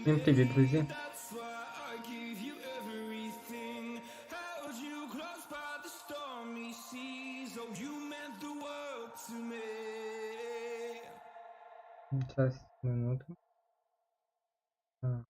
Всім привіт, друзі! Зараз, минуту. Так.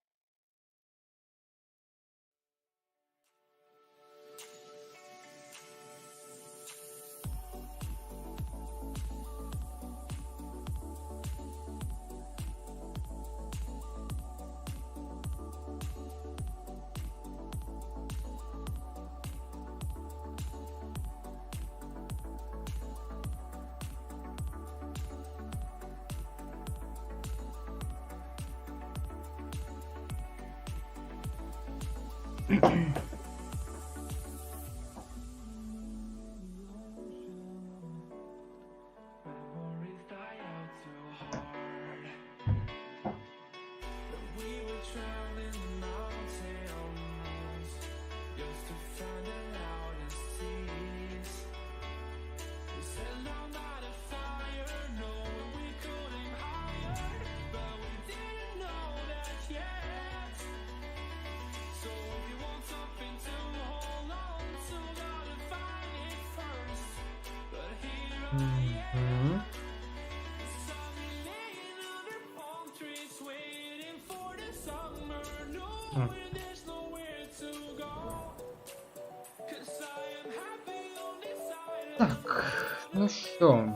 Так, ну що,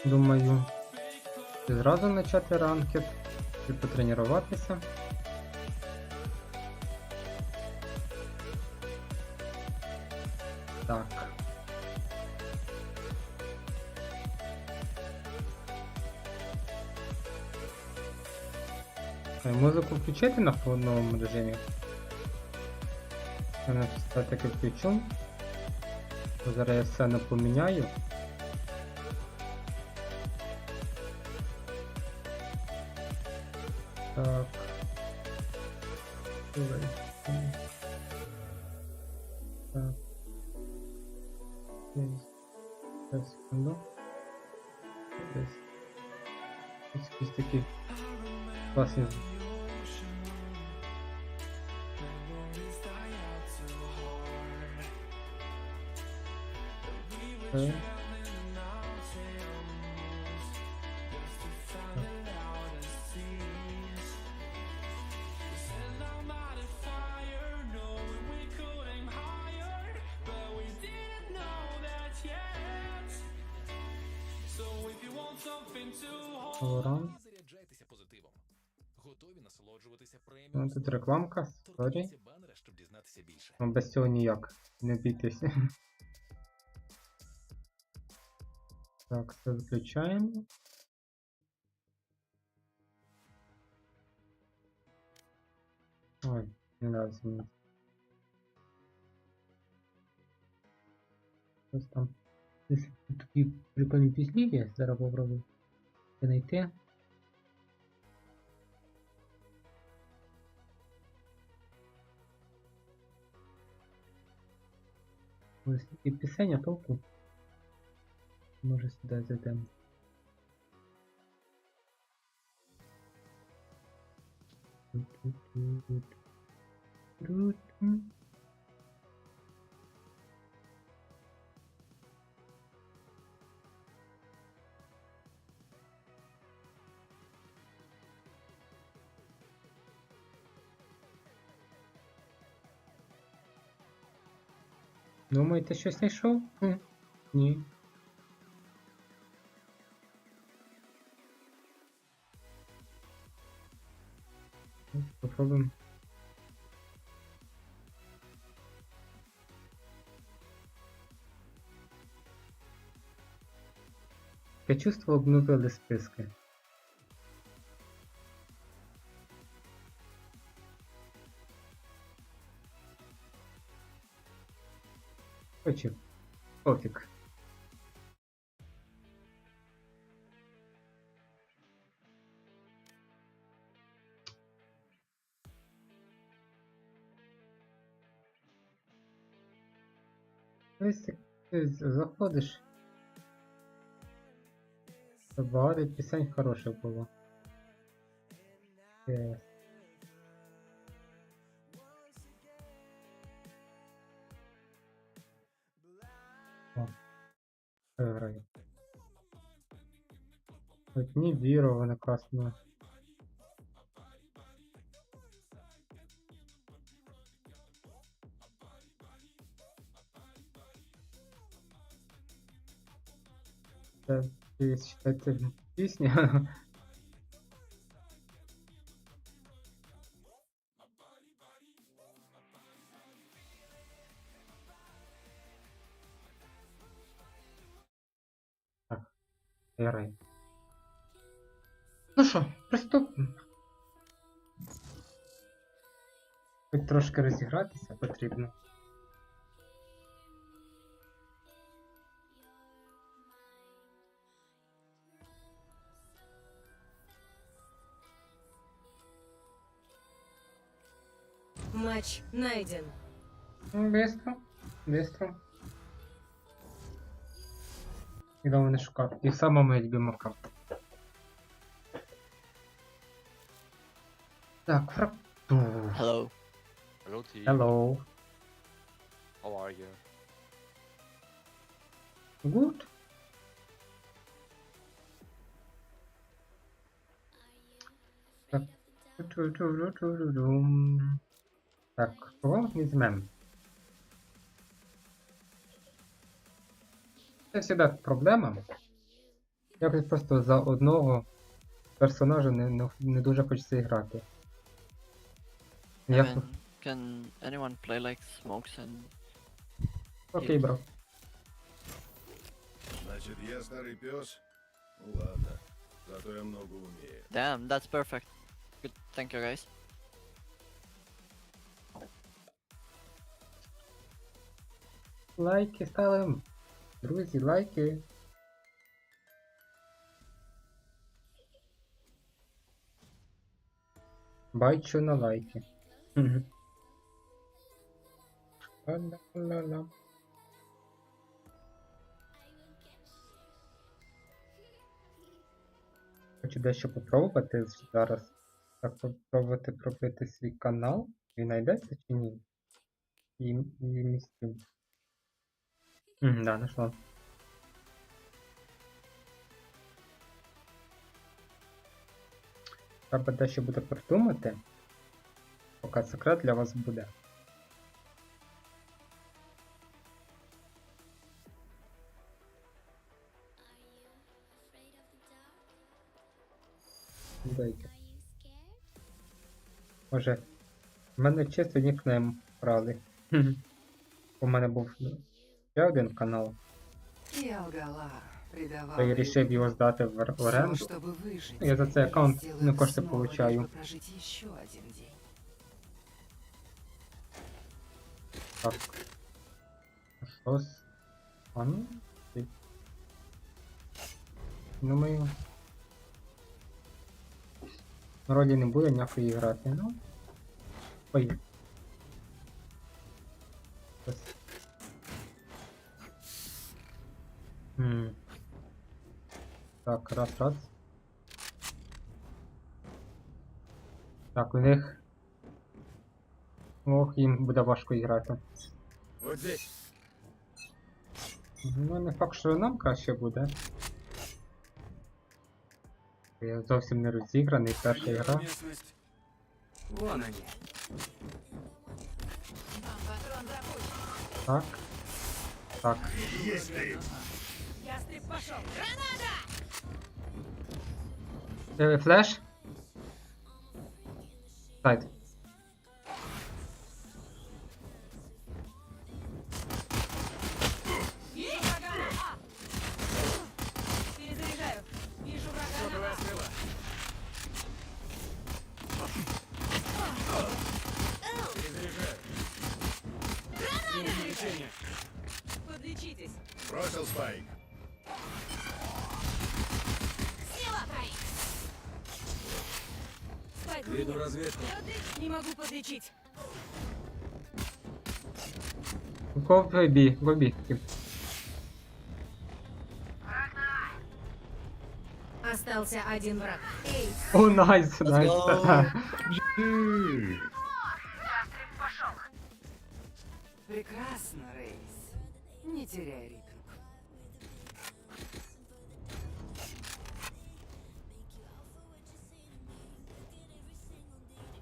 думаю, зразу почати ранкет і потренуватися. Так. Музику включити на повному режимі. Я все-таки включу. Зараз я все не поміняю. Так. Так. Зараз, секунду. Ось якісь такі класні. Okay. Заряджайтеся позитивом. Готові насолоджуватися преміум. Тут рекламка, сорі. Банера, щоб дізнатися більше. Без цього ніяк. Не бійтеся. Так, все виключаємо. Ой, не нравится мені. Ось там. Такі прикольні пісні є, зараз попробую знайти. Ось такі пісень, а толку. Може сюди зайдемо. Думаєте, щось знайшов? Ні. Попробуем. Я чувство, обновили списки. Короче, пофиг. Ось ти заходиш. Багато пісень хороших було. Yes. О, граю. Одні віру, вони класно. Це считайте пісня. Так, Іграєм. Ну що, приступимо. Тут трошки розігратися потрібно. Матч найден. Быстро, быстро. Іду мене шукати. І сама моя любима карта. Так, фрактур. Hello. Hello, team. Hello. How are you? Good. Так. Так, кого візьмемо? Це завжди проблема. Якось просто за одного персонажа не дуже хочеться грати. I Як... mean, can anyone play like smokes and Окей, бро. Значит, я старый пес? Ну ладно, зато я много умею. damn, that's perfect. Good, thank you guys. Лайки ставимо. Друзі, лайки. Бачу на лайки. Мгм. Ла-ла-ла-ла. Хочу дещо попробувати зараз. Так, попробувати пробити свій канал. Він знайдеться чи ні? І місцю. Да, нашла. Треба дещо буде придумати. Поки секрет для вас буде. Deiker. Може, в мене чисто нікнейм брали. У мене був ще один канал. Я лгала, предавала. Я вирішив його здати в оренду. Чтобы выжить, Я за цей аккаунт сделаю не кошти снова, получаю. лишь бы прожить еще один день. Так. Що з... А ну? Ти. Думаю... Вроді не буде ніякої грати, ну... Ой. Ось. Так, раз. Так, у них... Ох, їм буде важко грати. Вот здесь. Ну, не факт, що нам краще буде. Я зовсім не розіграний, перша гра. Местность. Вон они. Так. Так. Есть ты. Ястреб пошел. Флеш? Сайт. Перезаряжаю. Вижу врага. Шоковая стрела. Перезаряжаю. Примем лечение. Подлечитесь. Бросил спайк. Спайк, Веду разведку. не могу подлечить. Гоби. Остался один враг. Эй, О, найс, найс. Прекрасно, Рейс. Не теряй ритм.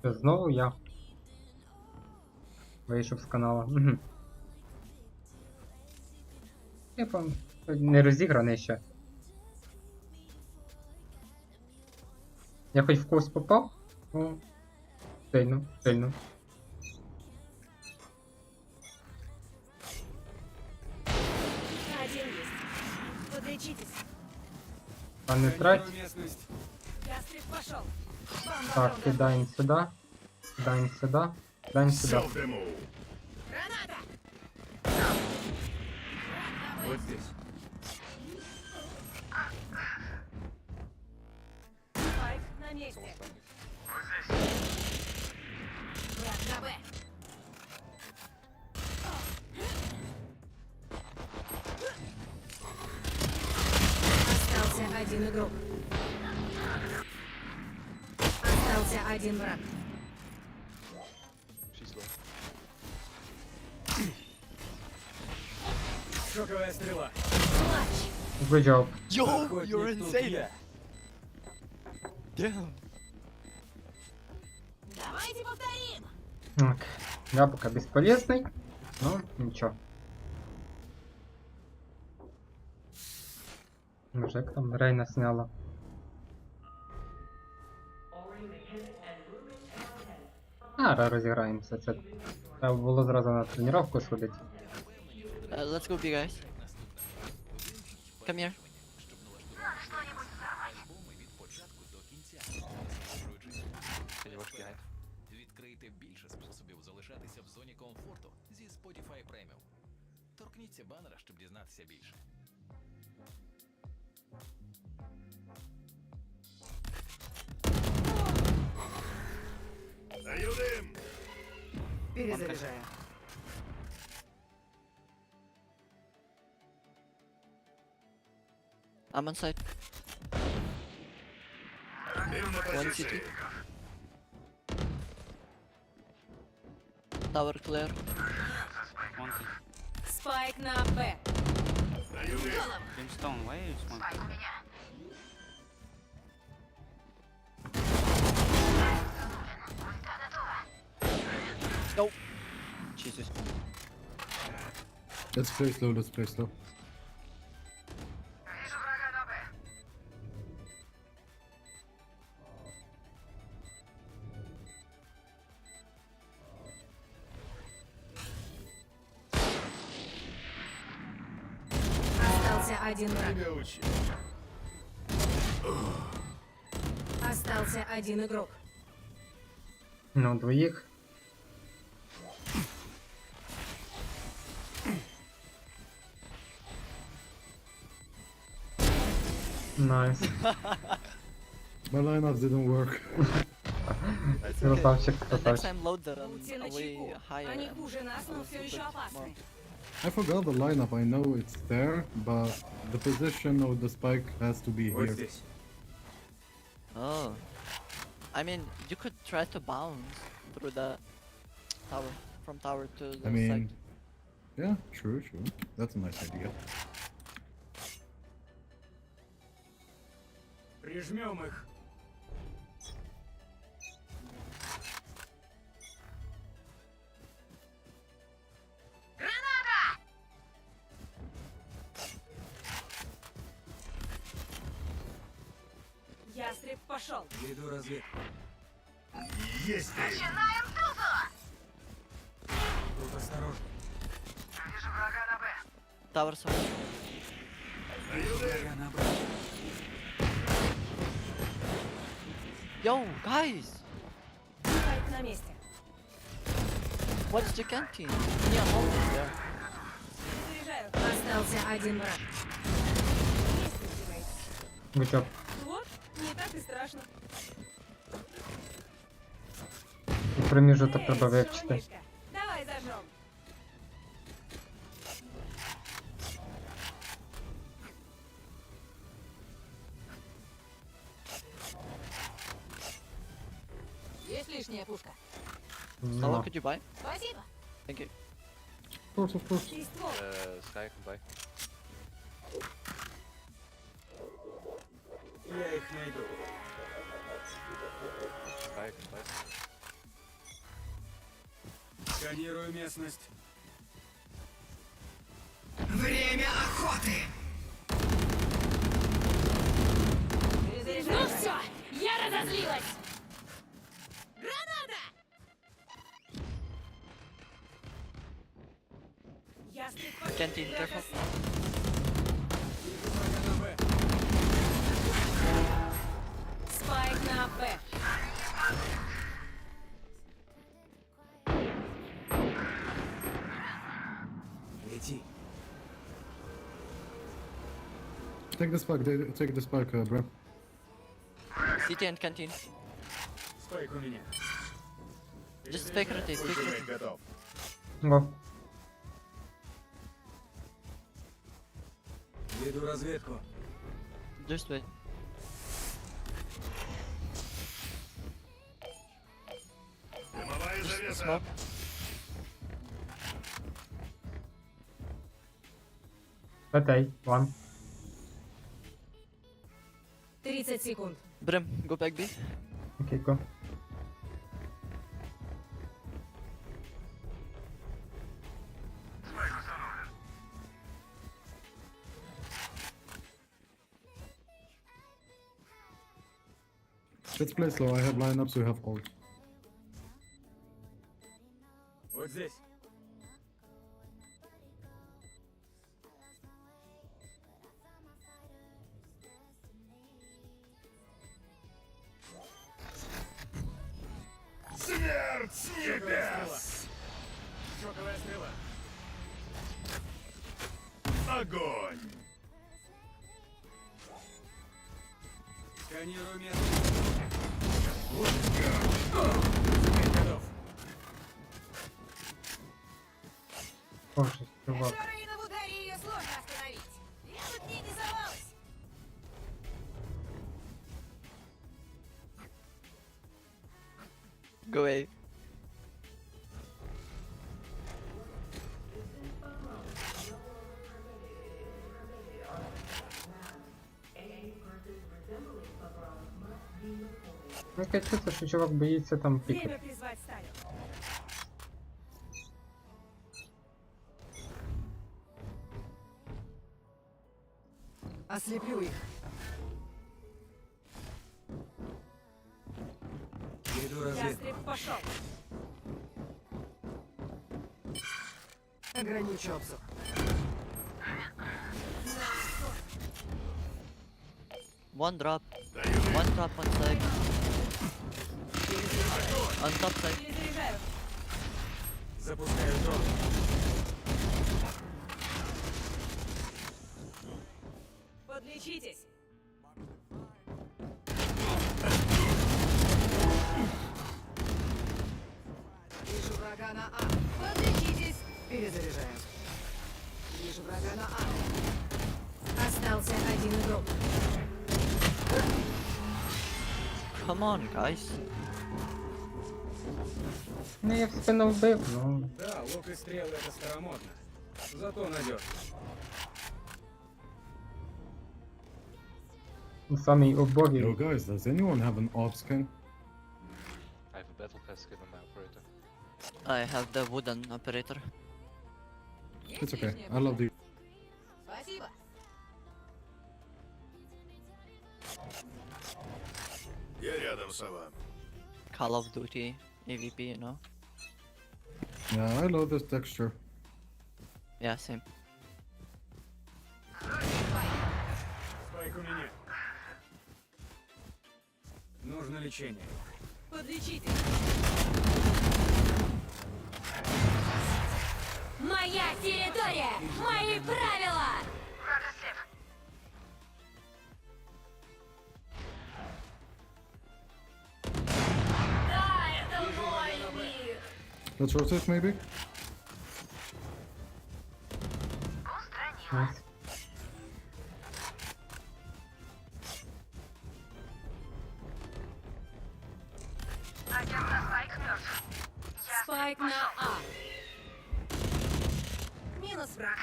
Що, знову я вийшов з каналу. Угу. Я вам не розіграний ще. Я хоч в когось попав? О, сильно, сильно. один есть. Подлечитесь. А не трать. Ястреб пошел. Вам Так, добро. кидаємо сюди. Кидаємо сюди. Кидаємо сюди. Self-demo. Граната! Вот здесь. Спайк на месте. Враг на Б. Остался один игрок. Остался один враг. She's low. Шоковая стрела. Плач. Good job. Yo, you're insane. Damn. Давайте повторим. Так. Я пока бесполезный. Ну, ничего. Мужик там Рейна сняла. Розіграємося. Це треба було зразу на тренування сходити. Let's go, big guys. Come here. Альбоми від початку до кінця. Насолоджуючись. Can you watch behind? Відкрийте більше способів залишатися в зоні комфорту зі Spotify Premium. Торкніться банера, щоб дізнатися більше. Даю дым. Перезаряжаю. I'm on site. Дым на One позиции. city. Tower clear. Спайк на Б. Даю дым. Brimstone, why are you smoking? Nope. Jesus. Let's play slow, let's play slow. Остался один враг. Тебя учи. Остался один игрок. Ну, двоїх. Найс. My lineups didn't work. Красавчик, Next красавчик. time load them Будьте way начеку. higher. Они and хуже нас, но все еще more. опасны. I forgot the lineup, I know it's there, but the position of the spike has to be Вот here. здесь. Oh. I mean, you could try to bounce through the tower, from tower to the I mean, side. yeah, true, true. That's a nice idea. Прижмем их. Ястреб пошел. Веду разведку. Есть дым. Тут осторожно. Tower side. Даю дым. на Б. Yo, guys! Спайк на месте. What's the canteen? Yeah, hold it there. Заряжаю. Остался один враг. Есть ультимейт. Good job. Вот, не так и страшно. І проміжуток Эй, треба вивчити. шалунишка, давай зажжем. Лишняя пушка. Slava, Ну, could you buy? Спасибо. Thank you. Of course. И ствол. Sky can buy. Я их найду. Sky can buy. Сканирую местность. Время охоты! Ну все, я разозлилась. Граната! Ясный ход. Canteen, careful. Спайк на Б. Лети. Take the spike, bro. CT and canteen. Спайк у меня. Just fake rotate, fake rotate. Ультимейт готов. Го. Веду разведку. Just wait. Дымовая завеса. Smoke. Окей, ван. 30 секунд. Budem, go back B. Окей, го. Let's play slow. I have lineups, we have ult. Вот здесь. Смерть с небес! Шоковая стрела. Огонь! Сканирую местность. Ультимейт готов. Боже, чувак. Каролина в ударе, ее сложно остановить. Я тут не рисовалась. Go A. Мені кажеться, що чувак боїться там пікати. Время призвать Сталин. Ослеплю их. Веду разведку. Ястреб пошел. Ограничу обзор. One drop. One drop on side. On top side. Перезаряжаю. Запускаю дрон. Подлечитесь. Вижу врага на А. Подлечитесь. Перезаряжаем. Вижу врага на А. Остался один игрок. Come on, guys. Ну я в спину вбив, ну. Да, лук и стрелы это старомодно. Зато надежно. Самий Yo, убогий. guys, does anyone have an op scan? I have a battle pass given my operator. I have the wooden operator. It's okay. I love the. Спасибо. Я рядом, сова. Call of Duty, AVP, you know? Yeah, I love this texture. Yeah, same. Спайк у меня. Нужно лечение. Подлечитесь. Моя территория! Мои правила! Да, это мой мир! Let's rotate maybe? Найс. Спайк на А. Минус враг.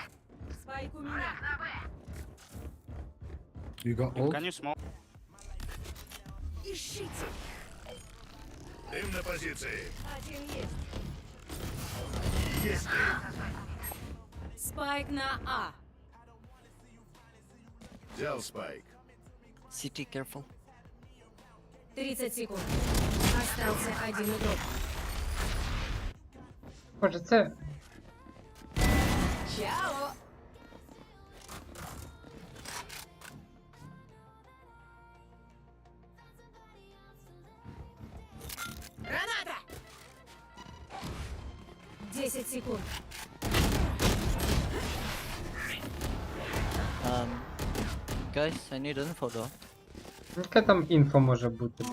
Спайк у меня. You got ult? Can you smoke? Ищите. Дым на позиции. Один есть. Есть дым. Спайк на А. Взял спайк. CT, careful. 30 секунд. Остался один игрок. Боже, це... Чао. Граната! 10 секунд. Guys, I need info though. Яке там інфо може бути?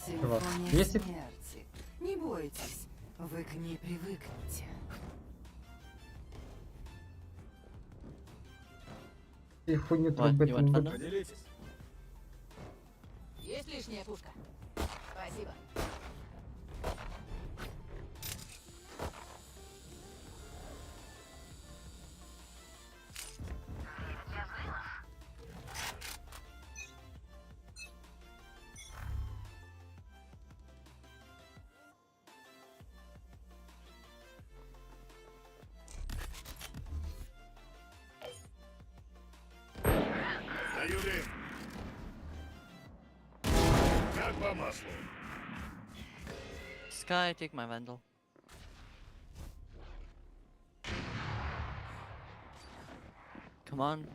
Симфония Если- смерти. Не бойтесь, вы к ней привыкнете. І хуйню What, трубити you не want буду. thunder? Поделитесь. Есть лишняя пушка? Спасибо. Даю дым. Как по маслу. Sky, take my vandal. Come on.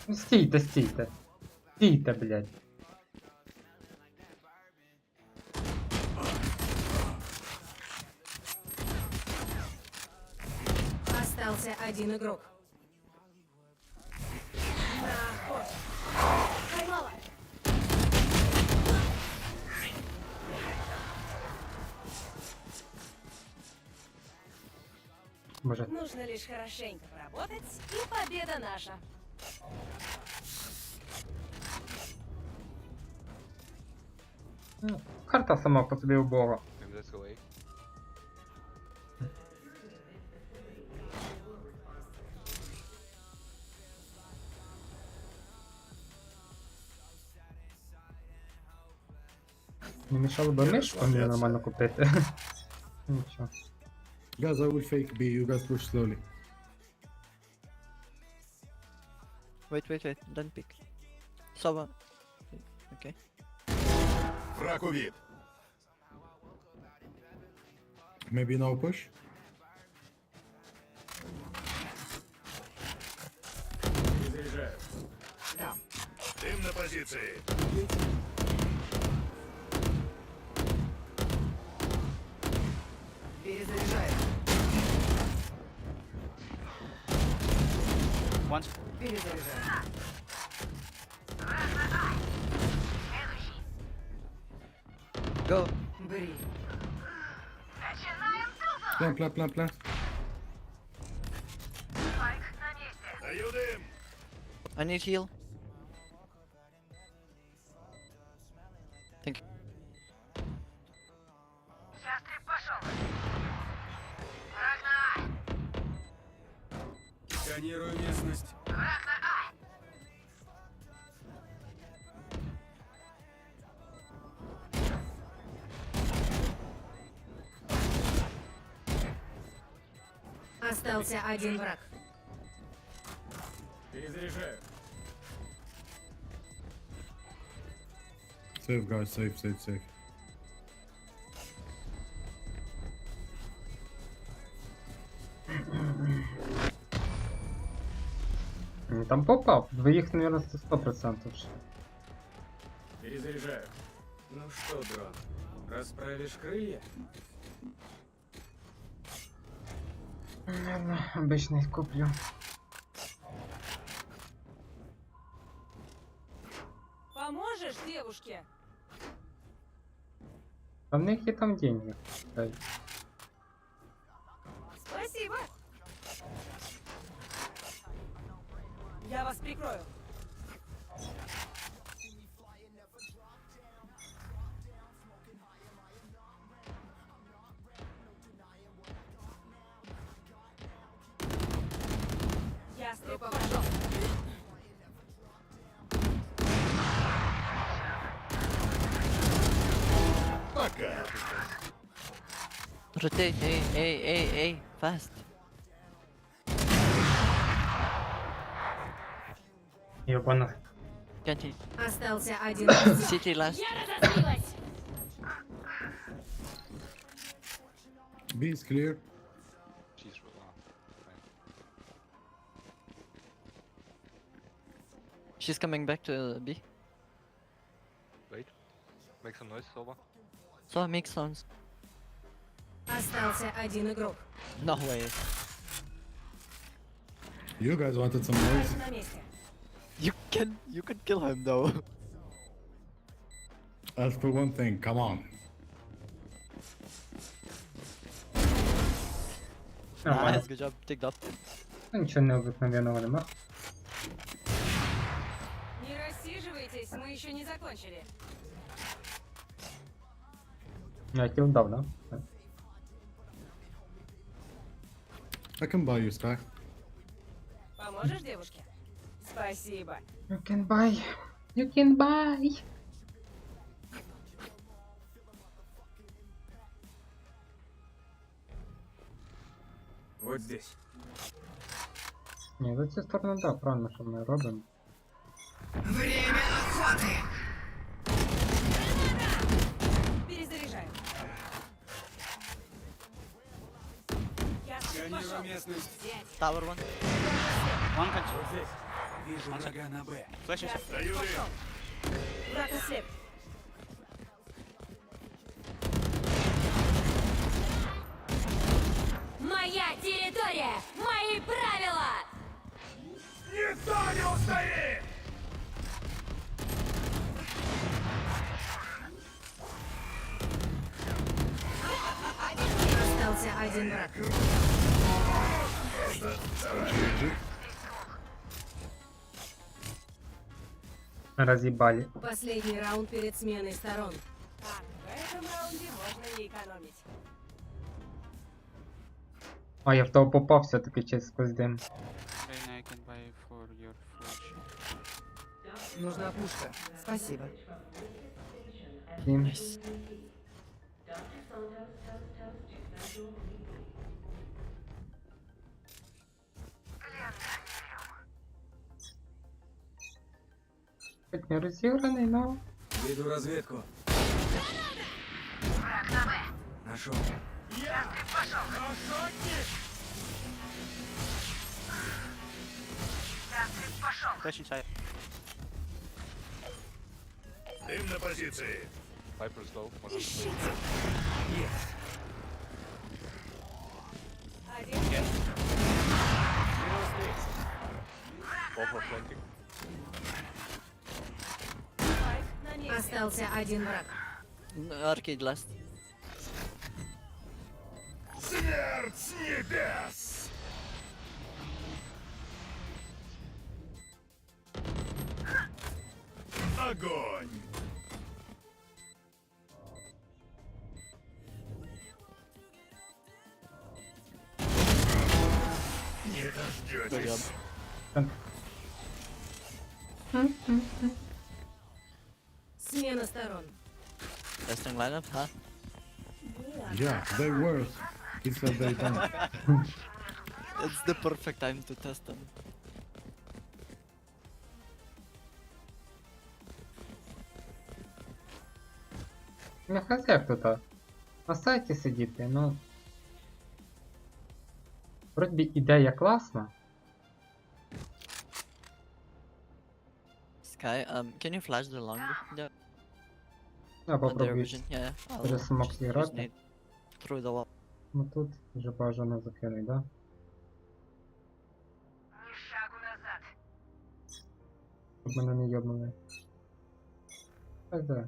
Ну стійте, стійте. Стійте, блядь. Остался один игрок. Проход. Поймала. Може. Нужно лишь хорошенько поработать, и победа наша. Ну, карта сама по собі убога. Maybe let's go A. Не мішало би мишку мені нормально купити. Нічого. Guys, I will fake B. You guys push slowly. Wait. Don't pick. Sova. Okay. Враг убит. Maybe now push? Перезаряжаю. Дым на позиции. Перезаряжаю. Once. Перезаряжаю. Go. Бри. Plan. Даю дым. I need heal. Thank you. Сканирую местность. Остался один враг. Перезаряжаю. Safe, guys. Safe. Там попав. Двоїх, наверное, 100% ще. Перезаряжаю. Ну что, дрон, расправишь крылья? Наверное, обычный куплю. Поможешь девушке? А в них є там деньги. Дай. Спасибо. Я вас прикрою. Пока. Rotate, A, fast. Ёбана. Can't Остался один. City last. Я разозлилась. B is clear. Jeez, fine. She's coming back to B. Wait. Make some noise, Soba. So make sounds. Остался один игрок. No way. You guys wanted some noise. На месте. You can kill him though. As for one thing, come on. Нормально. Nice, good job. Ticked up. Нічого необикновенного нема. Не рассиживайтесь, мы еще не закончили. Я кіл дав, да? I can buy you, Sky. Поможешь девушке? Спасибо. You can buy. You can buy. Вот здесь. Ні, за цю сторону, да, правильно, що ми робимо. Перезаряжаю. Я пошел. Взять. Tower one. One control. Вижу врага на Б. Flash is Даю Пошел. Враг ослеп. Моя территория! Мои правила! Никто не устоит! Остался один враг. Разъебали. Последний раунд перед сменой сторон. Так, в этом раунде можно не экономить. А, я в того попав все-таки через дим. Then I can buy for your flash. Нужна пушка. Спасибо. Тім. Хоть не розіграний, но... Веду разведку. Нашел. Flash inside. Дым на позиции. Viper is low. Можем. Один. Both are flanking. На месте. Остался один враг. Arcade last. Смерть с небес! Огонь! Не дождетесь. Смена сторон. Testing lineup, huh? Yeah, they worse. He said they don't. It's the perfect time to test them. Не хз як тут, на сайті сидіти, ну... Вроді ідея класна. Sky, can you flash the long? Yeah. Я Under попробую. vision. Yeah. Вже I'll смог just use зіграти. nade through the wall. Ну тут вже бажано закинуть, да? Щоб мене не йобнули. Так, да.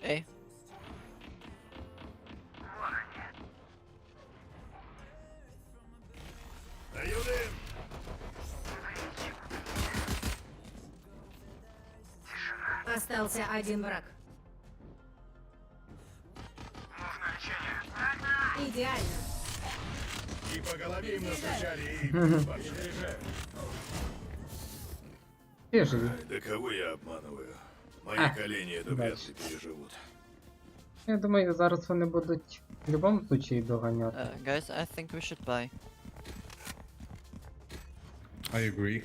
A. Даю дым! Остался один враг. Идеально. И по голове им настучали, и перезаряжаю. Всі живі. Да кого я обманываю? Мои А, колени это вряд дальше. ли переживут. Я думаю, зараз вони будуть в будь-якому случаї доганяти. Guys, I think we should buy. I agree.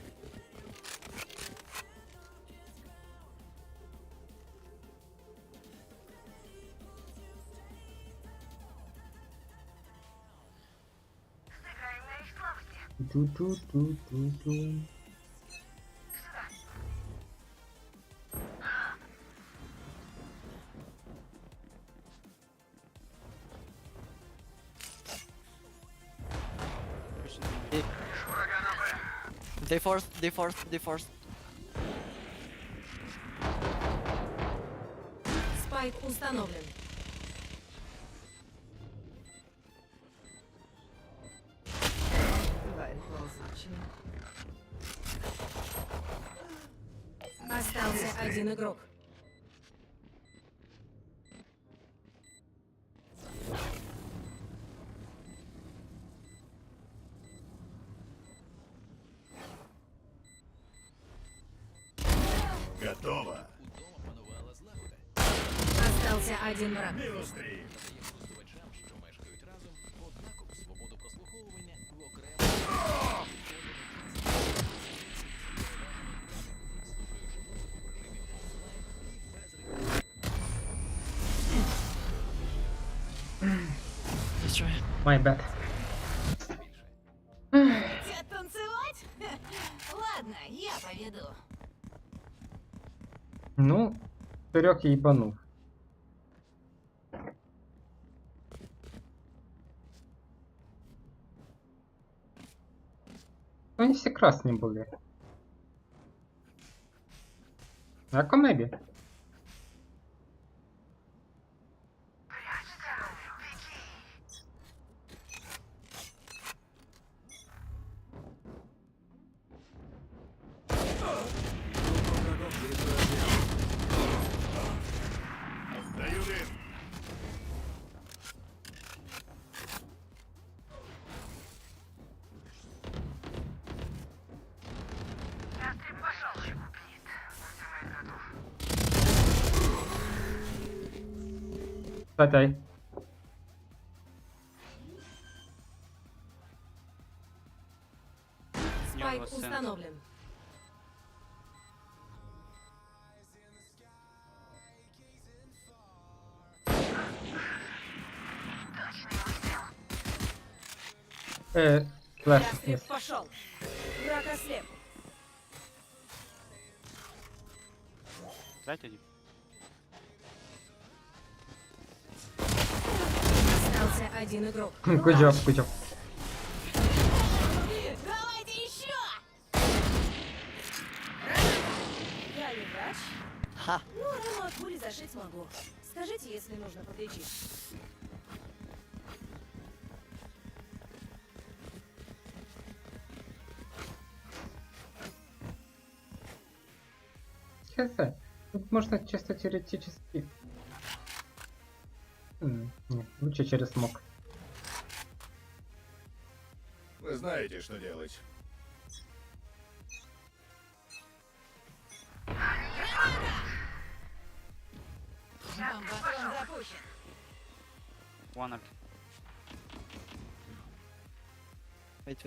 Ту-ту-ту-ту-ту. Pushing me. They forced. Спайк установлен. Дай ползучий. Остался один игрок. Готово. Удома панувала злагода. Остался один враг. Минус 3. Дає користувачам, що мешкають разом, однакову свободу прослуховування в окремому. Слухаючи музику в режимі офлайн і без рекламування. Destroy. My bad. Більше. Хотят танцевать? Ладно, я поведу. Ну, вперед їбанув. Вони всі красні були. А комебі? Даю дым. Дай. Спайк was sent. установлен. Флеш. Ястреб пошел. Враг ослеп. Дайте один. Остался один игрок. Good job, good job. Давайте еще! Я не врач. Ha. Ну, рану от пули зашить могу. Скажите, если нужно подлечить. Хз. Тут можно чисто теоретически... Нет, лучше через смог. Вы знаете, что делать. Бомбатрон запущен. One up. Wait.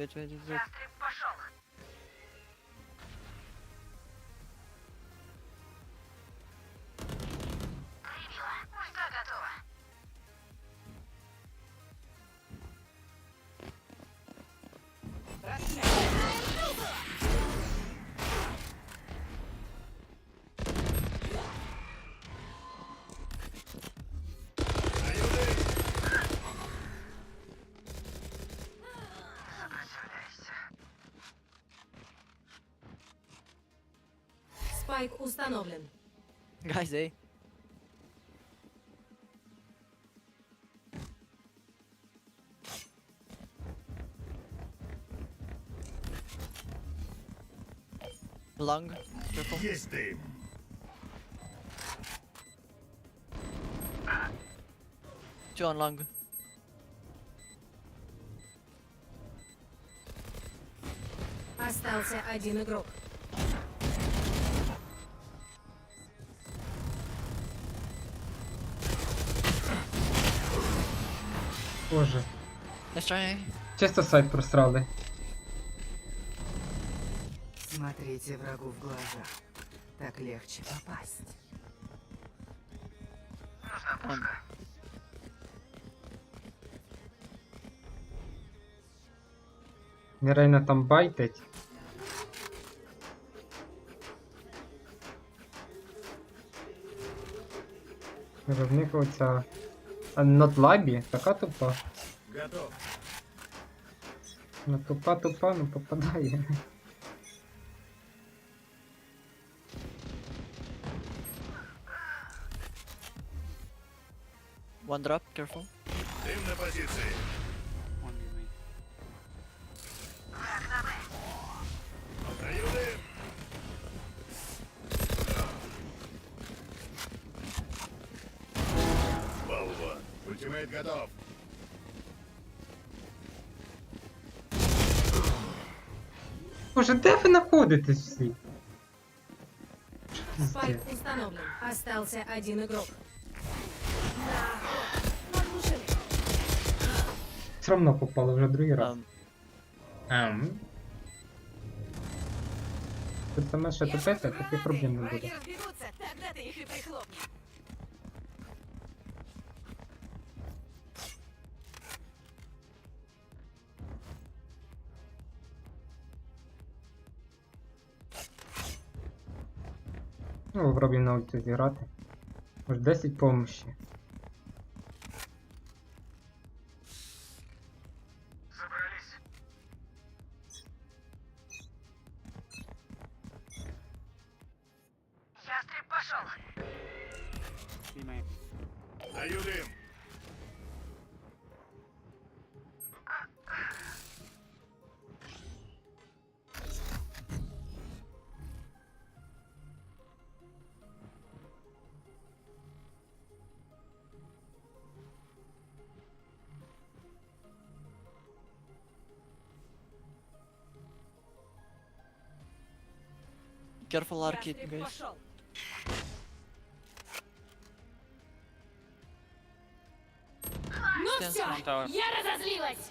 Спайк установлен. Guys, eh? Long. Careful. Есть дым. Two on long. Остался один игрок. Боже. Nice try. Чисто сайт просрали. Смотрите врагу в глаза. Так легче попасть. Рейна там байтить. В оця нотлабі, така тупа. Готов. Ну тупа, ну попадає. One drop, careful. Дым на позиции. One B main. Даю дым. Болван. Ультимейт готов. Боже, де ви знаходитесь всі? Спайк установлен. Остался один игрок. Оглушены. Все равно попало вже другий раз. Це саме ще тупете, таких проблем не буде. Враги разбегутся, тогда ты их и прихлопни. Ну, пробуємо на ульті зіграти. Може 10 помощі. B main. Даю дым. Careful arcade, Ястреб guys. пошел. Ну Stand все, One tower. я разозлилась.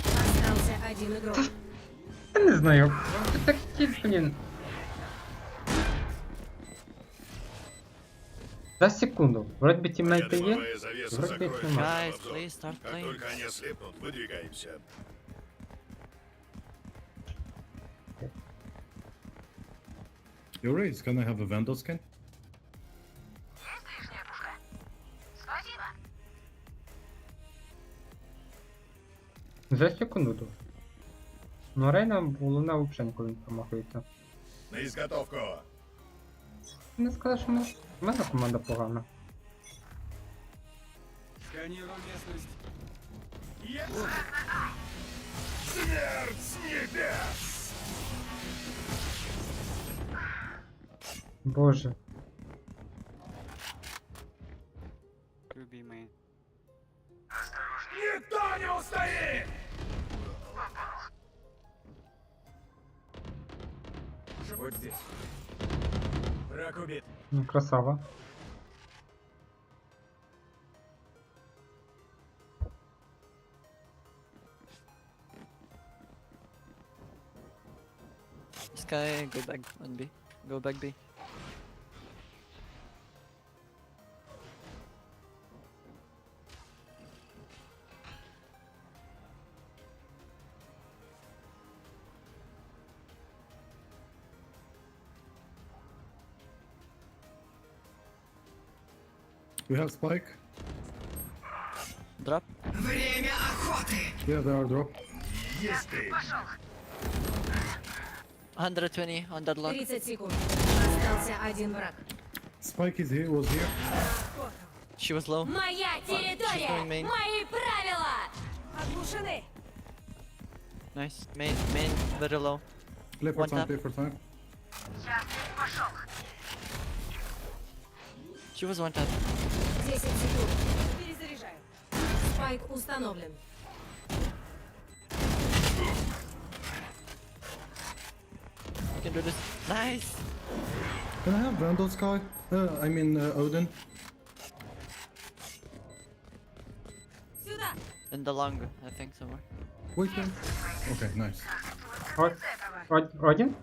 Остался один игрок. Я не знаю, це такі, блін. За секунду. Вроде бы тиммейты есть. Дымовая завеса Вроде закроет их наш нема. Guys, обзор. please start Как playing. только они ослепнут, выдвигаемся. Yuri is gonna have a Vandal skin. За секунду. Ну, Рейна луна взагалі ніколи не промахується. На изготовку. Не сказав, що в мене команда погана. Сканирую местность. Смерть с небес! Боже. Two B main. Никто не устоит! Вот здесь. Враг убит. Ну, красава. This guy, go back on B. Go back B. We have Spike. Drop. Yeah, they are drop. Есть ты! 120 on deadlock. 30 секунд. Остался один враг. Spike is here, was here. She was low. Моя территория! going main. Мои правила! Оглушены! Nice. Main, very low. Play for One time, tap. play for time. She was one tap. 10 секунд. Перезаряжаю. Спайк установлен. You can do this. Nice. Can I have Vandal Sky? I mean Odin. Сюда! In the long, I think somewhere. Wait, wait. Okay, nice. Один?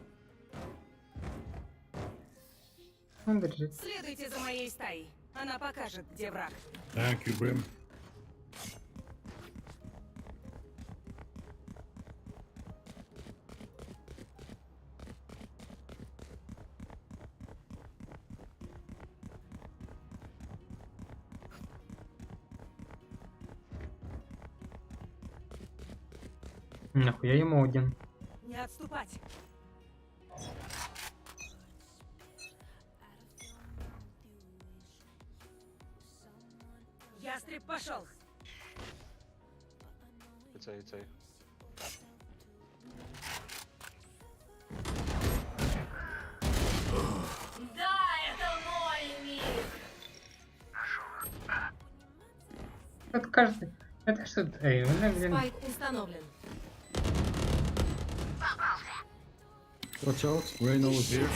Он держит. Следуйте за моей стаей. Она покажет, где враг. Thank you, Brim. Нахуя ему один? Не отступать. Ястреб пошел. It's A, it's A. Да, это мой мир. Это каждый. Это что? Эй, блин. Спайк установлен. Watch out, Reyna was here.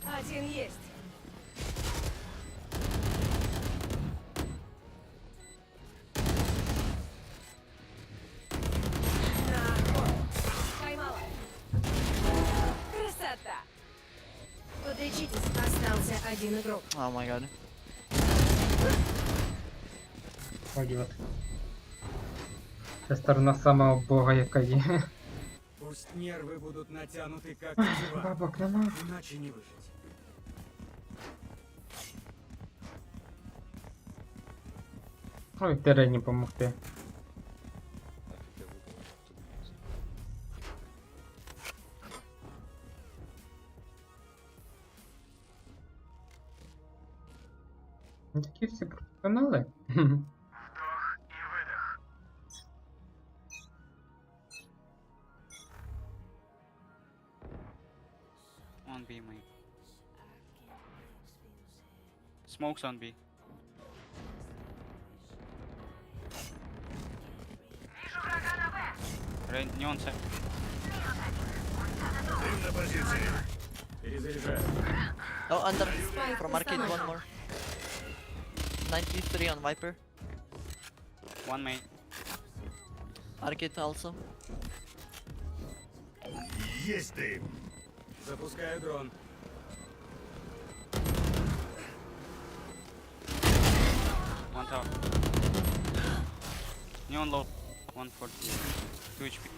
Один есть. Поймала. Красота. Подлечитесь. Остался один игрок. Oh my god. Пойдет. Це сторона самого бога, яка є. Пусть нервы будут натянуты как тетива, Бабок нема. иначе не выжить. Ой, в терені помогти. I think they will go, to be honest. Ну такі всі професіонали. On B main. Smokes on B. Rain, не on side. Дым на позиции. Перезаряжаю. Oh, under. Spike From arcade, one установлен. more. 93 on Viper. One main. Arcade also. Есть дым. Запускаю дрон. One top. Neon low. 140. 2 HP.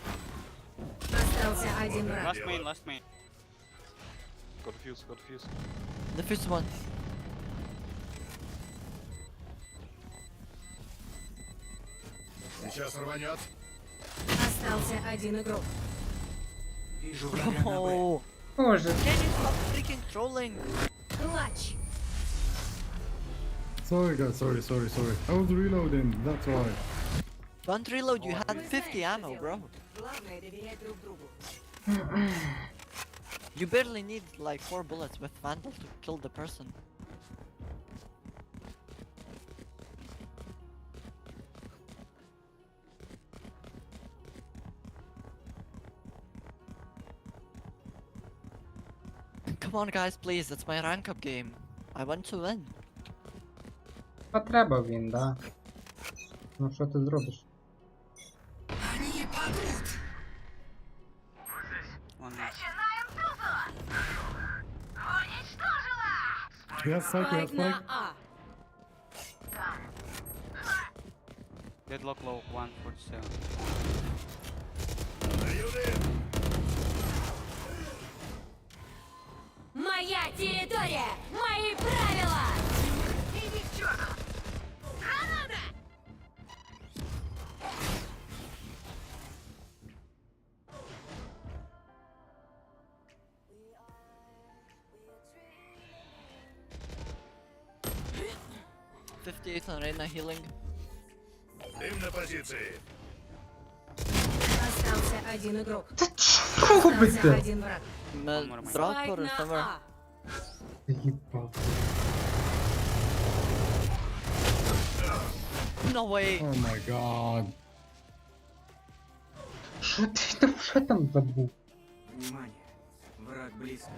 Остался один враг. Last main, last main. Got a fuse, got a fuse. The first one. Сейчас рванет. Остался один игрок. Вижу врага на Б. Oh. Боже. Can you stop freaking trolling? Клатч. Sorry guys, sorry. I was reloading, that's why. Don't reload, you had 50 ammo, bro. Главное доверять друг другу. You barely need like 4 bullets with Vandal to kill the person. Come on guys, please, it's my rank up game. I want to win. Та треба він, да. Ну що ти зробиш? One main. Yes, Spike, Спайк Spike. на А. Deadlock low, 147. Даю дым. Моя территория! Мои правила! Иди к черту! Граната! $58 on Reyna healing. Дым на позиции. Остался один игрок. Що Остался робите? один враг. One more main. Drop Спайк or на somewhere. А. Їбав. No way. Oh my god. Що там забув? Внимание. Враг близко.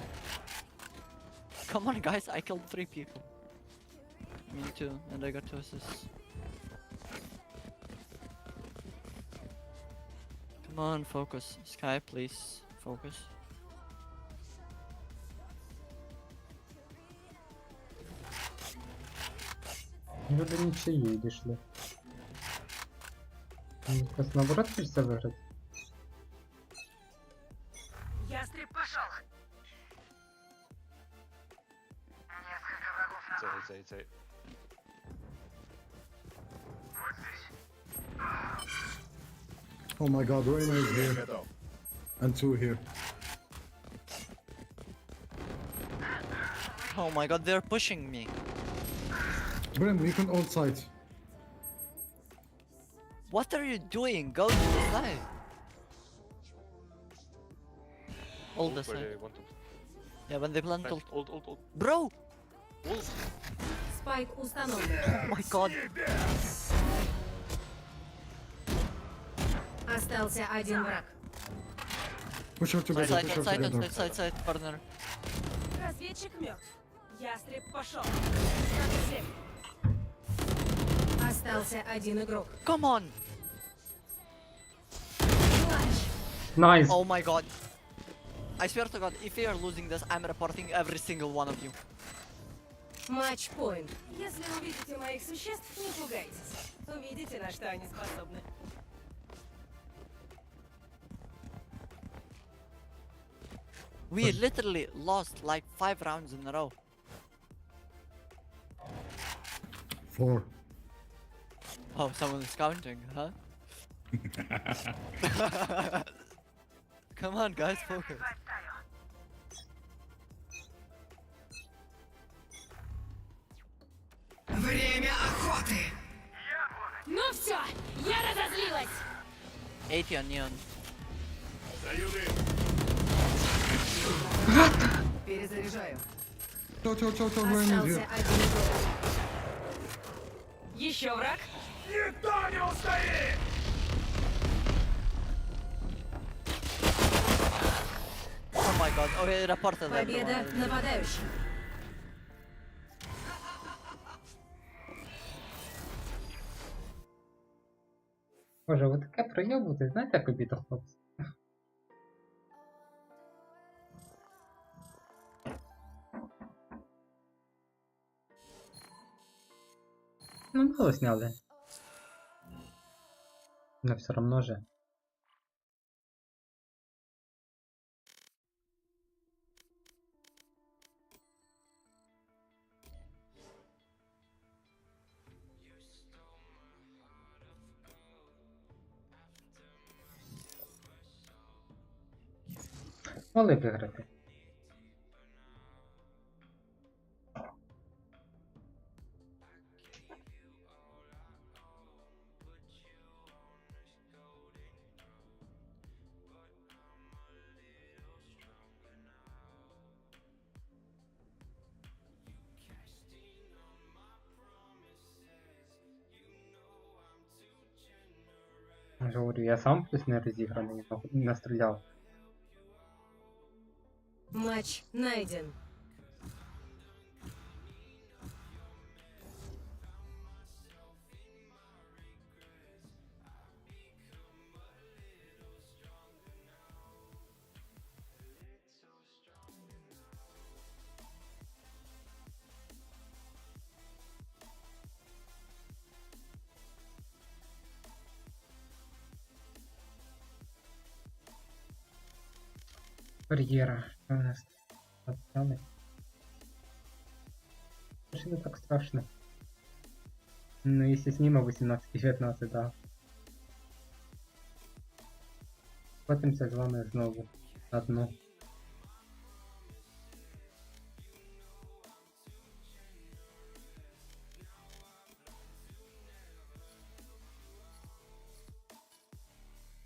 Come on, guys, I killed 3 people. Me too, and I got 2 assists. Come on, focus. Sky, please, focus. Ми до нічиї дійшли. Якось наоборот хочеться виграти. Ястреб пошел. It's A. Oh my god, Reyna is Я here. готов. And 2 here. Oh my god, they're pushing me. Bren, we can ult side. What are you doing? Go to the side. Hold the Ult where side. they want to Yeah, when they plant plant. ult. Ult. Bro! Ult. Спайк установлен. Oh my god. Остался один враг. Push her together, Side, push her side, together. side, corner. Разведчик мертв. Ястреб пошел. 7. Остался один игрок. Come on! Найс! Oh my god. I swear to god, if we are losing this, I'm reporting every single one of you. Матч-поинт. Если увидите моих существ, не пугайтесь. Увидите, на что они способны. We literally lost like 5 rounds in a row. 4. Oh, someone is counting, huh? Come on, guys, focus. Время охоты! Ну все, я разозлилась. 80 on neon. Даю дым. Перезаряжаю. Ciao, Reyna is Остался here. один игрок. Еще враг? Никто не устоит! Oh my god, oh, he reported Победа everyone. нападающим. Боже, ви таке пройобуєте, знаєте, як обіда, хлопці? Ну, мало сняли. Но все равно же. Могли виграти. Я ж говорю, я сам плюс не розіграний, не стріляв. Матч найден. Бар'єра. Що у нас? Пацани. Це ж не так страшно. Ну, если снимем 18-19, да. Потимся з вами знову на дно.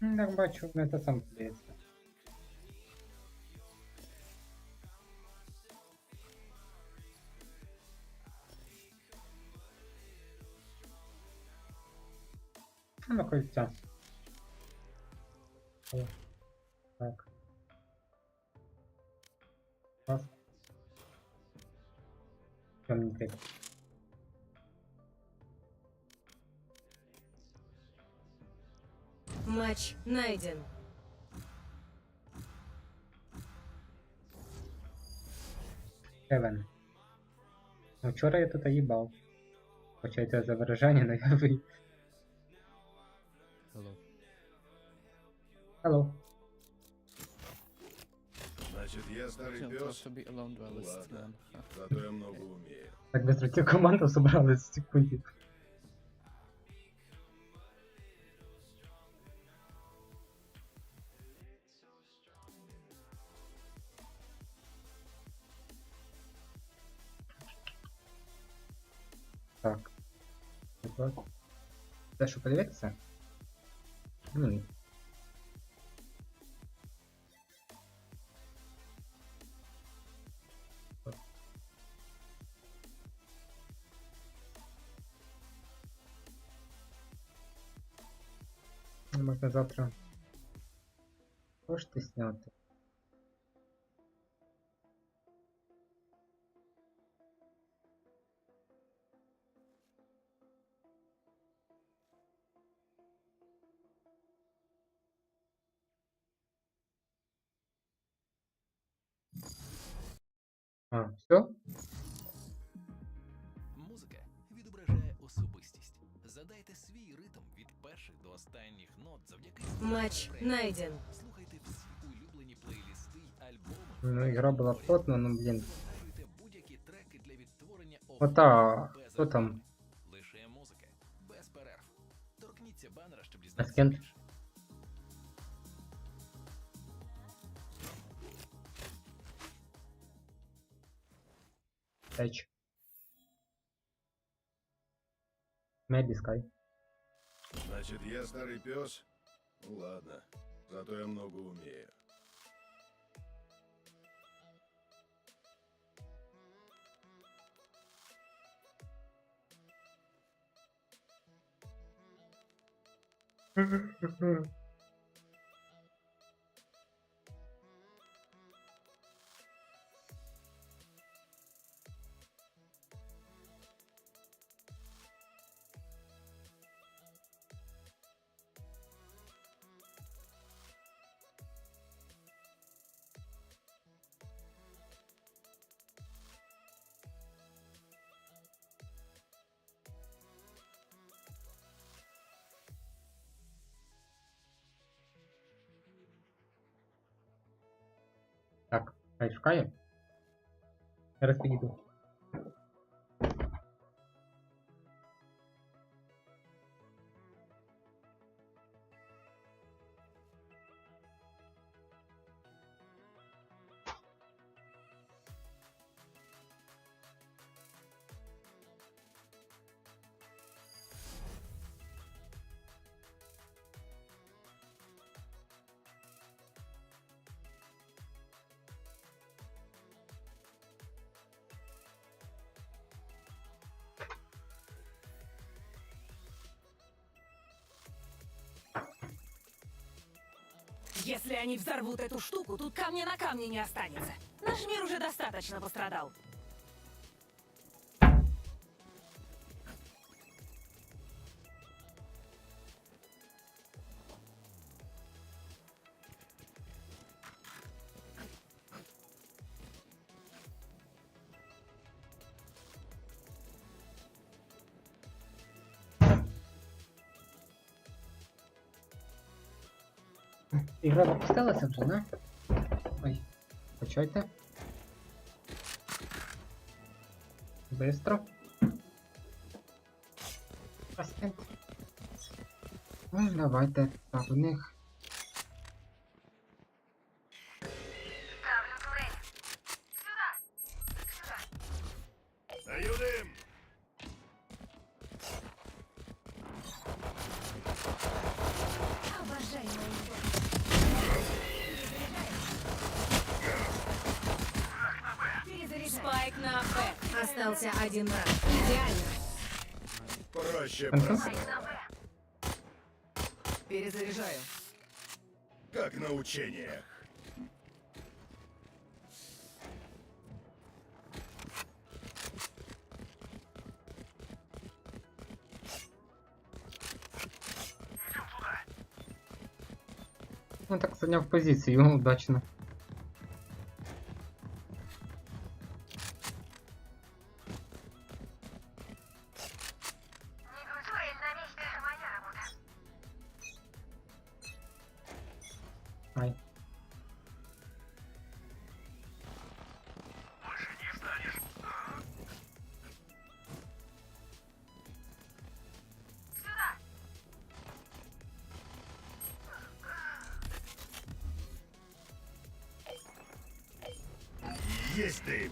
Так бачу, не те сам здається. На кольця. О, так. Раз. Темний тип. Матч найден. Кевен. Ну, вчора я тут їбав. Хоча це за виражання, но я ви. Hello. Hello. Значит, я старый пес. Ладно, зато я много умею. Так быстро цю команду собрали з секунді. Так. Те, що подивитися? Ні. Можна завтра кошти зняти. А, все? Музика відображає особистість. Задайте свій ритм від перших до останніх нот завдяки Матч преміум. найден. Слухайте всі улюблені плейлісти й альбоми. Ну, ігра була плотна, ну, блін. Створюйте будь-які треки для відтворення Ота, без хто там? реклами. Лише музика, без перерв. Торкніться банера, щоб дізнатися Аскент? більше. Теч. Maybe Sky. Значит, я старый пес? Ну ладно, зато я много умею. Так, хай шукає. Зараз підійду. Если они взорвут эту штуку, тут камня на камне не останется. Наш мир уже достаточно пострадал. Ігра запустилася вже, не? Ой, почайте. Бистро. Аскент. Ну, давайте. Так, у них. Даю дым! Спайк на Б. Остался один враг. Идеально. Проще Антон? просто. Перезаряжаю. Как на учениях. Ну так зайняв позицію, удачно. Ай. Есть ты!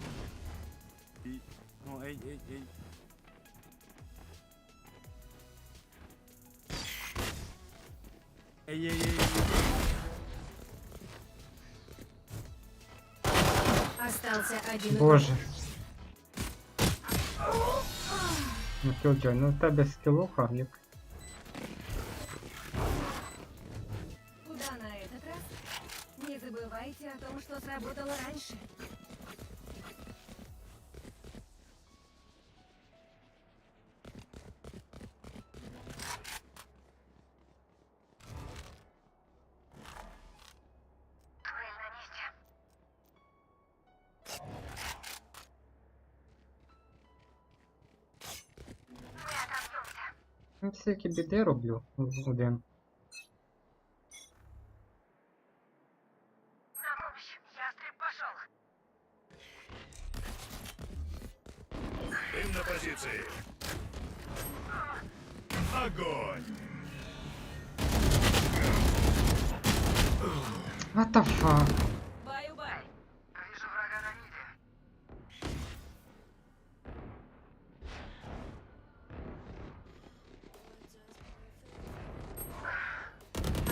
Ну, ей. Ей. Остался один игрок. Боже. Ну, Кілджой, ну в тебе скілуха, як. Куда на этот раз? Не забывайте о том, что сработало раньше. Ну, всякі біди роблю один. Дым на позиции! Огонь! What the fuck? Баю-бай.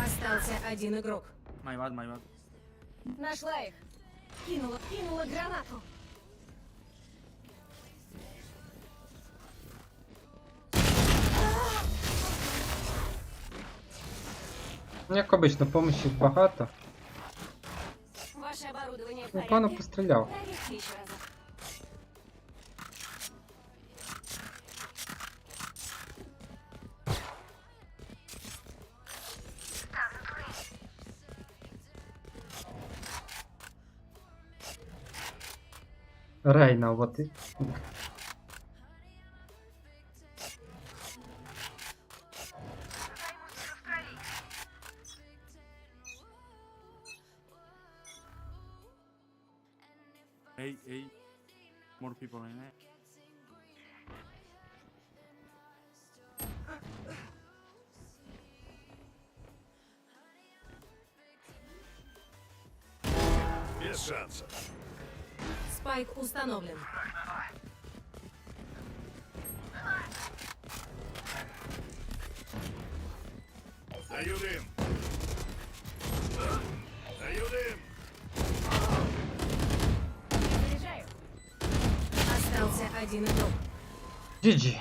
Остался один игрок. My bad. Нашла их. Кинула гранату. Як обично, помощі багато. Ваше оборудование в Непогано порядке? постріляв. Проверьте еще разок. Рейна, вот і. Hey. More people in it. Без шансов. Спайк установлен. Даю дым! Даю дым! Заряжаю. Остался один игрок. GG.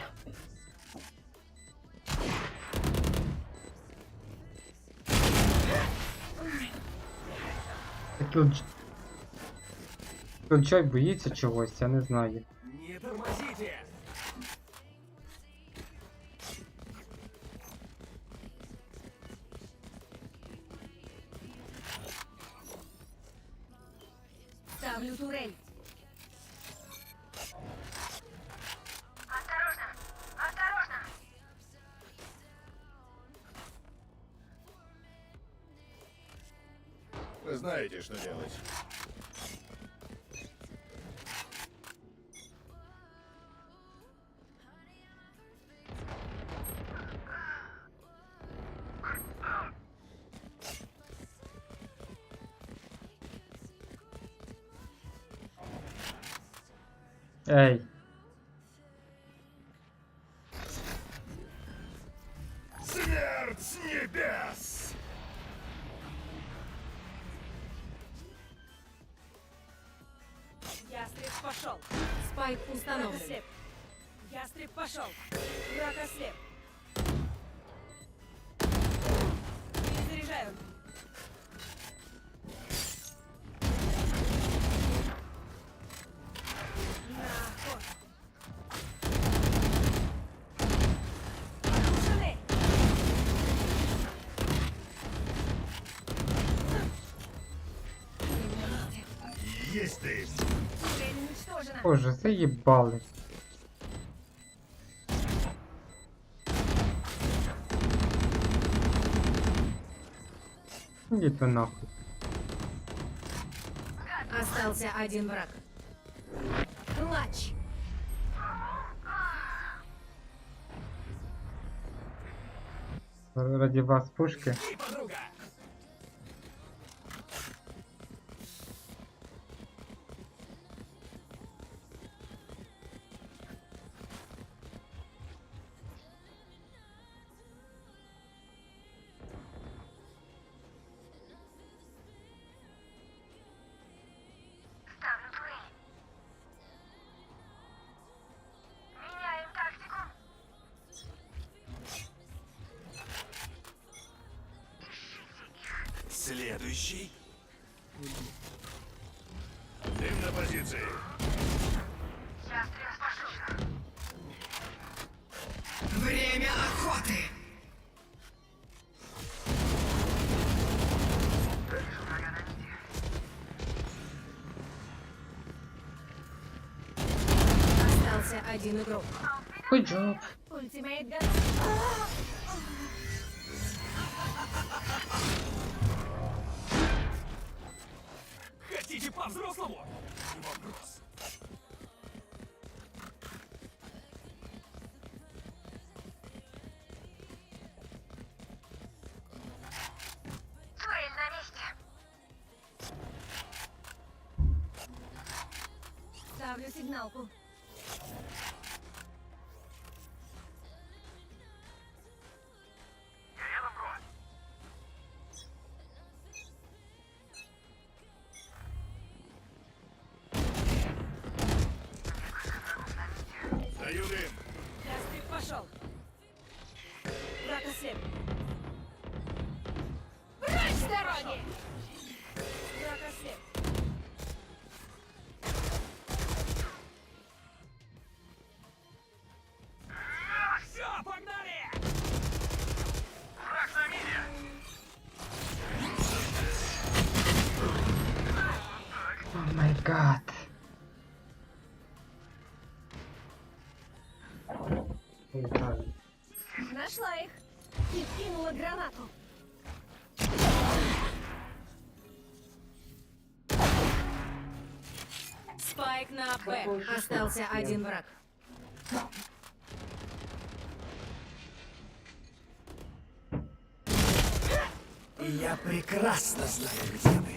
Кілджой боїться чогось, я не знаю. Не тормозите! Ставлю турель. Вы знаете, что делать. Ей. Смерть с небес! Ястреб пошел. Спайк установлен. Ястреб пошел. Враг ослеп. Перезаряжаю. На ход. Окружены. Есть ты. Цель уничтожена. Боже, заїбали. Ідіть ви нахуй. Остался один враг. Клатч. Раді вас пушки. Следующий. Дым на позиции. Время охоты! Остался один игрок. Good job. Ультимейт готов. Хотите по-взрослому? Вопрос. Ставлю сигналку. Даю дым. Кострик пошел. Враг ослеп. Прочь с дороги! Враг ослеп. Все, погнали! О май гад. Нашла их. И кинула гранату. Спайк на Б. Остался один враг. Я прекрасно знаю, где вы.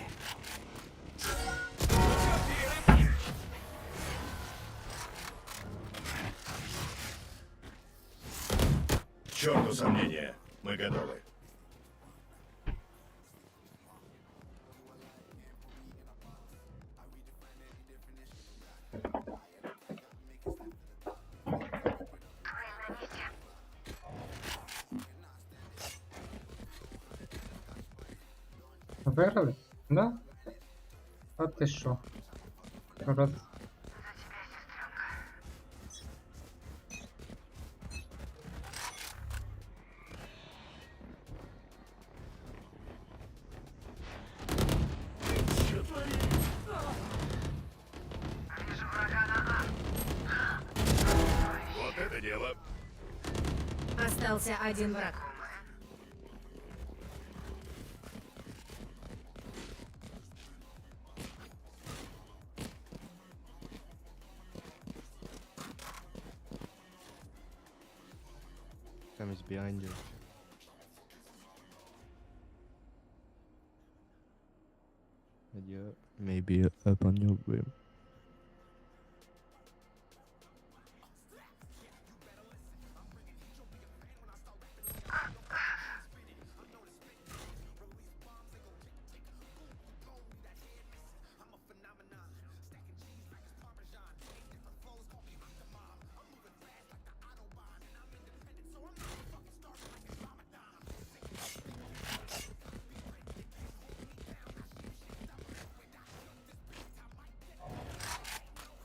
К черту сомнения. Мы готовы. Виграли? Да? А ти що? Раз. Вот это дело. Остался один враг. Там is behind you. Yeah, maybe up on your rim.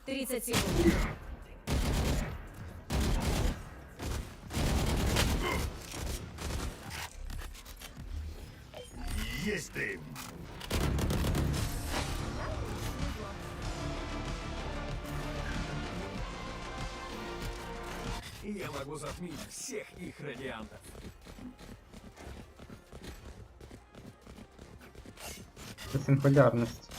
Тридцать секунд. Есть дым. и я могу затмить всех их радиантов. Це симполярність.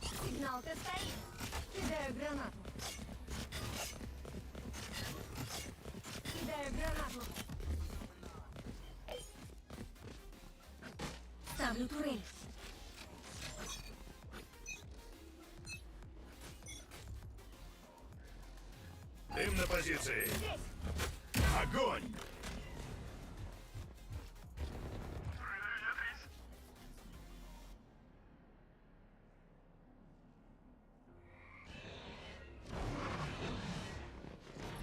Сигнал ты стоит. Кидаю гранату. Кидаю гранату. Ставлю турель. Дым на позиции. Огонь!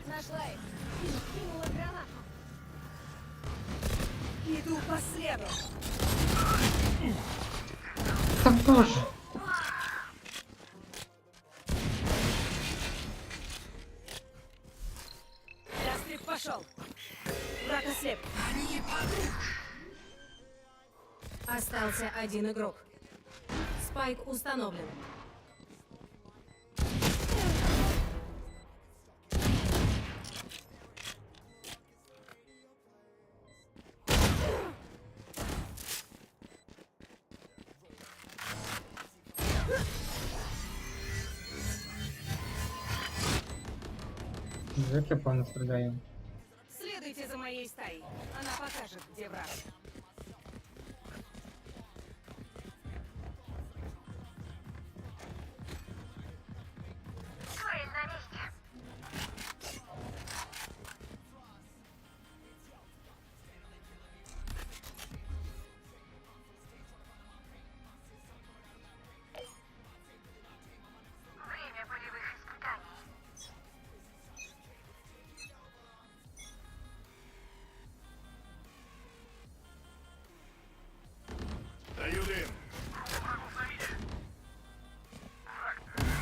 Нашла их. Кинула гранату. Иду по следу. Та боже! Ястреб пошел. Враг ослеп. Остался один игрок. Спайк установлен. Як я погано стріляю? Следуйте за моей стаей. Она покажет, где враг. Даю дым.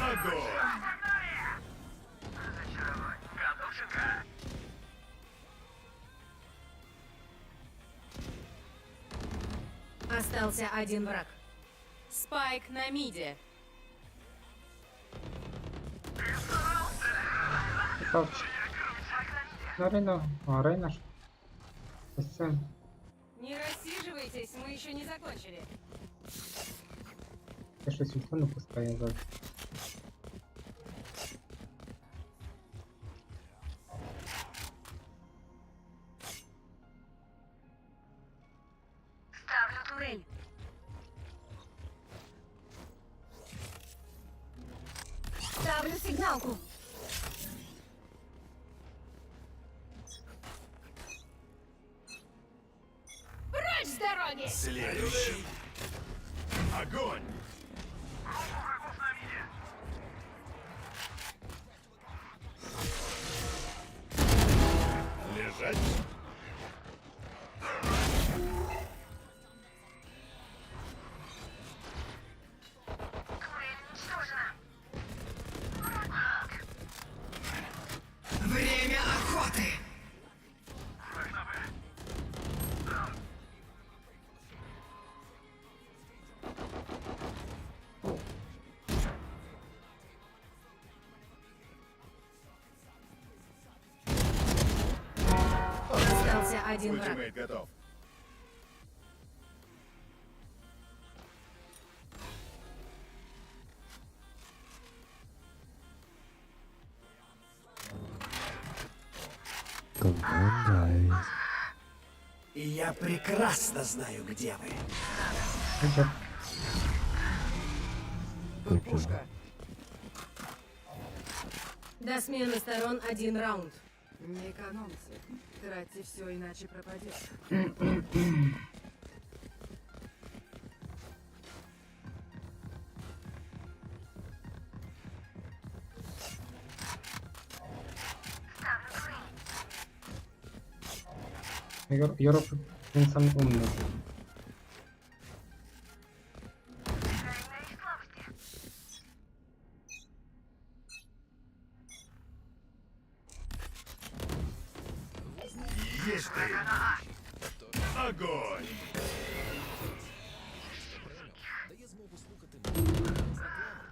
Огонь! Остался один враг. Спайк на миде. Так. Арена. Арена ж. Ось це. Не рассиживайтесь, мы еще не закончили. Я щось ультану поставив зараз. Ставлю турель. Ставлю сигналку. Прочь с дороги! Следующий. Огонь! Лежать. Время охоты! Остался один враг. Ультимейт готов. Come on, guys. И я прекрасно знаю, где вы. Good job. До смены сторон один раунд. Не экономьте. Тратьте все, иначе пропадет. Європ, він сам умний. Есть ты. Огонь! дає змогу слухати музику з рекламою,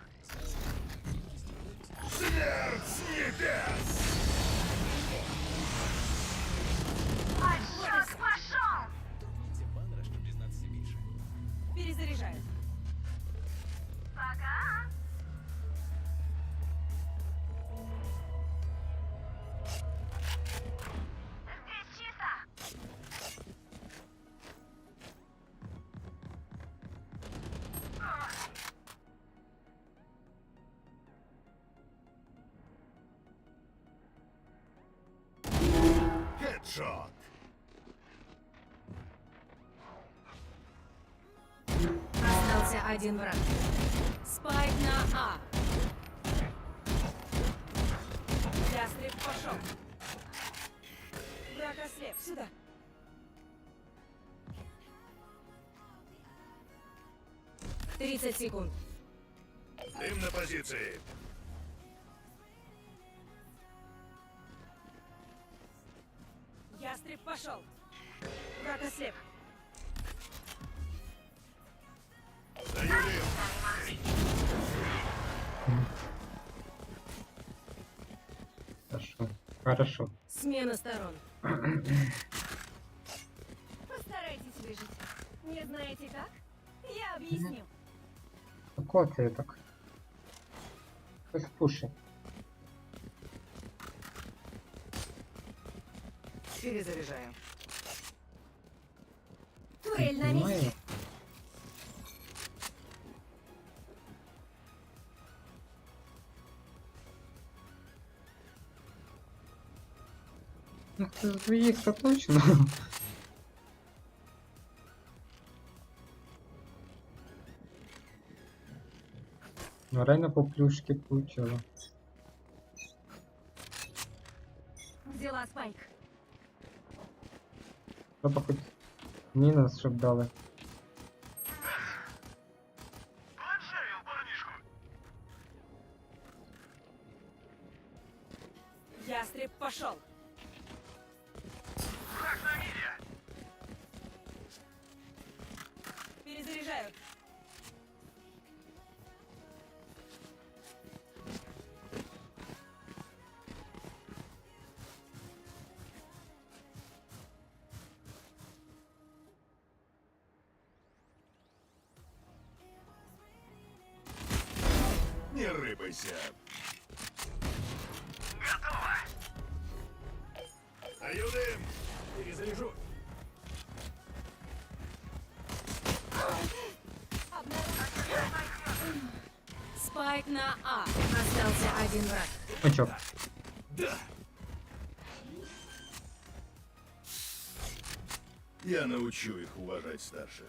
Хедшот. Остался один враг. Спайк на А. Ястреб пошел. Враг ослеп. Сюда. «30 секунд. Дым на позиции. Ястреб пошел. Враг ослеп. Даю дым. Хорошо. Хорошо. Смена сторон. Постарайтесь выжить. Не знаете как? Я объясню. Какого це я так? Хтось пушить. Перезаряжаю. Турель на Немає? месте. Ну це звісно точно. Ну реально по плюшки получила. Взяла спайк. Треба хоч мінус, щоб дали. Ястреб пошел. Перезаряжаю. Не рыпайся. Даю дым. Перезаряжу. Спайк на А. Остался один враг. Очок. Я научу их уважать старших.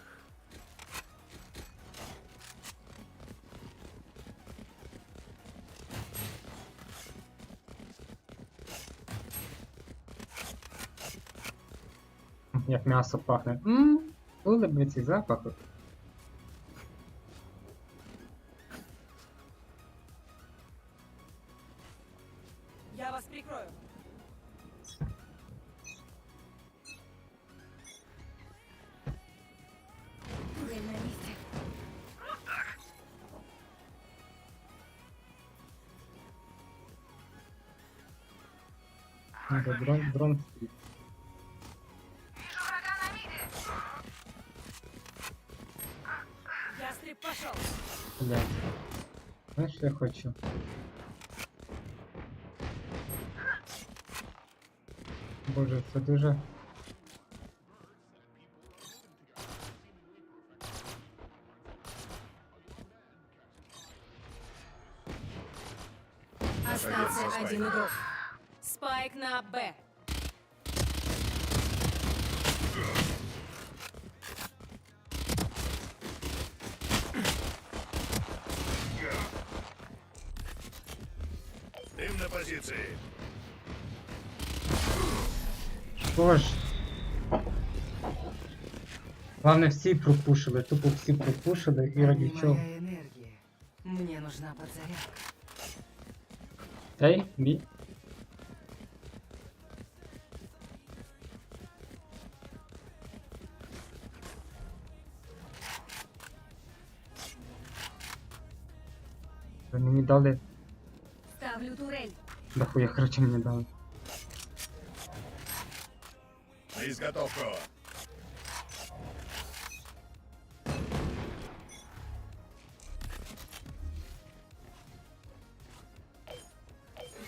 Як м'ясо пахне. Були б ці запахи. Я вас прикрою. Турель на месте. Дрон стоїть. Ястреб пошел. Блядь. Знаєш, що я хочу? Боже, це дуже... Остался один игрок. Спайк на Б. Дым на позиции. Що ж? Главное, всі пропушили, тупо всі пропушили і раді Там чого. моя энергия. Мне нужна подзарядка. Ей, бій. Ви мені дали... Ставлю турель. Да хуя, короче, мені дали. На изготовку.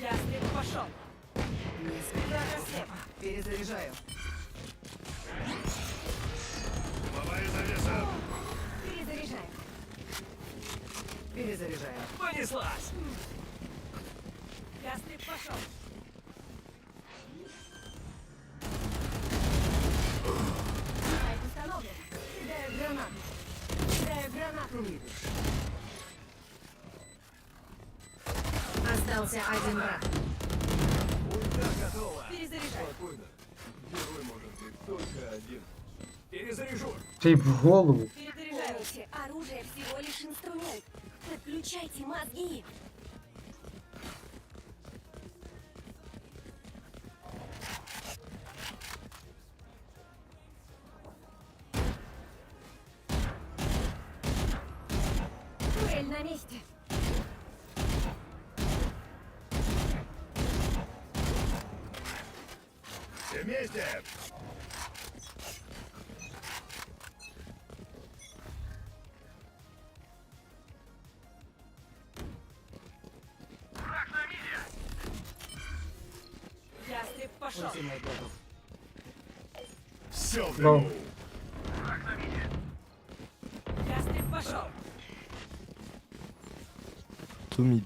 Ястреб пошел. Несколько ослеп. Перезаряжаю. Дымовая завеса. Перезаряжаю. Перезаряжаю. Понеслась! Ястреб пошел. как увидишь. Остался один враг. Ульта готова. Перезаряжай. Спокойно. Герой может быть только один. Перезаряжу. Ти в голову. Перезаряжаю. Помните, оружие всего лишь инструмент. Подключайте мозги. Дуэль на месте. Все вместе! Ястреб пошел. Ультимейт готов. Все в Гоу. дыму! Ястреб пошел. Two mid.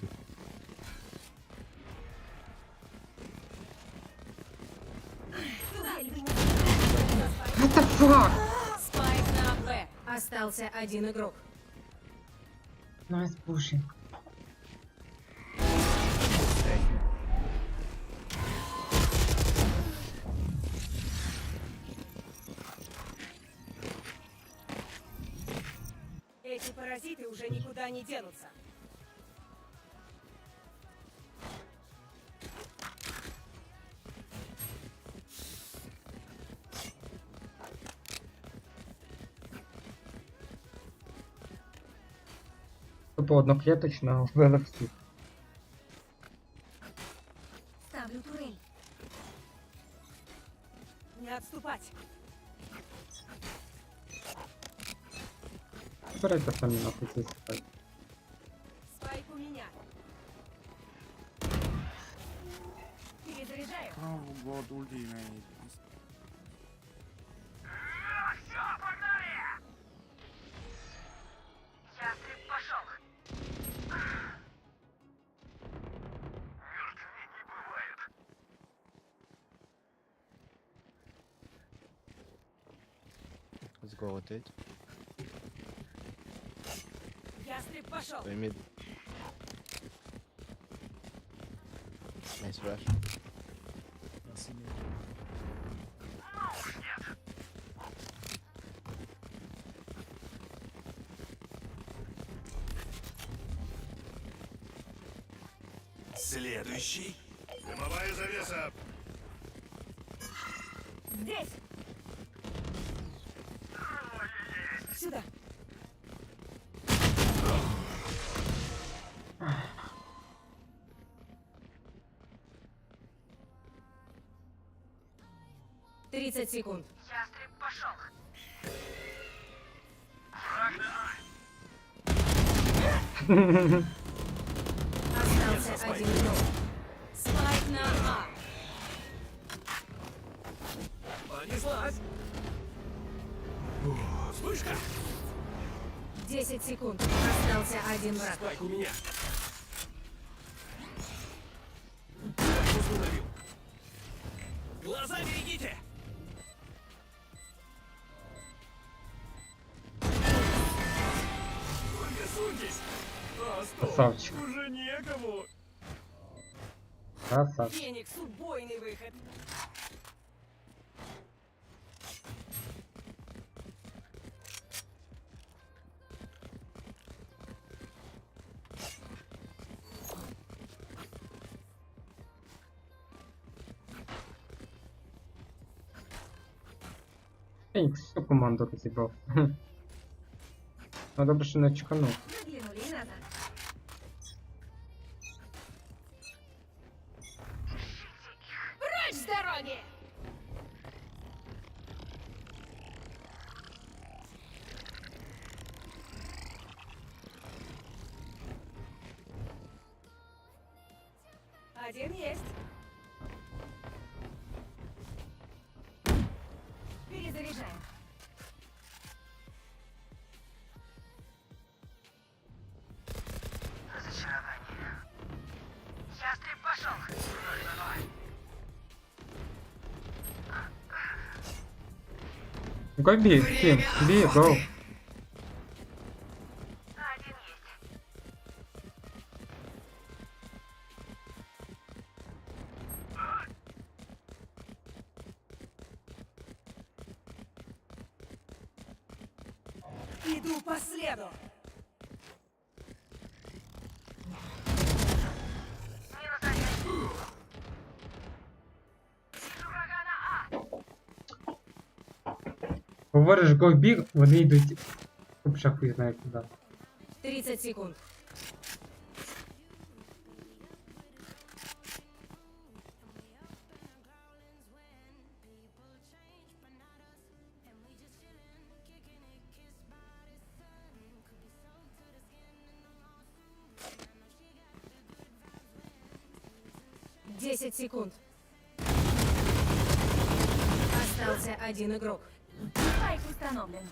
What the fuck? Спайк на Б. Остался один игрок. Найс пушинг. Эти паразиты уже никуда не денутся. Тупо одноклеточно вбили всіх. Ставлю турель. Не отступать. Збирайте самі нахуй ці спати. Спайк у меня. Перезаряжаю. Oh god, ultimate. Ястреб пошел. Let's go rotate. Ястреб пошел. Play mid. Nice flash. Следующий. Дымовая завеса. Здесь. Сюда. Тридцать секунд. Ястреб пошел. Остался один игрок. Спайк на А. Понеслась. Вспышка. 10 секунд. Остался один враг. Спайк у меня. Установил. Глаза берегите. Только суньтесь. А, стоп. Красавчик. Уже некому. Красавчик. Феникс, убойный выход. Фенікс всю команду розібрав. Ну добре, що не чеканув. Выглянули и назад. Прочь с дороги! Один есть. Перезаряжаем. Разочарование. Ястреб пошел. Go B, Team, B, go. Иду по следу. Говориш го в бік, вони йдуть. Взагалі хуй знає куди. 30 секунд. Десять секунд. Остался один игрок. Спайк установлен.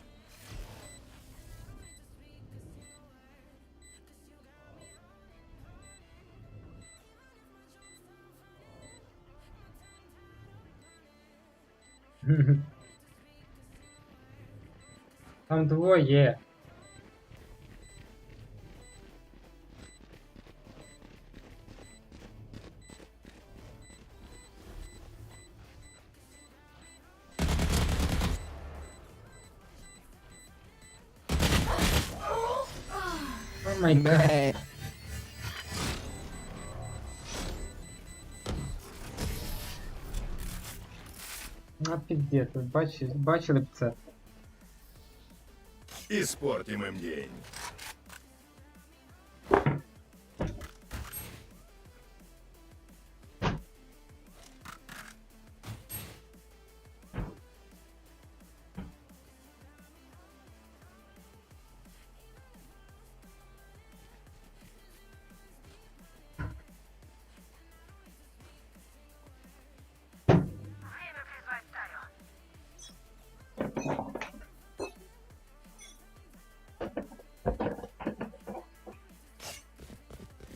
Там двоє. О май гад. А пиздец, ви бачили б це? Испортим им день.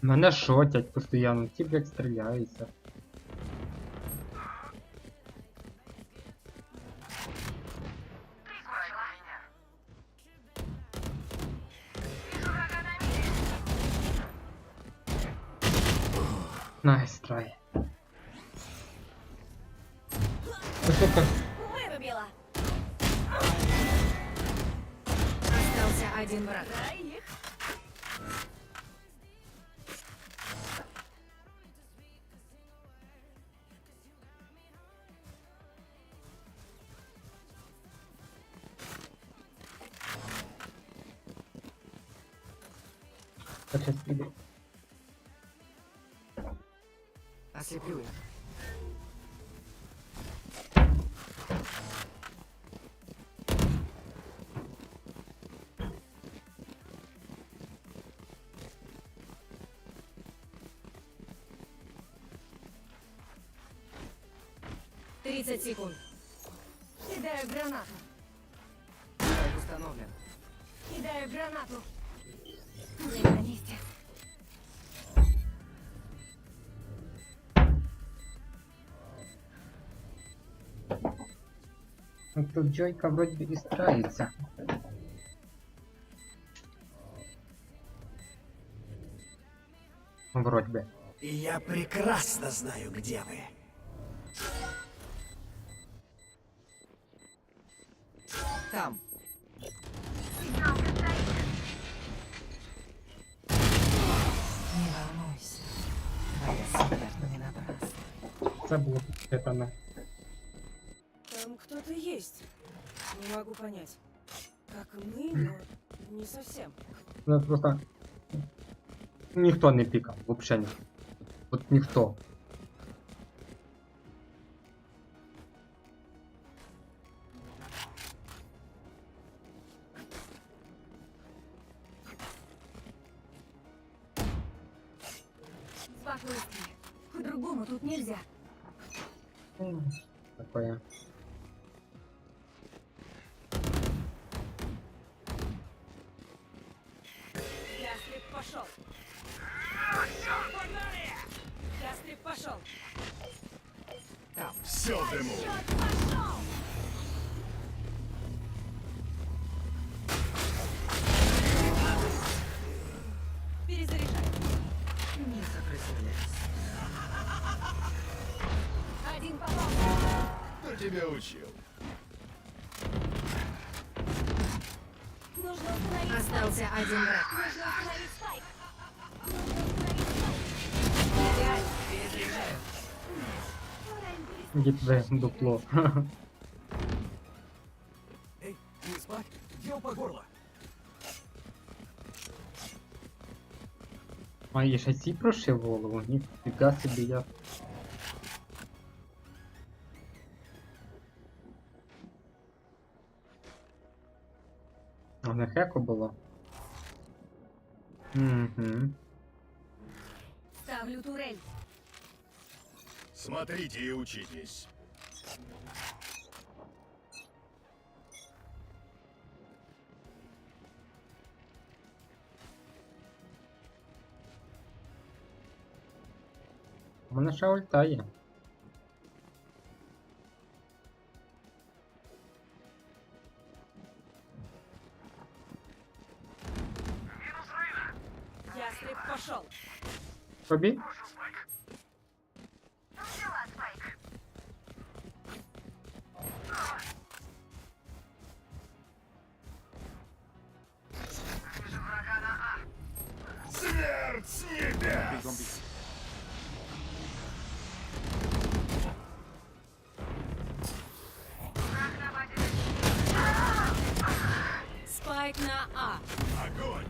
Мене шотять постійно, ті, блядь, стріляються. Найс трай. Сука. Вырубила. Остался один враг. Сейчас піду. Ослеплю их. Тридцать секунд. Кидаю гранату. Спайк установлен. Кидаю гранату. Не на месте. Ну тут Джойка вроде бы и старается. Вроде бы. И я прекрасно знаю, где вы. Там. Не волнуйся. Твоя смерть не напрасна. Це було это Там кто-то есть. Не могу понять. Как мы, но не совсем. Ну просто ніхто не пікав, вообще ніхто. От ніхто. Спокойствие. По-другому тут нельзя. Такое. Ястреб пошел. Погнали! Ястреб пошел. Там. Все в дыму. Пошел! Перезаряжай. Не сопротивляйся. Один попал. Кто тебя учил? Ну Нужно установить Остался один враг. Нужно установить спайк. Идеально. Перезаряжаю. Дітве дупло. Эй, не спать? Ел по горло. А я ще ці прошив голову, ніфіга собі я. А не хеко було? Угу. Ставлю турель. Смотрите и учитесь. У мене ще ульта є. Ястреб пошел. Побіг? Смерть с небес! Зомби. Спайк на А. Огонь!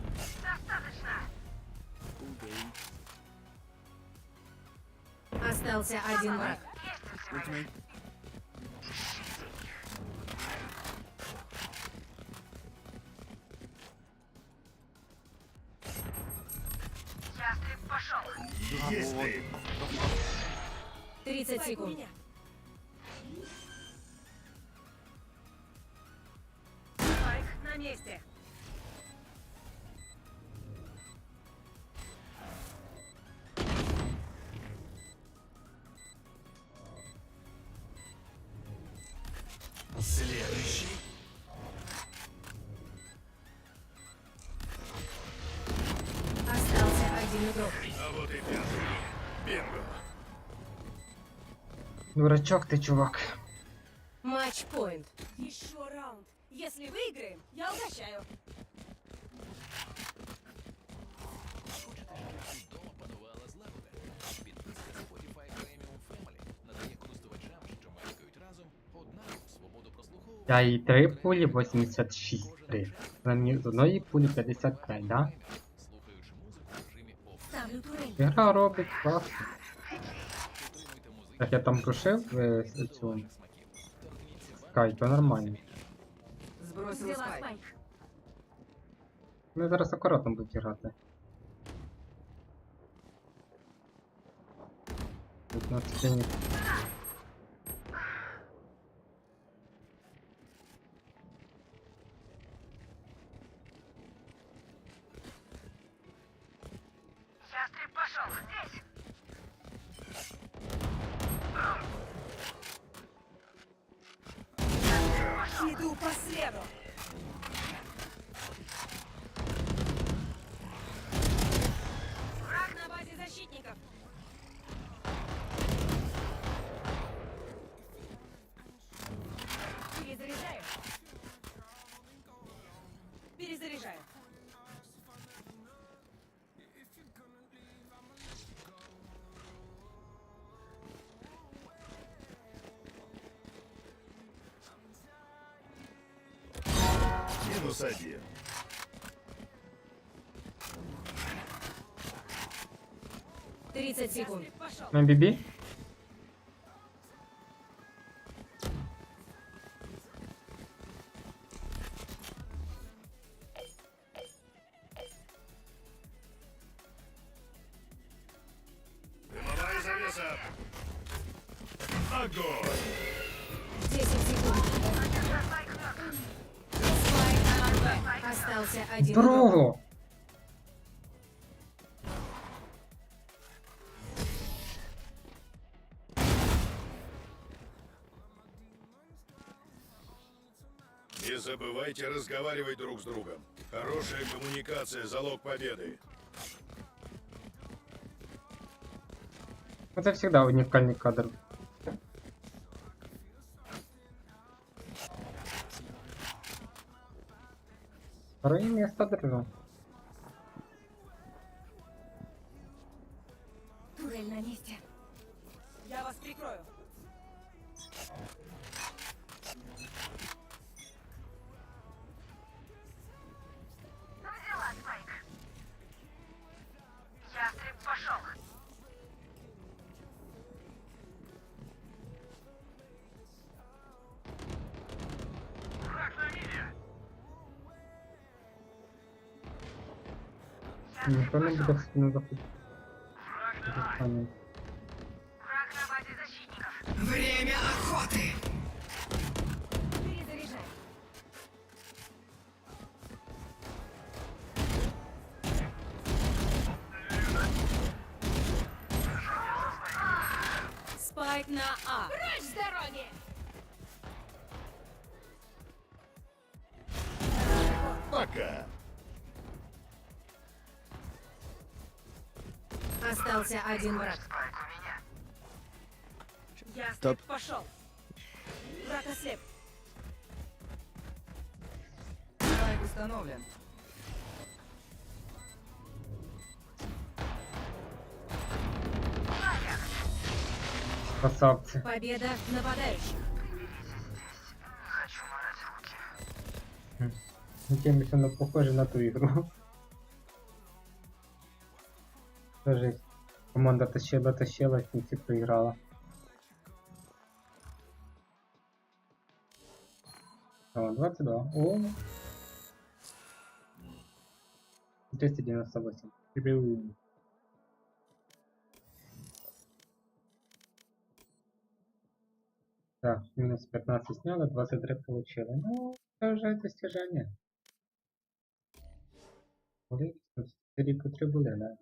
Остался один враг. Ультимейт. Есть ты! 30 Спайк у секунд. меня. Спайк на месте. Следующий. Остался один игрок. А вот и пятый. Бинго. Дурачок ти, чувак. Матч-пойнт. Еще раунд. Если выиграем, я угощаю. Хочете, щоб вдома панувала злагода? Підписка Spotify Premium Family надає користувачам, що мешкають разом, однакову свободу прослуховування. Я і 3 пулі 86 3. З одної пулі 55, да? Слухаючи музику в режимі оф. Ставлю турель. Гра робить класно. Підтримуйте музичну Так я там прошив цю смаків. скай, то нормально. Сбросил Взяла спайк. спайк. Вони зараз акуратно будуть грати. Тут на сцені. Иду по следу. Враг на базе защитников. Перезаряжаю. Перезаряжаю. Минус один. — 30 секунд. Ястреб пошел. На бібі? Дымовая завеса. Огонь! 10 секунд. Спайк на Б. Остался один игрок. Бро! Не забывайте разговаривать друг с другом. Хорошая коммуникация – залог победы. Це завжди унікальний кадр. Второе место держу. Турель на месте. Я вас прикрою. Взяла спайк. Ястреб пошел. Ніхто не буде в спину заходити. Враг на базе защитников. Время охоты! Перезаряжай. Спайк на А. Прочь с дороги! Пока. Остался один враг. Ястреб Стоп. пошел. Враг ослеп. Спайк установлен. Красавці. Победа нападающих. Якимось воно похоже на ту ігру. Скажи, команда тащила, в кінці проіграла. О, 22. О! 298. Прибил. Так, минус 15 сняли, 23 получили. Ну, это уже достижение. Були 4 котрі були, да?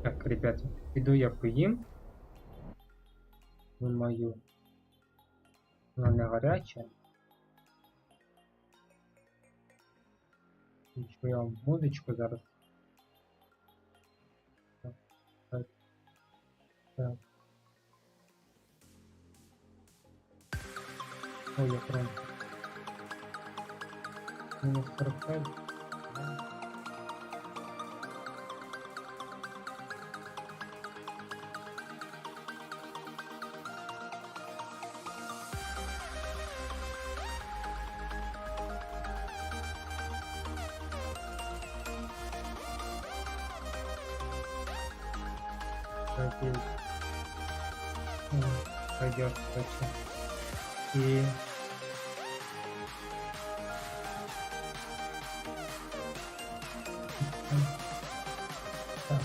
Так, ребята, піду я поїм. Думаю, вона не гаряча. Включу я вам музичку зараз. Так, так, так. Ой, я прям. Минус 45. Пойдет. Пойдет, кстати. И так.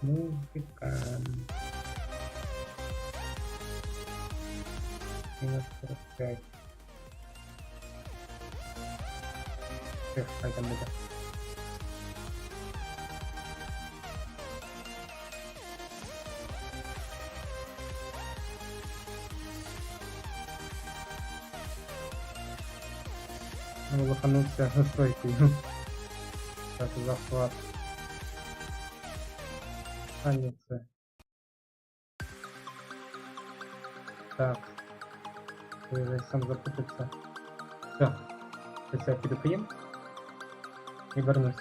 Музыка. Минус 45. Хай там буде. Ну, лоханувся настройкою. Так, захват. А, ні, це. Так. Я вже сам запутався. Все. Сейчас я піду поїм. І вернусь.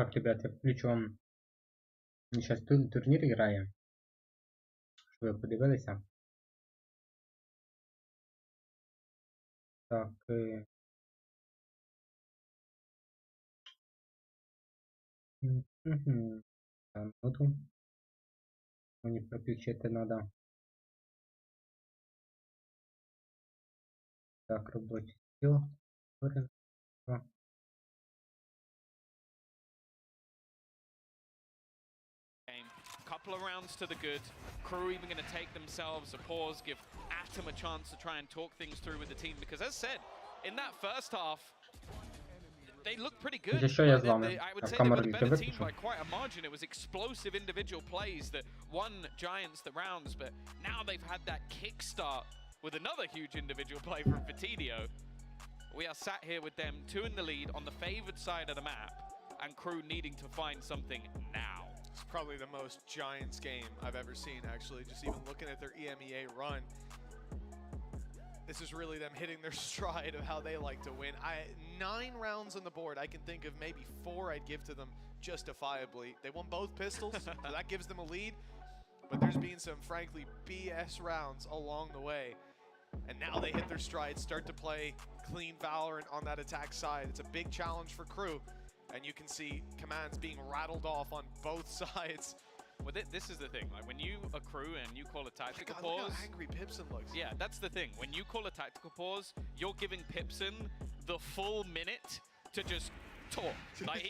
Так, ребят, я включу вам. Сейчас турнір Іграєм. Щоб ви подивилися. Так. Минуту. Мені проключити надо. Так, робочий стіл. Couple of rounds to the good. Crew even going to take themselves a pause, give Atom a chance to try and talk things through with the team. Because as said, in that first half, they looked pretty good. I would say they were the better team by quite a margin. It was explosive individual plays that won Giants the rounds, but now they've had that kickstart with another huge individual play from Fatidio. We are sat here with them 2 in the lead on the favored side of the map, and Crew needing to find something now. It's probably the most Giants game I've ever seen, actually. Just even looking at their EMEA run. This is really them hitting their stride of how they like to win. 9 rounds on the board. I can think of maybe 4 I'd give to them justifiably. They won both pistols, so that gives them a lead. But there's been some, frankly, BS rounds along the way. And now they hit their stride, start to play clean Valorant on that attack side. It's a big challenge for Crew. And you can see commands being rattled off on both sides. Well, this is the thing. Like when you accrue and you call a tactical pause. Look how angry Pipson looks. Yeah, that's the thing. When you call a tactical pause, you're giving Pipson the full minute to just talk. Like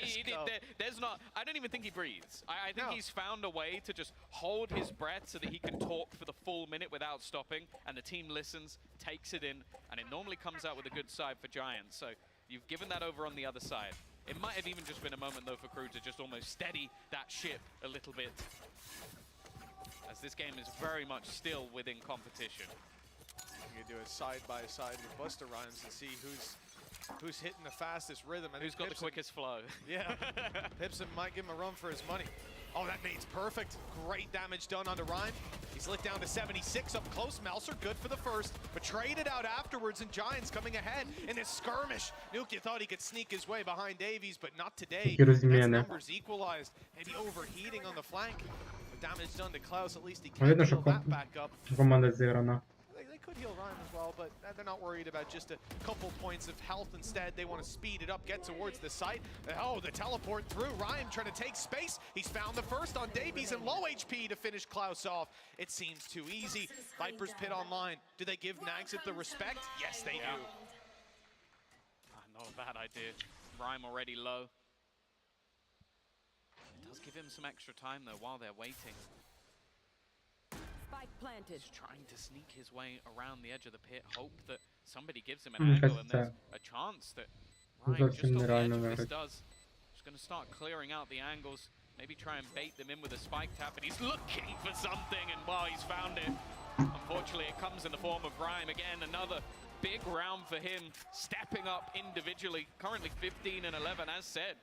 there's not. I don't even think he breathes. I think he's found a way to just hold his breath so that he can talk for the full minute without stopping, and the team listens, takes it in, and it normally comes out with a good side for Giants. So you've given that over on the other side. It might have even just been a moment, though, for Crew to just almost steady that ship a little bit, as this game is very much still within competition. You can do a side-by-side with Busta Rhymes and see who's hitting the fastest rhythm. And who's got the quickest flow. Yeah, Pipson might give him a run for his money. Oh, that nade's perfect. Great damage done onto Rhyme. He's lit down to 76 up close. Melser good for the first, but traded out afterwards, and Giants coming ahead in this skirmish. Nuke thought he could sneak his way behind Davies, but not today. That's numbers equalized. Maybe overheating on the flank. But damage done to Klaus, at least he can heal that back up. They could heal Rhyme as well, but they're not worried about just a couple points of health. Instead, they want to speed it up, get towards the site. Oh, the teleport through. Rhyme trying to take space. He's found the first on Davies and low HP to finish Klaus off. It seems too easy. Viper's Pit online. Do they give Nags it the respect? Yes, they do. Not a bad idea. Rhyme already low. It does give him some extra time, though, while they're waiting. Planted. He's trying to sneak his way around the edge of the pit, hope that somebody gives him an angle, and there's a chance that Ryan, just on the edge of this does. Just going to start clearing out the angles, maybe try and bait them in with a spike tap, and he's looking for something, and well, he's found it. Unfortunately, it comes in the form of Rhyme. Again, another big round for him, stepping up individually, currently 15 and 11, as said.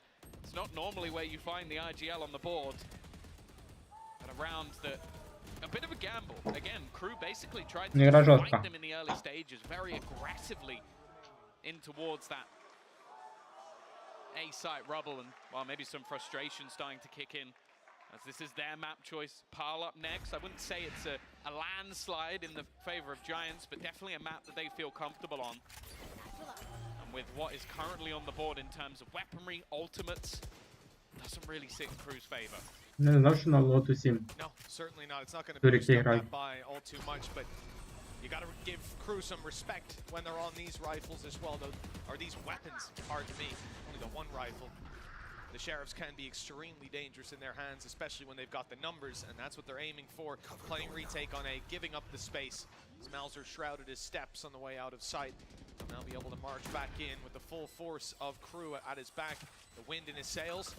It's not normally where you find the IGL on the board, but a round that a bit of a gamble. Again, Crew basically tried to fight them in the early stages very aggressively in towards that A-site rubble, and well, maybe some frustration starting to kick in, as this is their map choice. Pile up next. I wouldn't say it's a landslide in the favor of Giants, but definitely a map that they feel comfortable on. And with what is currently on the board in terms of weaponry, ultimates, doesn't really sit in Crew's favor. Не знав, що на лоту 7. No, certainly not. It's not going to boost up that buy all too much, but you got to give Crew some respect when they're on these rifles as well, though, or these weapons, pardon me. Only the one rifle. The Sheriffs can be extremely dangerous in their hands, especially when they've got the numbers, and that's what they're aiming for. Playing retake on A, giving up the space. Smelser shrouded his steps on the way out of sight. He'll now be able to march back in with the full force of Crew at his back. The wind in his sails.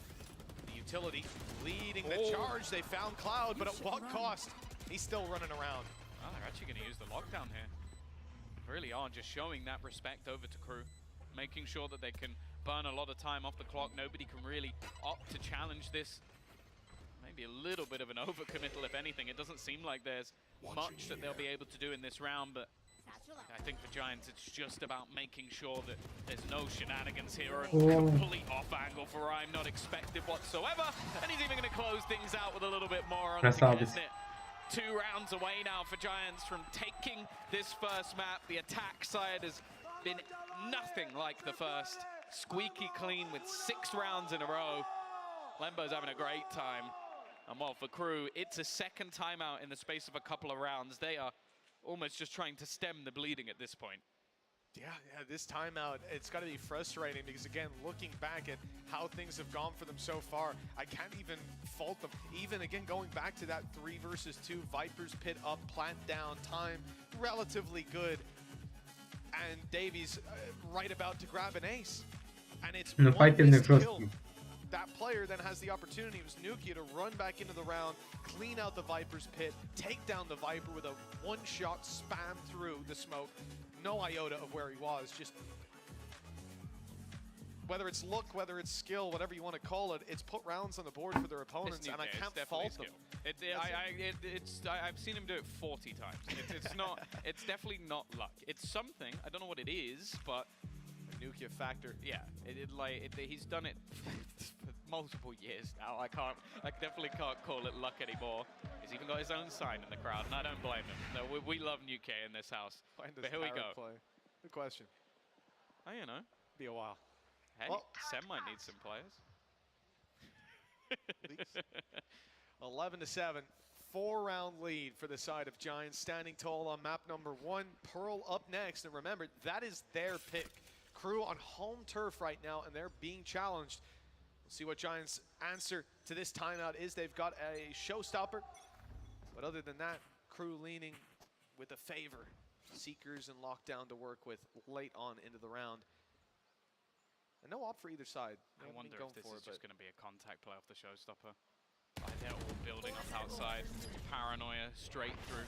Utility leading the charge. They found Cloud, but at what cost? He's still running around. Oh, they're actually going to use the lockdown here. Really are just showing that respect over to Crew, making sure that they can burn a lot of time off the clock. Nobody can really opt to challenge this. Maybe a little bit of an overcommittal, if anything. It doesn't seem like there's much that they'll be able to do in this round, but I think for Giants, it's just about making sure that there's no shenanigans here or a Oh. complete off angle for Rhyme, not expected whatsoever. And he's even going to close things out with a little bit more on That's it, obvious. isn't it? 2 rounds away now for Giants from taking this first map. The attack side has been nothing like the first. Squeaky clean with 6 rounds in a row. Lembo's having a great time. And well, for Crew, it's a second timeout in the space of a couple of rounds. They are almost just trying to stem the bleeding at this point. Yeah, this timeout, it's got to be frustrating because, again, looking back at how things have gone for them so far, I can't even fault them. Even, again, going back to that 3 versus 2, Vipers pit up, plant down, time relatively good. And Davies right about to grab an ace. And it's No, one fighting missed the kill. first. That player then has the opportunity, it was Nukia, to run back into the round, clean out the Viper's pit, take down the Viper with a one-shot spam through the smoke. No iota of where he was, just whether it's luck, whether it's skill, whatever you want to call it, it's put rounds on the board for their opponents, and I can't fault them. I've seen him do it 40 times. It's not. It's definitely not luck. It's something. I don't know what it is, but Nukia factor. yeah, he's done it for multiple years now. I definitely can't call it luck anymore. He's even got his own sign in the crowd, and I don't blame him. No, we love Nukia in this house. When does But here we Barrett go. play? Good question. Oh, you know. Be a while. Hey, Well- Sem might need some players. Please. 11-7, 4-round lead for the side of Giants, standing tall on map number 1. Pearl up next, and remember, that is their pick. Crew on home turf right now, and they're being challenged. We'll see what Giants' answer to this timeout is. They've got a showstopper, but other than that, Crew leaning with a favor. Seekers and Lockdown to work with late on into the round. And no op for either side. They I haven't wonder been if this going is for it, just going to be a contact play off the showstopper. Like they're all building up outside. Paranoia straight through.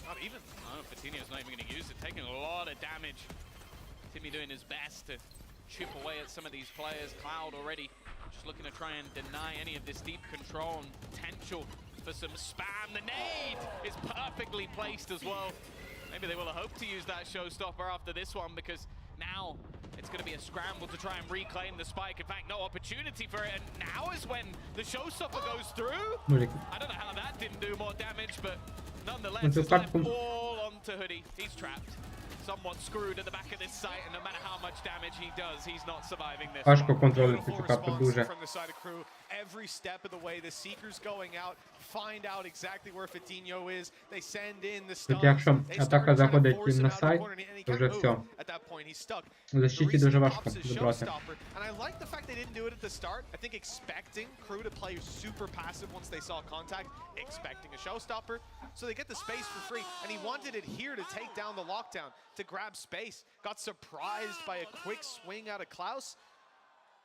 Not even. Oh, Patino's not even going to use it. Taking a lot of damage. Timmy doing his best to chip away at some of these players. Cloud already just looking to try and deny any of this deep control and potential for some spam. The nade is perfectly placed as well. Maybe they will hope to use that showstopper after this one, because now it's going to be a scramble to try and reclaim the spike. In fact, no opportunity for it. And now is when the showstopper goes through. I don't know how that didn't do more damage, but nonetheless, it's left all onto Hoodie. He's trapped. Somewhat screwed at the back of this site, and no matter how much damage he does, he's not surviving this. Важко контролити цю Beautiful карту response дуже. from the side of Crew. Every step of the way, the Seekers going out, find out exactly where Fadinho is. They send in the stuns. Тут якщо They атака start trying to заходить force їм him на out of the сайт, corner, and he то can't вже move. все. At that point, he's stuck. В защиті дуже важко забрати. And I like the fact they didn't do it at the start. I think expecting Crew to play super passive once they saw contact, expecting a showstopper. So they get the space for free, and he wanted it here to take down the lockdown, to grab space. Got surprised by a quick swing out of Klaus,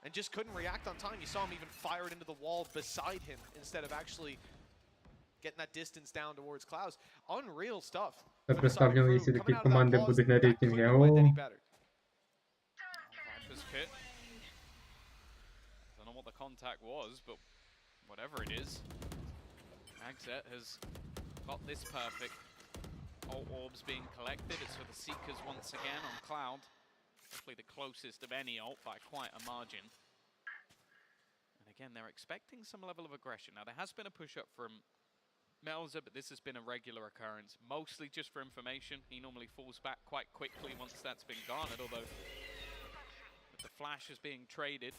and just couldn't react on time. You saw him even fire it into the wall beside him instead of actually getting that distance down towards Klaus. Unreal stuff. Це представлено, якщо такі команди будуть на рейтингі. О, Viper's pit. Don't know what the contact was, but whatever it is, Magzet has got this perfect. All orbs being collected. It's for the Seekers once again on Cloud. Hopefully the closest of any ult by quite a margin. And again, they're expecting some level of aggression. Now, there has been a push-up from Melza, but this has been a regular occurrence, mostly just for information. He normally falls back quite quickly once that's been garnered, although with the flashes being traded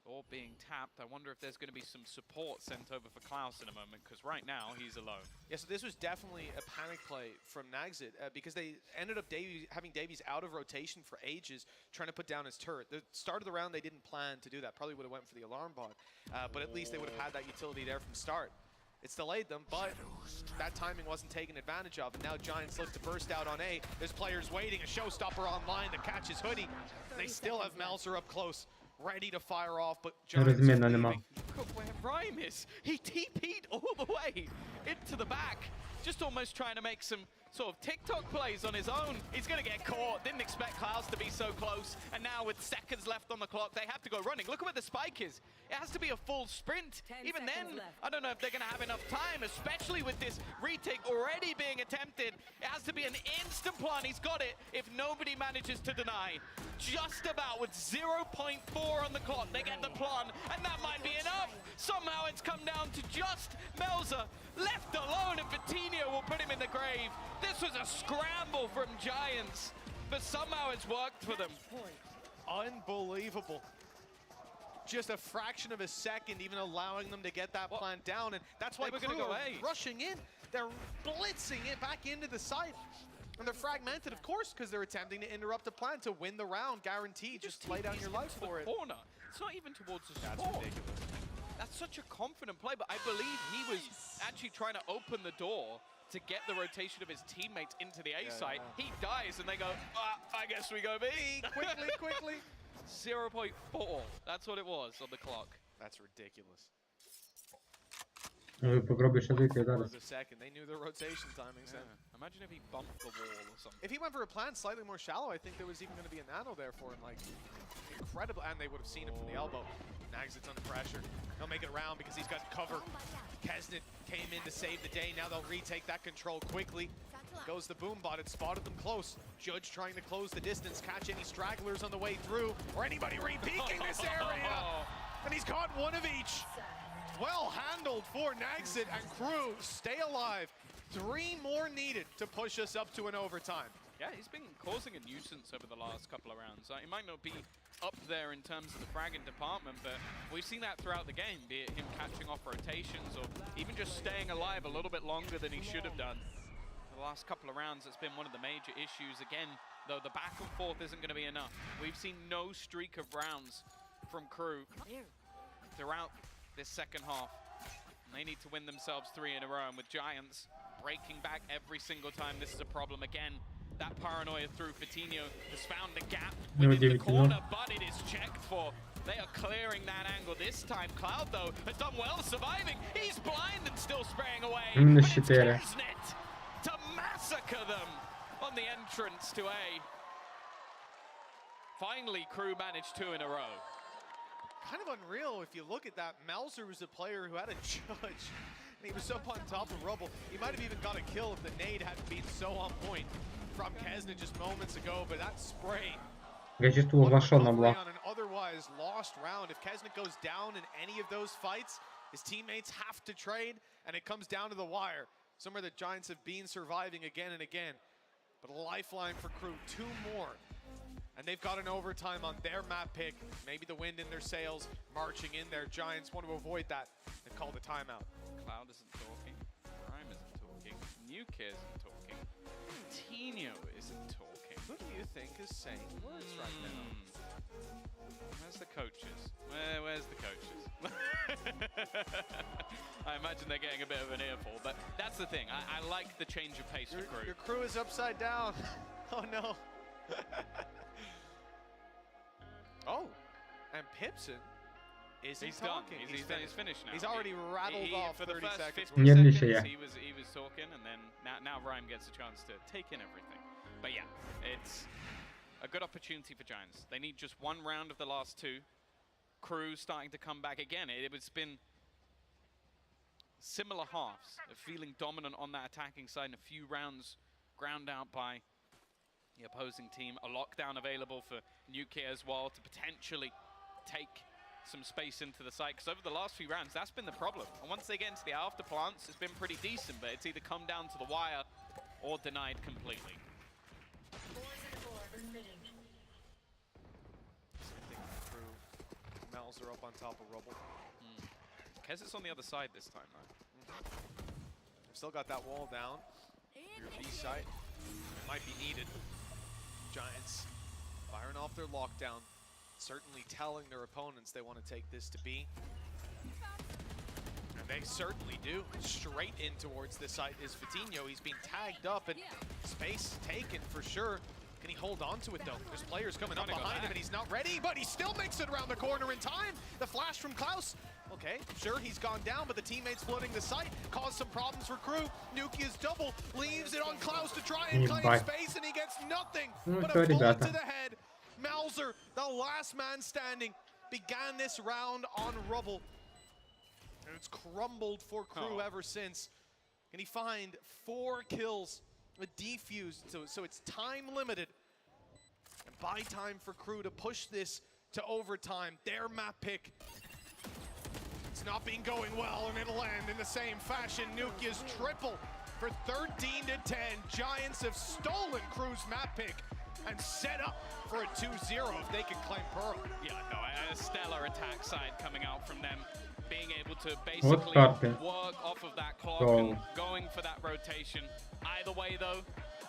or being tapped, I wonder if there's going to be some support sent over for Klaus in a moment, because right now he's alone. Yeah, so this was definitely a panic play from Nagzit, because they ended up having Davies out of rotation for ages, trying to put down his turret. The start of the round, they didn't plan to do that. Probably would have went for the alarm bot, but at least they would have had that utility there from start. It's delayed them, but that timing wasn't taken advantage of, and now Giants look to burst out on A. There's players waiting, a showstopper online that catches Hoodie. They still have Melzer up close, ready to fire off, but Giants are leaving. Look where Rhyme is. He TP'd all the way into the back, just almost trying to make some sort of TikTok plays on his own. He's going to get caught. Didn't expect Klaus to be so close. And now with seconds left on the clock, they have to go running. Look at where the spike is. It has to be a full sprint. 10 Even then, seconds left. I don't know if they're going to have enough time, especially with this retake already being attempted. It has to be an instant plan. He's got it if nobody manages to deny. Just about with 0.4 on the clock, they get the plan, and that might be enough. Somehow it's come down to just Melzer left alone, and Vitinho will put him in the grave. This was a scramble from Giants, but somehow it's worked for them. Unbelievable. Just a fraction of a second, even allowing them to get that plan down, and that's why They were Crew gonna go are A. rushing in. They're blitzing it back into the site. And they're fragmented, of course, because they're attempting to interrupt the plan to win the round, guaranteed. Just lay down your life for it. Corner. It's not even towards the That's spot. ridiculous. That's such a confident play, but I believe he was actually trying to open the door to get the rotation of his teammates into the A site. Yeah. He dies, and they go, I guess we go B. Quickly, quickly. 0.4. That's what it was on the clock. That's ridiculous. Попробуй ще вийти There was зараз. a second. They knew their rotation timings then. Imagine if he bumped the wall or something. If he went for a plan slightly more shallow, I think there was even going to be a nano there for him. Like, incredible. And they would have seen him from the elbow. Nags it's under pressure. He'll make it around because he's got cover. Kesnet came in to save the day. Now they'll retake that control quickly. Goes the boom bot. It spotted them close. Judge trying to close the distance, catch any stragglers on the way through, or anybody re-peeking this area. And he's caught one of each. Well handled for Nagsit, and Crew stay alive. 3 more needed to push us up to an overtime. Yeah, he's been causing a nuisance over the last couple of rounds. He might not be up there in terms of the fragging department, but we've seen that throughout the game, be it him catching off rotations or even just staying alive a little bit longer than he should have done. The last couple of rounds, it's been one of the major issues. Again, though, the back and forth isn't going to be enough. We've seen no streak of rounds from Crew throughout this second half. And they need to win themselves 3 in a row, and with Giants breaking back every single time, this is a problem again. That paranoia through Vitinho has found the gap within the corner, but it is checked for. They are clearing that angle this time. Cloud, though, has done well surviving. He's blind and still spraying away. But it's Kesnet to massacre them on the entrance to A. Finally, Crew managed 2 in a row. Kind of unreal if you look at that. Melzer was a player who had a judge, and he was up on top of rubble. He might have even got a kill if the nade hadn't been so on point from Kesnet just moments ago, but that spray Я чувствую, лошона on була. an otherwise lost round. If Kesnet goes down in any of those fights, his teammates have to trade, and it comes down to the wire. Somewhere the Giants have been surviving again and again. But a lifeline for Crew, 2 more. And they've got an overtime on their map pick. Maybe the wind in their sails, marching in there. Giants want to avoid that and call the timeout. Cloud isn't talking. Rhyme isn't talking. Nuke isn't talking. Tino isn't talking. Who do you think is saying words right now? Where's the coaches? Where's the coaches? I imagine they're getting a bit of an earful, but that's the thing. I like the change of pace for Crew. Your Crew is upside down. Oh no. Oh, and Pipson isn't He's talking. done. He's finished now. He's already rattled off for the 30 first seconds. 50 seconds, he was talking, and then now Rhyme gets a chance to take in everything. But yeah, it's a good opportunity for Giants. They need just 1 round of the last 2. Crew starting to come back again. It's been similar halves of feeling dominant on that attacking side, and a few rounds ground out by the opposing team. A lockdown available for Nuke as well to potentially take some space into the site, because over the last few rounds, that's been the problem. And once they get into the after plants, it's been pretty decent, but it's either come down to the wire or denied completely. Crew, Melzer up on top of rubble. Kez is on the other side this time, though. They've still got that wall down. Your B site might be needed. Giants firing off their lockdown, certainly telling their opponents they want to take this to B. And they certainly do. Straight in towards the site is Vitinho. He's being tagged up and space taken for sure. Can he hold on to it though? There's players coming up behind him and he's not ready, but he still makes it around the corner in time. The flash from Klaus Okay, sure, he's gone down, but the teammates flooding the site caused some problems for Crew. Nukia's double leaves it on Klaus to try and claim space, and he gets nothing but a bullet to the head. Mauser, the last man standing, began this round on rubble. And it's crumbled for Crew ever since. Can he find 4 kills with defused, so it's time limited. And buy time for Crew to push this to overtime. Their map pick. It's not been going well, and it'll end in the same fashion. Nukia's triple for 13-10. Giants have stolen Crew's map pick and set up for a 2-0 if they can claim Pearl. Yeah, no, a stellar attack side coming out from them. Being able to basically work off of that clock and going for that rotation. Either way, though,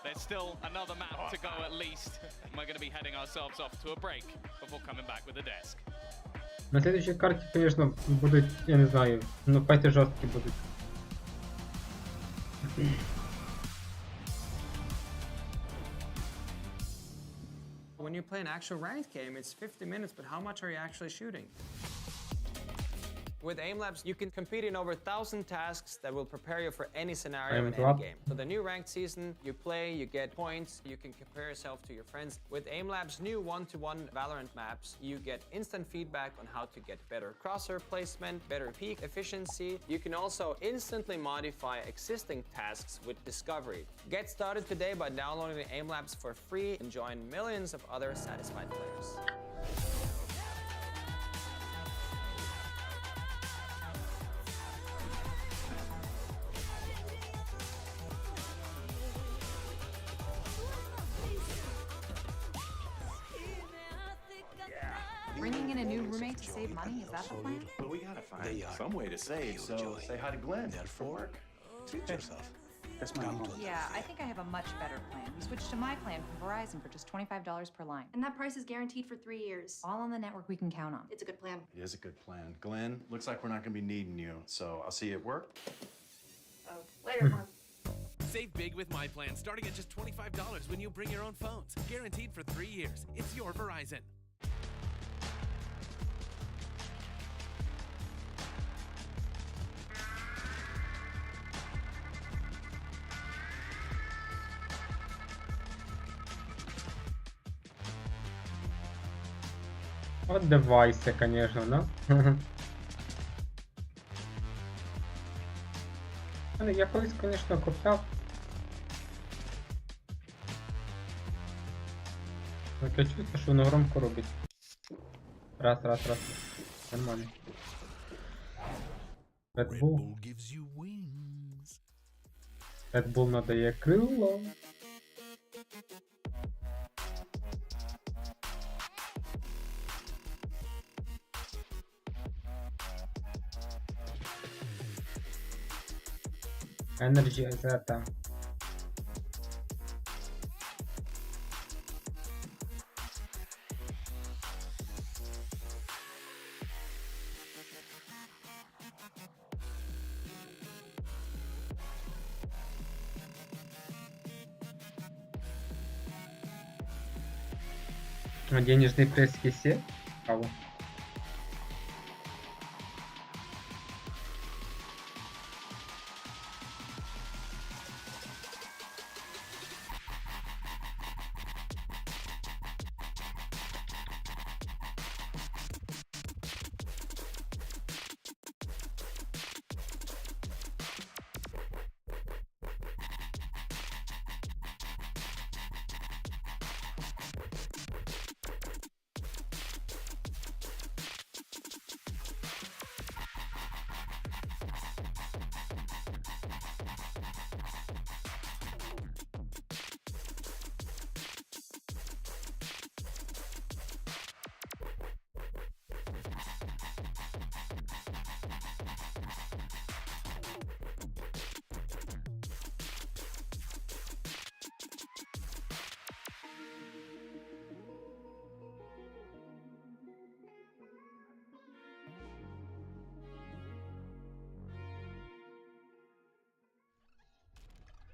there's still another map to go at least. And we're going to be heading ourselves off to a break before coming back with the desk. На следующей карте, конечно, будут, я не знаю, но файты жесткие будут. When you play an actual ranked game, it's 50 minutes, but how much are you actually shooting? With Aim Labs, you can compete in over 1,000 tasks that will prepare you for any scenario in any game. So the new ranked season, you play, you get points, you can compare yourself to your friends. With Aim Labs' new one-to-one Valorant maps, you get instant feedback on how to get better crosshair placement, better peak efficiency. You can also instantly modify existing tasks with Discovery. Get started today by downloading the Aim Labs for free and join millions of other satisfied players. Bringing in a new roommate to save money, is that the plan? Well, we gotta find some way to save, so say hi to Glenn. For work. Treat yourself. That's my home. Yeah, I think I have a much better plan. We switched to my plan from Verizon for just $25 per line. And that price is guaranteed for 3 years. All on the network we can count on. It's a good plan. It is a good plan. Glenn, looks like we're not gonna be needing you, so I'll see you at work. Oh, later, Mom. Save big with my plan, starting at just $25 when you bring your own phones. Guaranteed for 3 years. It's your Verizon. От девайси, конечно, да? Я колись, конечно, купляв. Таке чувство, що воно громко робить. Раз. Нормально. Red Bull надає крило. Energy Zeta. Денежный пресс-кисет? Кого?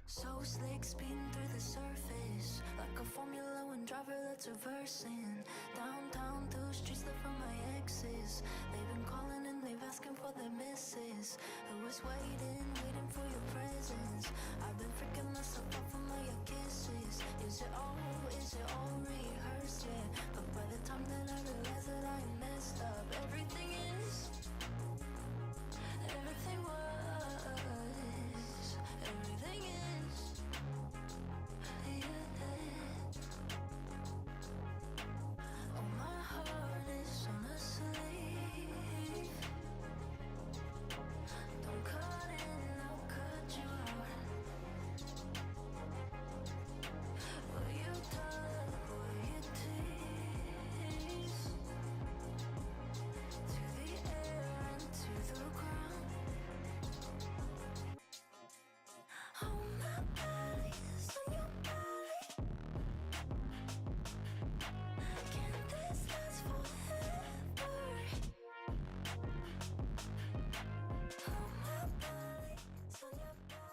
So slick, speeding through the surface, like a Formula One driver that's reversing. Downtown, through streets left from my exes. They've been calling and they've asked asking for the misses. Who was waiting for your presence. I've been freaking myself off from all your kisses. Is it all rehearsed yet? But by the time that I realize that I messed up, everything was, everything is, yeah. Oh, my heart is on a sleeve. Don't cut in, I'll cut you out. Will you duck, will you tease? To the air and to the ground. Oh, my body's on your body. Can this last forever? Oh, my body's on your body.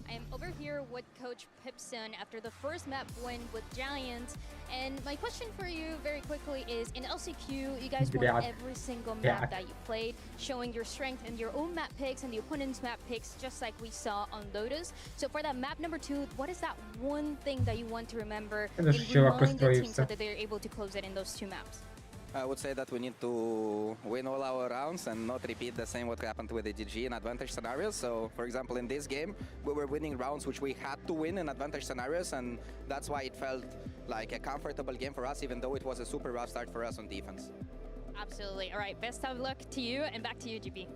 I am over here with Coach Pipson after the first map win with Giants. And my question for you very quickly is, in LCQ, you guys won every single map that you played, showing your strength in your own map picks and the opponent's map picks, just like we saw on Lotus. So for that map number 2, what is that one thing that you want to remember and remind the team so that they're able to close it in those 2 maps? I would say that we need to win all our rounds and not repeat the same what happened with the DG in advantage scenarios. So, for example, in this game, we were winning rounds which we had to win in advantage scenarios, and that's why it felt like a comfortable game for us, even though it was a super rough start for us on defense. Absolutely. All right, best of luck to you, and back to you, GP.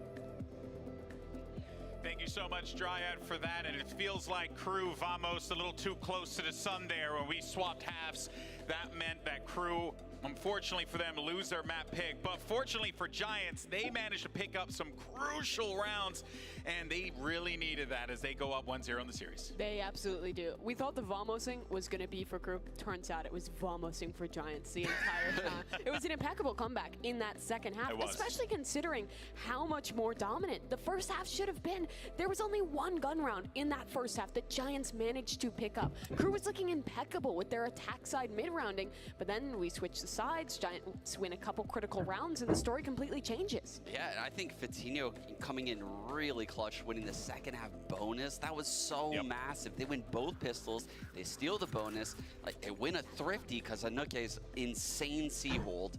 Thank you so much, Dryad, for that. And it feels like Crew Vamos a little too close to the sun there when we swapped halves. That meant that Crew, unfortunately for them, lose their map pick. But fortunately for Giants, they managed to pick up some crucial rounds, and they really needed that as they go up 1-0 in the series. They absolutely do. We thought the Vamosing was going to be for Crew. Turns out it was Vamosing for Giants the entire time. It was an impeccable comeback in that second half, especially considering how much more dominant the first half should have been. There was only one gun round in that first half that Giants managed to pick up. Crew was looking impeccable with their attack side mid-rounding, but then we switched the sides, Giants win a couple critical rounds, and the story completely changes. Yeah, and I think Fatinho coming in really clutch, winning the second half bonus. That was so massive. They win both pistols, they steal the bonus, like they win a thrifty because Anuke's insane C-hold.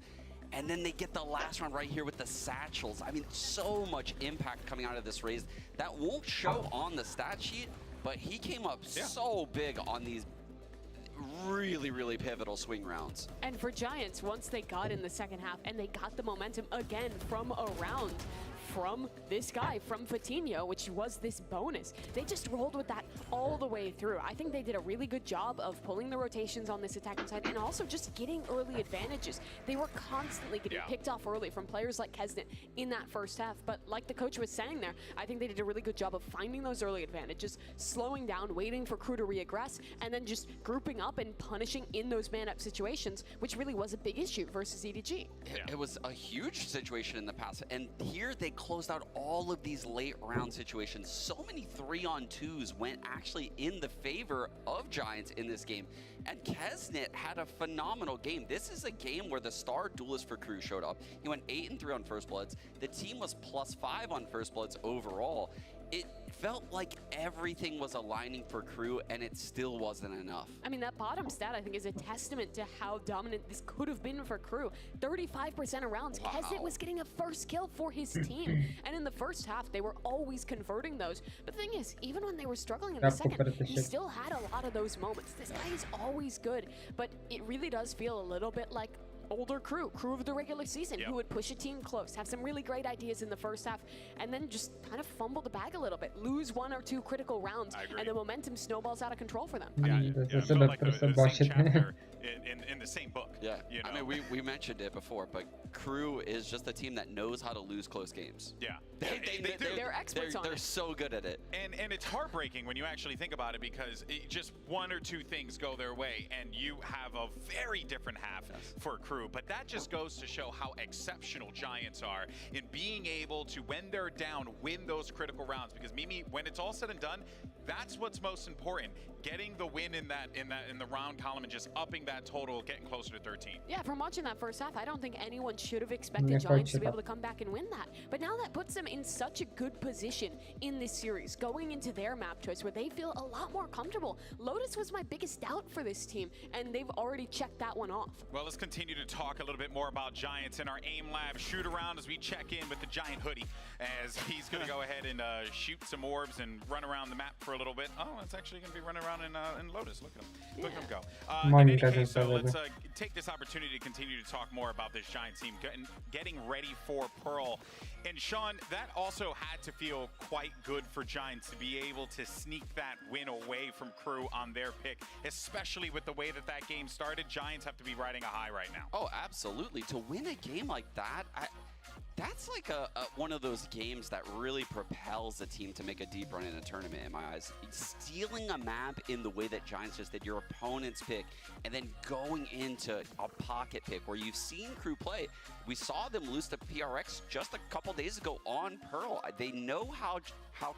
And then they get the last round right here with the satchels. I mean, so much impact coming out of this raise. That won't show on the stat sheet, but he came up so big on these really, really pivotal swing rounds. And for Giants, once they got in the second half and they got the momentum again from a round from this guy, from Fatinho, which was this bonus, they just rolled with that all the way through. I think they did a really good job of pulling the rotations on this attacking side and also just getting early advantages. They were constantly getting picked off early from players like Kesnet in that first half, but like the coach was saying there, I think they did a really good job of finding those early advantages, slowing down, waiting for Crew to reaggress, and then just grouping up and punishing in those man-up situations, which really was a big issue versus EDG. It was a huge situation in the past, and here they closed out all of these late round situations. So many 3-on-2s went actually in the favor of Giants in this game, and Kesnet had a phenomenal game. This is a game where the star duelist for Crew showed up. He went 8-3 on First Bloods. The team was +5 on First Bloods overall. It felt like everything was aligning for Crew, and it still wasn't enough. I mean, that bottom stat, I think, is a testament to how dominant this could have been for Crew. 35% of rounds, Kesnet was getting a first kill for his team. And in the first half, they were always converting those. But the thing is, even when they were struggling in the second, he still had a lot of those moments. This guy is always good, but it really does feel a little bit like older Crew of the regular season, who would push a team close, have some really great ideas in the first half, and then just kind of fumble the bag a little bit, lose 1 or 2 critical rounds, and the momentum snowballs out of control for them. It felt like the same chapter in the same book. Yeah, you know? I mean, we mentioned it before, but Crew is just a team that knows how to lose close games. Yeah, They're experts on They're it. so good at it. And it's heartbreaking when you actually think about it, because just one or two things go their way and you have a very different half for Crew. But that just goes to show how exceptional Giants are in being able to, when they're down, win those critical rounds. Because Mimi, when it's all said and done, that's what's most important. Getting the win in the round column and just upping that total, getting closer to 13. Yeah, from watching that first half, I don't think anyone should have expected Giants to be able to come back and win that. But now that puts them in such a good position in this series, going into their map choice where they feel a lot more comfortable. Lotus was my biggest doubt for this team, and they've already checked that one off. Well, let's continue to talk a little bit more about Giants in our aim lab shoot around as we check in with the Giant hoodie, as he's going to go ahead and shoot some orbs and run around the map for a little bit. Oh, it's actually going to be running around in Lotus. Look at him. Look at him go. In any case, so let's take this opportunity to continue to talk more about this Giant team getting ready for Pearl. And Sean, that also had to feel quite good for Giants to be able to sneak that win away from Crew on their pick, especially with the way that that game started. Giants have to be riding a high right now. Oh, absolutely. To win a game like that, that's like one of those games that really propels a team to make a deep run in a tournament, in my eyes. Stealing a map in the way that Giants just did, your opponent's pick, and then going into a pocket pick where you've seen Crew play. We saw them lose to PRX just a couple days ago on Pearl. They know how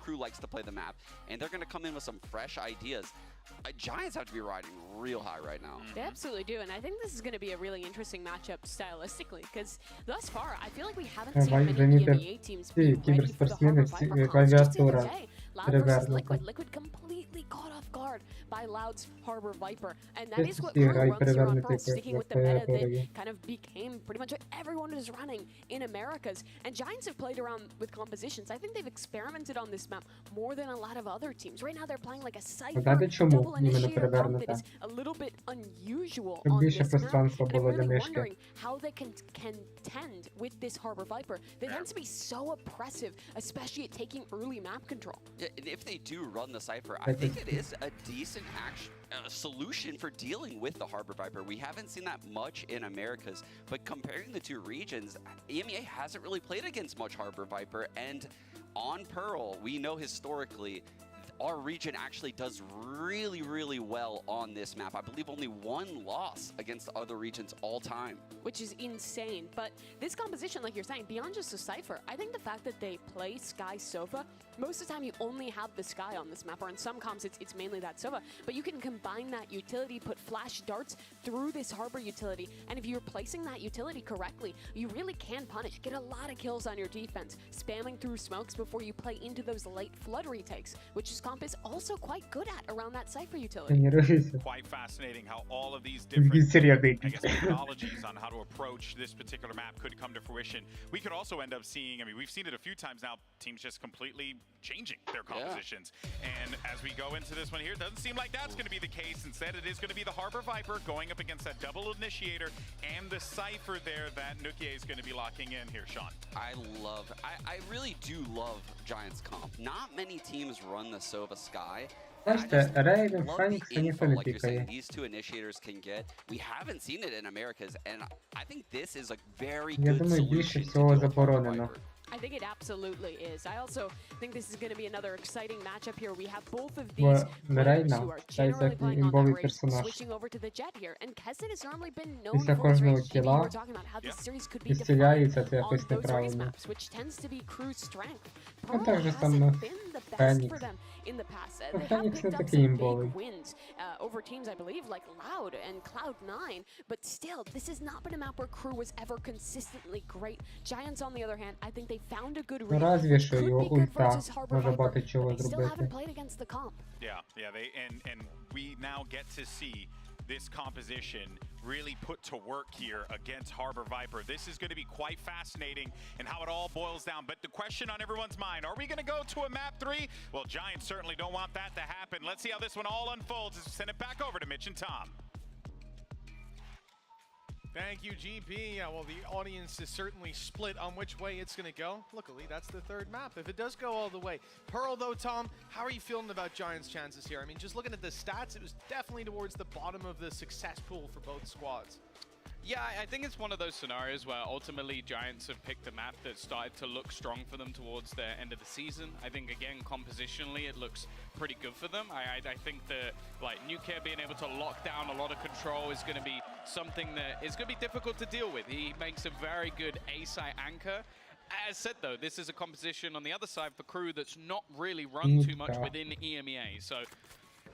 Crew likes to play the map, and they're going to come in with some fresh ideas. Giants have to be riding real high right now. They absolutely do, and I think this is going to be a really interesting matchup stylistically, because thus far, I feel like we haven't seen many NBA teams be ready for the Harbor Viper comps. Just the other day, Loud versus Liquid. Liquid completely caught off guard by Loud's Harbor Viper, and that is what Crew runs here on Pearl, sticking with the meta that kind of became pretty much what everyone is running in Americas. And Giants have played around with compositions. I think they've experimented on this map more than a lot of other teams. Right now, they're playing like a Cypher double initiator comp that is a little bit unusual on this map. And I'm really wondering how they can contend with this Harbor Viper. They tend to be so oppressive, especially at taking early map control. If they do run the Cypher, I think it is a decent solution for dealing with the Harbor Viper. We haven't seen that much in Americas, but comparing the two regions, EMEA hasn't really played against much Harbor Viper, and on Pearl, we know historically our region actually does really, really well on this map. I believe only one loss against the other regions all time. Which is insane. But this composition, like you're saying, beyond just a Cypher, I think the fact that they play Sky Sova, most of the time you only have the Sky on this map, or in some comps it's mainly that Sova, but you can combine that utility, put flash darts through this Harbor utility, and if you're placing that utility correctly, you really can punish, get a lot of kills on your defense, spamming through smokes before you play into those late flood retakes, which is comp is also quite good at around that Cypher utility. Quite fascinating how all of these different technologies on how to approach this particular map could come to fruition. We could also end up seeing, I mean, we've seen it a few times now, teams just completely changing their compositions. And as we go into this one here, it doesn't seem like that's going to be the case. Instead, it is going to be the Harbor Viper going up against that double initiator and the Cypher there that Nukie is going to be locking in here, Sean. I really do love Giants comp. Not many teams run the Sova Sky. Іграєм, Фенікса ніхто не пікає. These two initiators can get. We haven't seen it in Americas, and I think this is a very Я good думаю, більше solution всього to заборонено. I think it absolutely is. I also think this is going to be another exciting matchup here. We have both of these players who are generally playing on that range, switching over to the Jet here. And Kesset has normally been known for his range. We're talking about how this series could be defined on those race maps, which tends to be Crew's strength. Pearl hasn't been the best for them in the past. They have picked up some big wins over teams, I believe, like Loud and Cloud9, but still, this has not been a map where Crew was ever consistently great. Giants, on the other hand, I think they found a good read. Разве що його Could be good ульта versus Harbor може Viper, багато чого but they still haven't зробити. played against the comp. Yeah, they and we now get to see this composition really put to work here against Harbor Viper. This is going to be quite fascinating and how it all boils down. But the question on everyone's mind, are we going to go to a map 3? Well, Giants certainly don't want that to happen. Let's see how this one all unfolds as we send it back over to Mitch and Tom. Thank you, GP. Yeah, well, the audience is certainly split on which way it's going to go. Luckily, that's the third map, if it does go all the way. Pearl, though, Tom, how are you feeling about Giants' chances here? I mean, just looking at the stats, it was definitely towards the bottom of the success pool for both squads. Yeah, I think it's one of those scenarios where ultimately Giants have picked a map that started to look strong for them towards the end of the season. I think, again, compositionally, it looks pretty good for them. I think that, like, Nuclear being able to lock down a lot of control is going to be something that is going to be difficult to deal with. He makes a very good A-side anchor. As said, though, this is a composition on the other side for Crew that's not really run too much within EMEA. So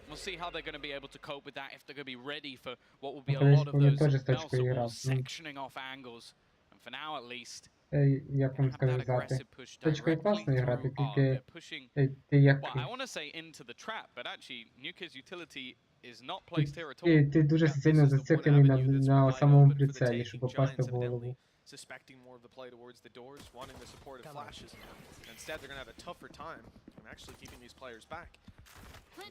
we'll see how they're going to be able to cope with that, if they're going to be ready for what will be a lot of those Melsa sectioning off angles. And for now, at least, Як вам that сказати? aggressive push Точкою directly класно грати, through. тільки They're pushing. ти як... Well, I want to say into the trap, but actually, Nuke's utility is not placed here at all. Ти дуже сильно зациклений на самому прицелі, щоб попасти в голову. Suspecting more of the play towards the doors, wanting the support of flashes. Instead, they're going to have a tougher time and actually keeping these players back.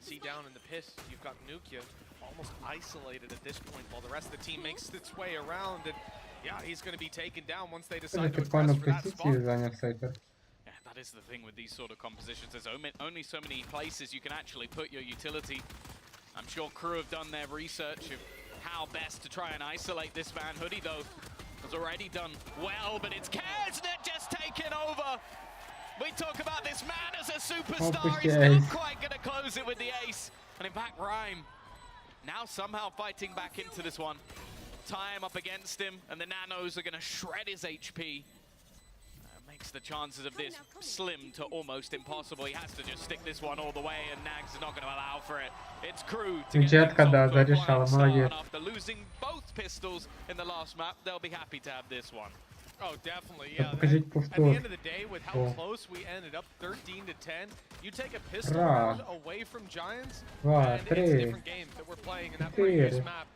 See down in the pit, you've got Nukia almost isolated at this point while the rest of the team makes its way around. And yeah, he's going to be taken down once they decide to aggress for that spot. Yeah, that is the thing with these sort of compositions. There's only so many places you can actually put your utility. I'm sure Crew have done their research of how best to try and isolate this man. Hoodie, though, has already done well, but it's Kesnet just taking over. We talk about this man as a superstar. He's not quite going to close it with the ace. And in fact, Rhyme now somehow fighting back into this one. Time up against him, and the nanos are going to shred his HP. Makes the chances of this slim to almost impossible. He has to just stick this one all the way, and Nags is not going to allow for it. It's Crew to get themselves to a flying start. After losing both pistols in the last map, they'll be happy to have this one. Oh, definitely, yeah. At the end of the day, with how close we ended up, 13-10, you take a pistol round away from Giants, and it's a different game that we're playing in that previous map.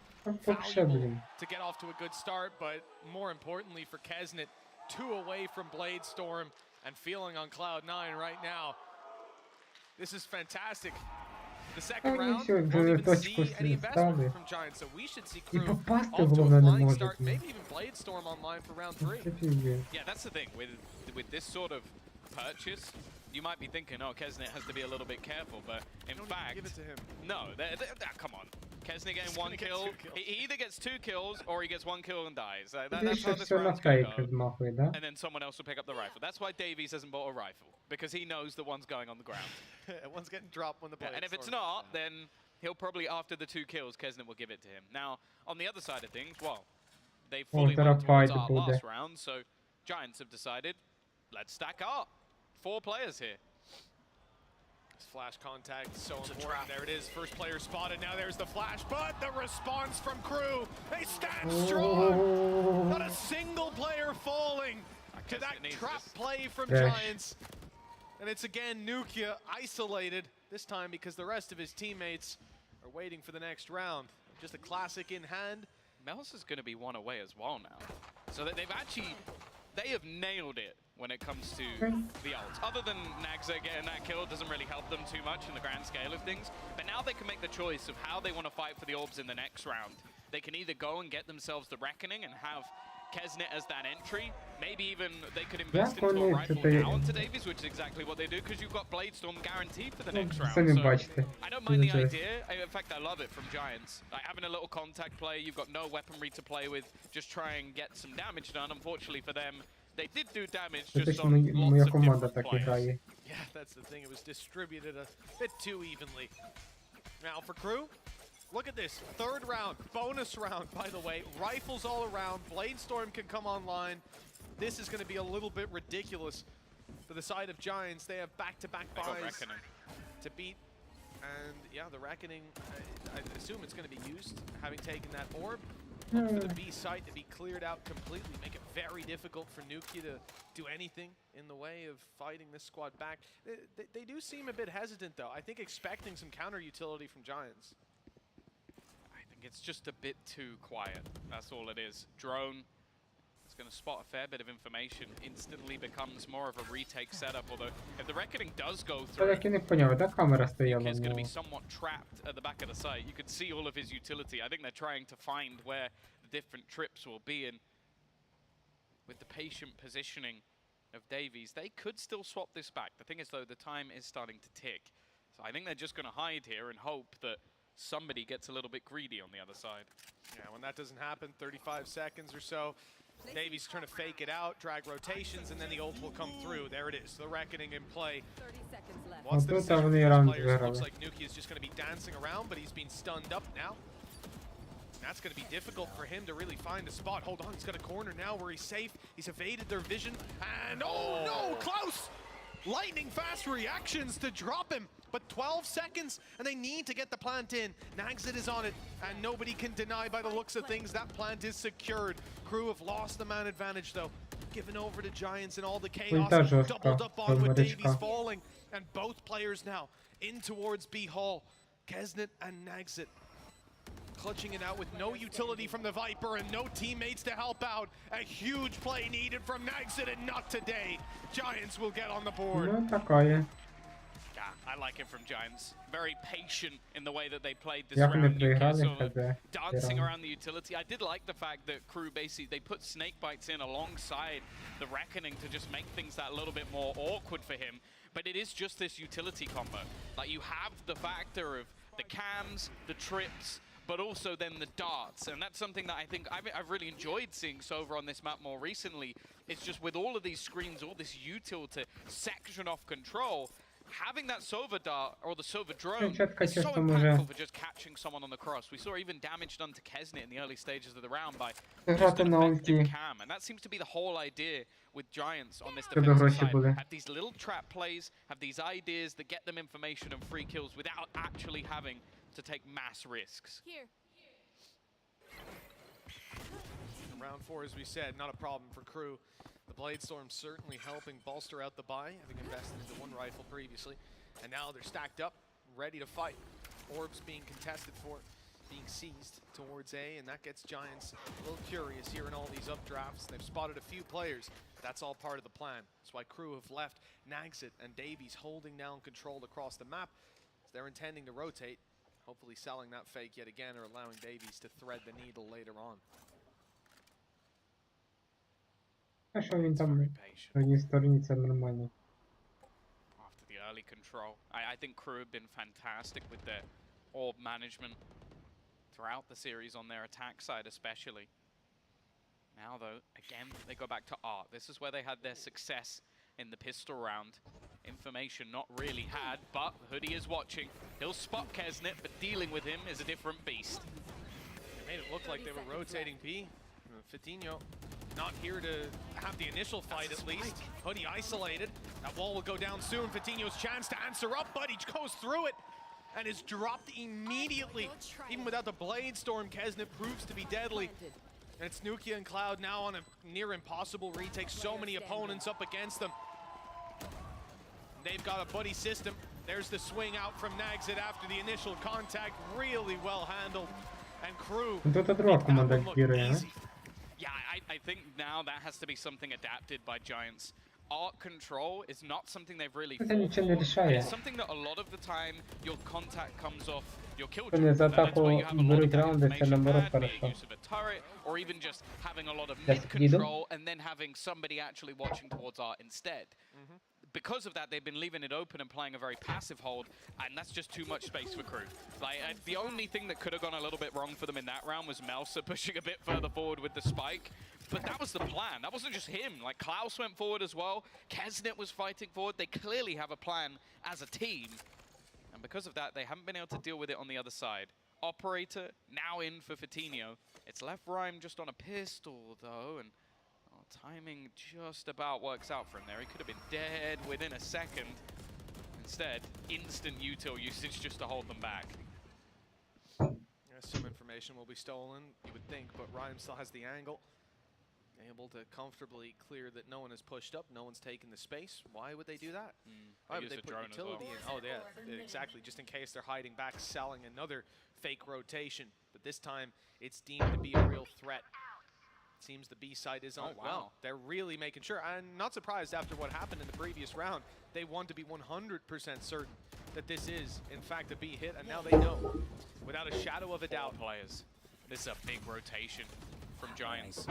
Valuable to get off to a good start, but more importantly for Kesnet, 2 away from Bladestorm and feeling on cloud 9 right now. This is fantastic. The second round, won't even see any investment from Giants, so we should see Crew off to a flying start, maybe even Bladestorm online for round 3. Yeah, that's the thing with this sort of purchase. You might be thinking, oh, Kesnet has to be a little bit careful, but in fact, give it to him. No, come on. Kesnet getting 1 kill. He either gets 2 kills or he gets 1 kill and dies. That's how this round's going to go. And then someone else will pick up the rifle. That's why Davies hasn't bought a rifle, because he knows that one's going on the ground. One's getting dropped when the blade. And if it's not, then he'll probably, after the 2 kills, Kesnet will give it to him. Now, on the other side of things, well, they fully went towards our last round, so Giants have decided, let's stack up. 4 players here. Flash contact, so important. There it is, first player spotted. Now there's the flash, but the response from Crew. They stand strong. Not a single player falling to that trap play from Giants. And it's again Nukia isolated, this time because the rest of his teammates are waiting for the next round. Just a classic in hand. Mels is going to be 1 away as well now. So that they have nailed it when it comes to the ults. Other than Nagza getting that kill doesn't really help them too much in the grand scale of things. But now they can make the choice of how they want to fight for the orbs in the next round. They can either go and get themselves the Reckoning and have Kesnet as that entry. Maybe even they could invest into a rifle now onto Davies, which is exactly what they do, because you've got Bladestorm guaranteed for the next round. So I don't mind the idea. In fact, I love it from Giants. Like having a little contact play, you've got no weaponry to play with, just try and get some damage done. Unfortunately for them, they did do damage just on lots of different players. Yeah, that's the thing. It was distributed a bit too evenly. Now for Crew, look at this. 3rd round, bonus round, by the way. Rifles all around. Bladestorm can come online. This is going to be a little bit ridiculous for the side of Giants. They have back-to-back buys to beat. And yeah, the Reckoning, I assume it's going to be used, having taken that orb. Look for the B site to be cleared out completely, make it very difficult for Nukia to do anything in the way of fighting this squad back. They do seem a bit hesitant, though. I think expecting some counter utility from Giants. I think it's just a bit too quiet. That's all it is. Drone is going to spot a fair bit of information. Instantly becomes more of a retake setup. Although if the Reckoning does go through, he's going to be somewhat trapped at the back of the site. You could see all of his utility. I think they're trying to find where the different trips will be in. With the patient positioning of Davies, they could still swap this back. The thing is, though, the time is starting to tick. So I think they're just going to hide here and hope that somebody gets a little bit greedy on the other side. Yeah, when that doesn't happen, 35 seconds or so, Davies trying to fake it out, drag rotations, and then the ult will come through. There it is, the reckoning in play. What's the decision for these players? Looks like Nuki is just going to be dancing around, but he's been stunned up now. That's going to be difficult for him to really find a spot. Hold on, he's got a corner now where he's safe. He's evaded their vision, and oh no, Klaus! Lightning fast reactions to drop him, but 12 seconds, and they need to get the plant in. Nagzit is on it, and nobody can deny by the looks of things that plant is secured. Crew have lost the man advantage though, given over to Giants and all the chaos, doubled up on with Davies falling, and both players now in towards B Hall. Kesnet and Nagzit clutching it out with no utility from the Viper and no teammates to help out. A huge play needed from Nagzit, and not today. Giants will get on the board. Yeah, I like it from Giants. Very patient in the way that they played this round. Dancing around the utility. I did like the fact that Crew basically, they put snake bites in alongside the Reckoning to just make things that little bit more awkward for him. But it is just this utility combo. Like, you have the factor of the cams, the trips, but also then the darts, and that's something that I think I've really enjoyed seeing Sova on this map more recently. It's just with all of these screens, all this util to section off control, having that Sova dart or the Sova drone is so impactful for just catching someone on the cross. We saw even damage done to Kesnet in the early stages of the round by just an effective cam, and that seems to be the whole idea with Giants on this defensive side. Have these little trap plays, have these ideas that get them information and free kills without actually having to take mass risks. Here. Round 4, as we said, not a problem for Crew. The Bladestorm certainly helping bolster out the buy, having invested into one rifle previously. And now they're stacked up, ready to fight. Orbs being contested for, being seized towards A, and that gets Giants a little curious here in all these updrafts. They've spotted a few players. That's all part of the plan. That's why Crew have left Nagzit and Davies holding down control across the map. They're intending to rotate, hopefully selling that fake yet again or allowing Davies to thread the needle later on. А що він там на одній стороні, це нормально. After the early control, I think Crew have been fantastic with their orb management throughout the series on their attack side especially. Now though, again, they go back to art. This is where they had their success in the pistol round. Information not really had, but Hoodie is watching. He'll spot Kesnet, but dealing with him is a different beast. They made it look like they were rotating B. Fitinho not here to have the initial fight at least. Hoodie isolated. That wall will go down soon. Fitinho's chance to answer up, but he goes through it and is dropped immediately. Even without the Bladestorm, Kesnet proves to be deadly. And it's Nukia and Cloud now on a near impossible retake. So many opponents up against them. They've got a buddy system. There's the swing out from Nagzit after the initial contact. Really well handled. And Crew. Yeah, I think now that has to be something adapted by Giants. Art control is not something they've really fought for. It's something that a lot of the time your contact comes off your kill drone. That's why you have a lot of that information bad, be it use of a turret, or even just having a lot of mid control and then having somebody actually watching towards art instead. Because of that, they've been leaving it open and playing a very passive hold, and that's just too much space for Crew. Like, the only thing that could have gone a little bit wrong for them in that round was Melsa pushing a bit further forward with the spike, but that was the plan. That wasn't just him. Like, Klaus went forward as well. Kesnet was fighting forward. They clearly have a plan as a team, and because of that, they haven't been able to deal with it on the other side. Operator now in for Fitinho. It's left Rhyme just on a pistol, though, and timing just about works out for him there. He could have been dead within a second. Instead, instant util usage just to hold them back. Some information will be stolen, you would think, but Rhyme still has the angle. Able to comfortably clear that no one has pushed up, no one's taken the space. Why would they do that? Why would they put utility in? Oh, yeah, exactly. Just in case they're hiding back, selling another fake rotation. But this time, it's deemed to be a real threat. Seems the B side is on. Well, they're really making sure. I'm not surprised after what happened in the previous round. They want to be 100% certain that this is, in fact, a B hit, and now they know, without a shadow of a doubt. Players. This is a big rotation from Giants.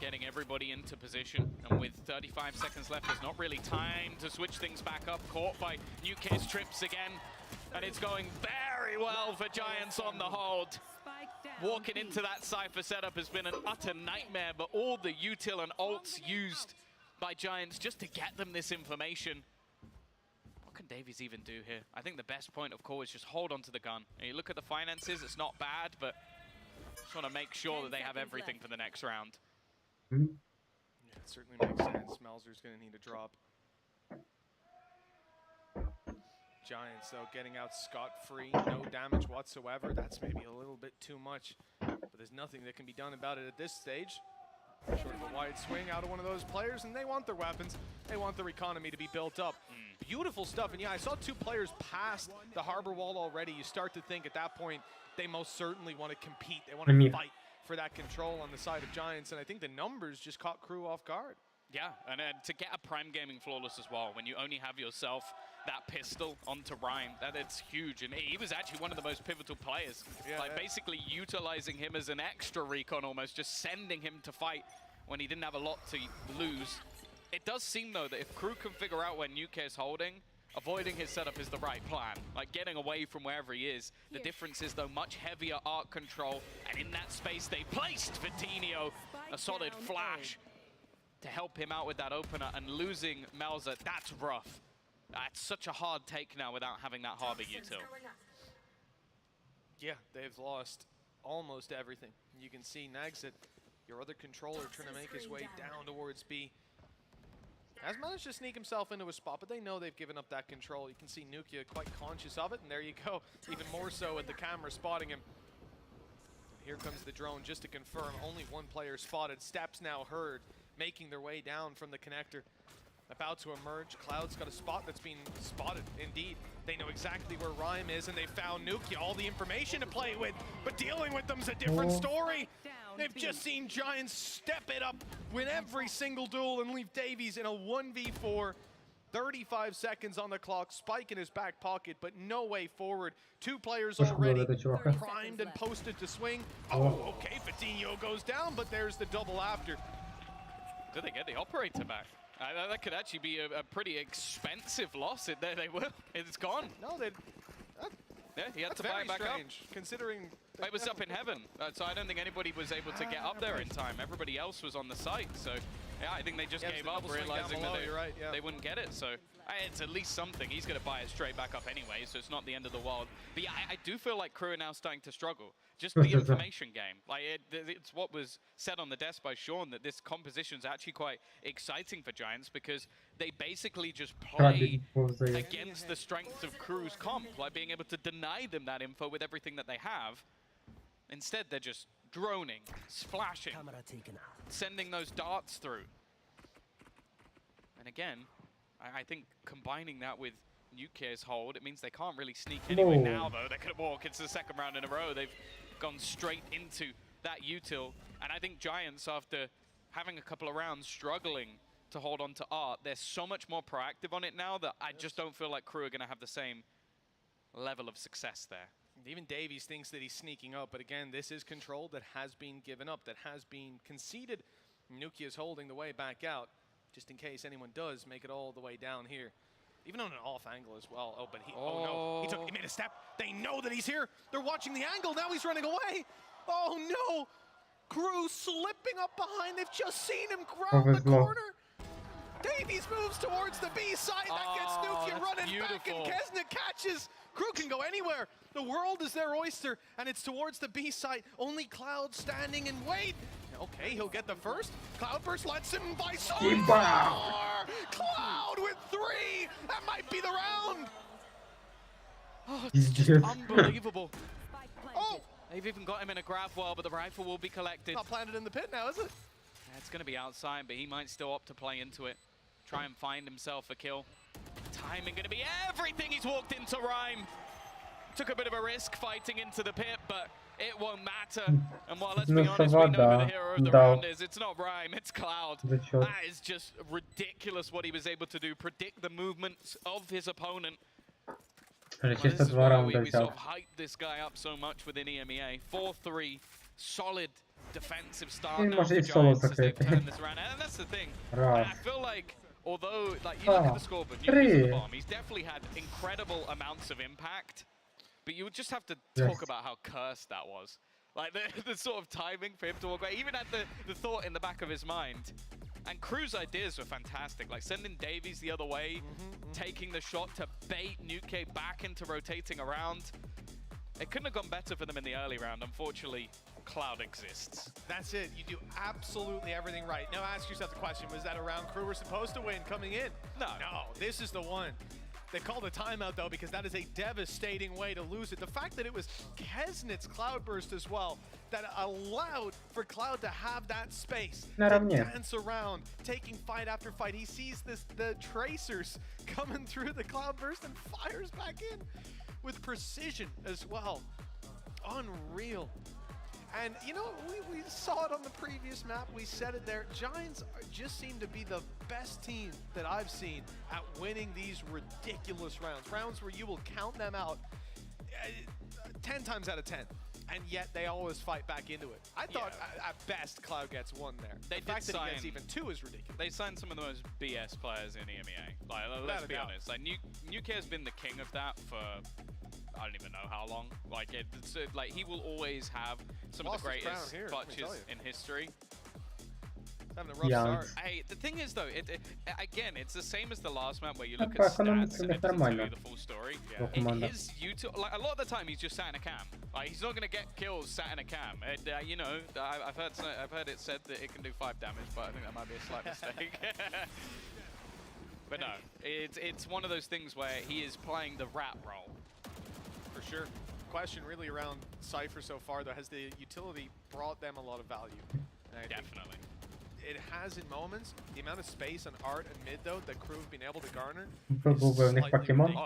Getting everybody into position, and with 35 seconds left, there's not really time to switch things back up. Caught by Nuke's trips again. And it's going very well for Giants on the hold. Walking into that Cypher setup has been an utter nightmare, but all the util and ults used by Giants just to get them this information. What can Davies even do here? I think the best point of call is just hold on to the gun. And you look at the finances, it's not bad, but just want to make sure that they have everything for the next round. Yeah, it certainly makes sense. Melzer's going to need a drop. Giants, though, getting out scot-free, no damage whatsoever. That's maybe a little bit too much, but there's nothing that can be done about it at this stage. Short of a wide swing out of one of those players, and they want their weapons. They want their economy to be built up. Beautiful stuff, and yeah, I saw two players past the harbor wall already. You start to think at that point, they most certainly want to compete. They want to fight for that control on the side of Giants, and I think the numbers just caught Crew off guard. Yeah, and to get a Prime Gaming flawless as well, when you only have yourself that pistol onto Rhyme, it's huge. And he was actually one of the most pivotal players. Basically utilizing him as an extra recon almost, just sending him to fight when he didn't have a lot to lose. It does seem, though, that if Crew can figure out where Nuke is holding, avoiding his setup is the right plan. Like, getting away from wherever he is. The difference is, though, much heavier arc control. And in that space, they placed Vitinho a solid flash to help him out with that opener, and losing Melzer, that's rough. It's such a hard take now without having that harbor util. Yeah, they've lost almost everything. You can see Nags, your other controller, trying to make his way down towards B. Has managed to sneak himself into a spot, but they know they've given up that control. You can see Nukia quite conscious of it, and there you go. Even more so with the camera spotting him. Here comes the drone just to confirm. Only one player spotted. Steps now heard, making their way down from the connector. About to emerge. Cloud's got a spot that's been spotted, indeed. They know exactly where Rhyme is, and they found Nukia. All the information to play with, but dealing with them's a different story. They've just seen Giants step it up, win every single duel, and leave Davies in a 1v4. 35 seconds on the clock, Spike in his back pocket, but no way forward. Two players already primed and posted to swing. Oh, okay, Vitinho goes down, but there's the double after. Do they get the operator back? That could actually be a pretty expensive loss. There they will. It's gone. No, they... Yeah, he had to buy it back up. Considering it was up in heaven, so I don't think anybody was able to get up there in time. Everybody else was on the site, so yeah, I think they just gave up, realizing that they wouldn't get it. So it's at least something. He's going to buy it straight back up anyway, so it's not the end of the world. But yeah, I do feel like Crew are now starting to struggle. Just the information game. Like it's what was said on the desk by Sean, that this composition is actually quite exciting for Giants, because they basically just play against the strength of Crew's comp, like being able to deny them that info with everything that they have. Instead, they're just droning, splashing, sending those darts through. And again, I think combining that with Nuke's hold, it means they can't really sneak anyway now, though. They're going to walk into the second round in a row. They've gone straight into that util. And I think Giants, after having a couple of rounds struggling to hold on to Art, they're so much more proactive on it now that I just don't feel like Crew are going to have the same level of success there. Even Davies thinks that he's sneaking up, but again, this is control that has been given up, that has been conceded. Nukia's holding the way back out, just in case anyone does make it all the way down here. Even on an off angle as well. Oh, but he made a step. They know that he's here. They're watching the angle. Now he's running away. Oh no! Crew slipping up behind. They've just seen him grab the corner. Davies moves towards the B side. That gets Nukia running back, and Kesna catches. Crew can go anywhere. The world is their oyster, and it's towards the B side. Only Cloud standing in wait. Okay, he'll get the first. Cloudburst lets him by so far. Cloud with 3. That might be the round. Oh, it's just unbelievable. Oh, they've even got him in a grab well, but the rifle will be collected. Not planted in the pit now, is it? Yeah, it's going to be outside, but he might still opt to play into it. Try and find himself a kill. Timing going to be everything. He's walked into Rhyme. Took a bit of a risk fighting into the pit, but it won't matter. And while, let's be honest, we know who the hero of the round is. It's not Rhyme, it's Cloud. That is just ridiculous what he was able to do. Predict the movements of his opponent. Well, this is why we sort of hyped this guy up so much within EMEA. 4-3, solid defensive start now for Giants as they've turned this around. And that's the thing. I feel like although, like, you look at the scoreboard, you use the bomb, he's definitely had incredible amounts of impact, but you would just have to talk about how cursed that was. Like, the sort of timing for him to walk away, even had the thought in the back of his mind. And Crew's ideas were fantastic, like sending Davies the other way, taking the shot to bait Nuke back into rotating around. It couldn't have gone better for them in the early round. Unfortunately, Cloud exists. That's it. You do absolutely everything right. Now ask yourself the question, was that a round Crew were supposed to win coming in? No. No, this is the one. They called a timeout, though, because that is a devastating way to lose it. The fact that it was Kesnet's Cloudburst as well that allowed for Cloud to have that space to dance around, taking fight after fight. He sees the Tracers coming through the Cloudburst and fires back in with precision as well. Unreal. And, you know, we saw it on the previous map. We said it there. Giants just seem to be the best team that I've seen at winning these ridiculous rounds. Rounds where you will count them out 10 times out of 10. And yet they always fight back into it. I thought at best Cloud gets one there. The fact that he gets even two is ridiculous. They signed some of the most BS players in EMEA. Like, let's be honest. Like, Nuke has been the king of that for I don't even know how long. Like, like he will always have some of the greatest clutches in history. Having a rough start. Hey, the thing is though, again, it's the same as the last map where you look at stats and it doesn't tell you the full story. His YouTube, like a lot of the time, he's just sat in a cam. Like he's not gonna get kills sat in a cam. You know, I've heard it said that it can do 5 damage, but I think that might be a slight mistake. But no, it's one of those things where he is playing the rat role. For sure. Question really around Cypher so far though, has the utility brought them a lot of value? Definitely. It has in moments. The amount of space and art and mid though that Crew have been able to garner. Oh,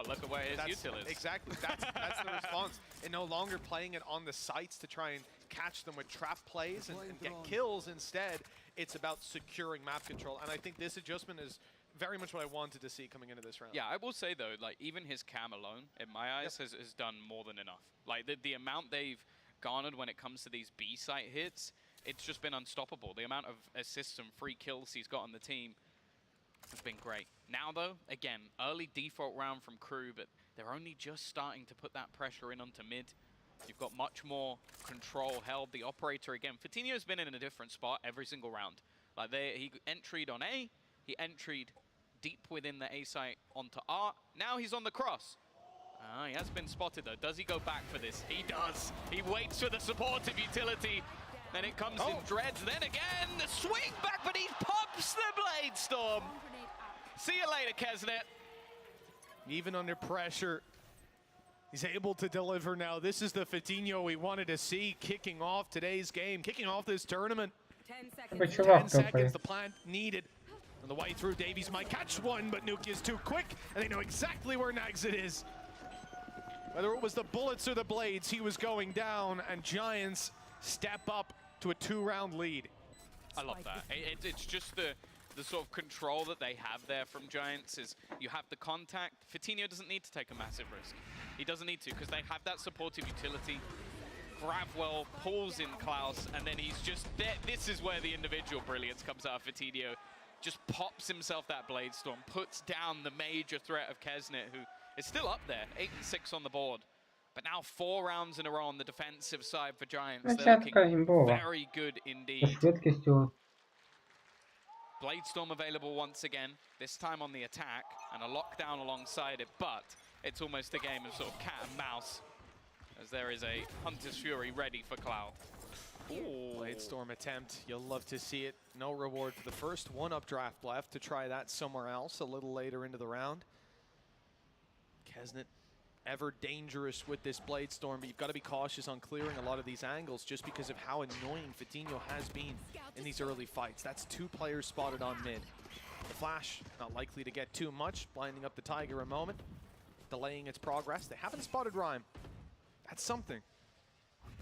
look at where his util is. Exactly. That's the response. And no longer playing it on the sites to try and catch them with trap plays and get kills. Instead, it's about securing map control. And I think this adjustment is very much what I wanted to see coming into this round. Yeah, I will say though, like even his cam alone, in my eyes, has done more than enough. Like the amount they've garnered when it comes to these B site hits, it's just been unstoppable. The amount of assists and free kills he's got on the team has been great. Now though, again, early default round from Crew, but they're only just starting to put that pressure in onto mid. You've got much more control held. The operator again, Fatinho's been in a different spot every single round. Like he entried on A, he entried deep within the A site onto R. Now he's on the cross. He has been spotted though. Does he go back for this? He does. He waits for the supportive utility. Then it comes in dreads. Then again, the swing back, but he pops the Blade Storm. See you later, Kesnet. Even under pressure, he's able to deliver now. This is the Fatinho we wanted to see kicking off today's game, kicking off this tournament. 10 seconds, the plant needed. On the way through, Davies might catch one, but Nuke is too quick, and they know exactly where Nagzit is. Whether it was the bullets or the blades, he was going down, and Giants step up to a 2-round lead. I love that. It's just the sort of control that they have there from Giants is you have the contact. Fatinho doesn't need to take a massive risk. He doesn't need to because they have that supportive utility. Gravwell pulls in Klaus, and then he's just there. This is where the individual brilliance comes out of Fatinho. Just pops himself that Blade Storm, puts down the major threat of Kesnet, who is still up there, 8 and 6 on the board. But now 4 rounds in a row on the defensive side for Giants. They're looking very good indeed. Blade Storm available once again, this time on the attack, and a lockdown alongside it, but it's almost a game of sort of cat and mouse, as there is a Hunter's Fury ready for Cloud. Ooh. Blade Storm attempt, you'll love to see it. No reward for the first 1-up draft left to try that somewhere else a little later into the round. Kesnet, ever dangerous with this Blade Storm, but you've got to be cautious on clearing a lot of these angles just because of how annoying Fatinho has been in these early fights. That's 2 players spotted on mid. The flash, not likely to get too much, blinding up the Tiger a moment, delaying its progress. They haven't spotted Rhyme. That's something.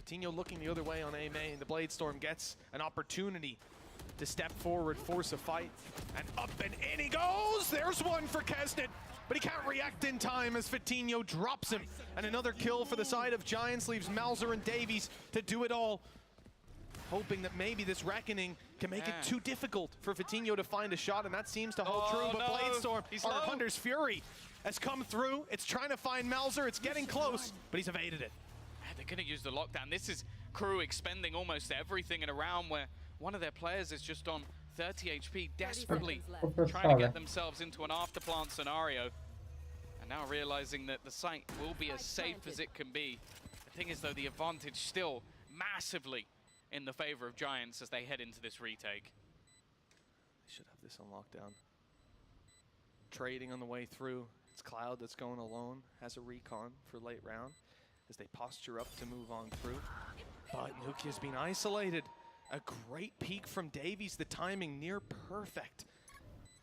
Fatinho looking the other way on A main. The Blade Storm gets an opportunity to step forward, force a fight, and up and in he goes! There's one for Kesnet, but he can't react in time as Fatinho drops him. And another kill for the side of Giants leaves Malzer and Davies to do it all. hoping that maybe this reckoning can make it too difficult for Vitinho to find a shot, and that seems to hold true. But Bladestorm, or Hunter's Fury, has come through. It's trying to find Melzer. It's getting close, but he's evaded it. They're going to use the lockdown. This is Crew expending almost everything in a round where one of their players is just on 30 HP, desperately trying to get themselves into an afterplant scenario. And now realizing that the site will be as safe as it can be. The thing is, though, the advantage still massively in the favor of Giants as they head into this retake. They should have this on lockdown. Trading on the way through. It's Cloud that's going alone, has a recon for late round as they posture up to move on through. But Nukia's been isolated. A great peek from Davies, the timing near perfect.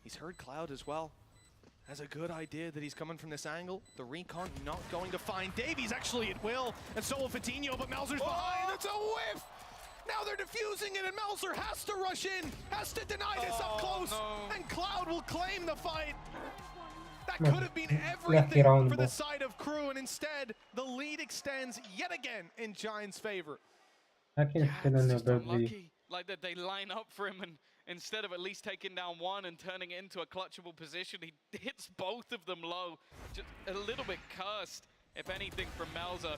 He's heard Cloud as well. Has a good idea that he's coming from this angle. The recon not going to find Davies. Actually, it will. And so will Vitinho, but Melzer's behind. It's a whiff! Now they're defusing it, and Melzer has to rush in, has to deny this up close, and Cloud will claim the fight. That could have been everything for the side of Crew, and instead, the lead extends yet again in Giants' favor. It's just unlucky, like that they line up for him, and instead of at least taking down one and turning it into a clutchable position, he hits both of them low. Just a little bit cursed, if anything, from Melzer.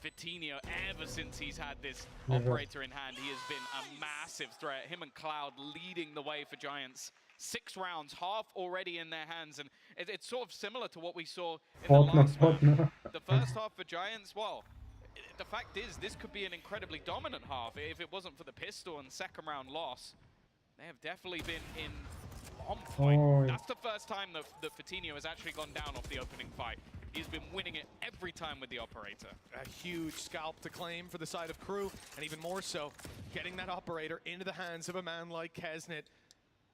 Vitinho, ever since he's had this operator in hand, he has been a massive threat. Him and Cloud leading the way for Giants. 6 rounds, half already in their hands, and it's sort of similar to what we saw in the last round. The first half for Giants, well, the fact is, this could be an incredibly dominant half if it wasn't for the pistol and second round loss. They have definitely been in on point. That's the first time that Vitinho has actually gone down off the opening fight. He's been winning it every time with the operator. A huge scalp to claim for the side of Crew, and even more so, getting that operator into the hands of a man like Kesnet.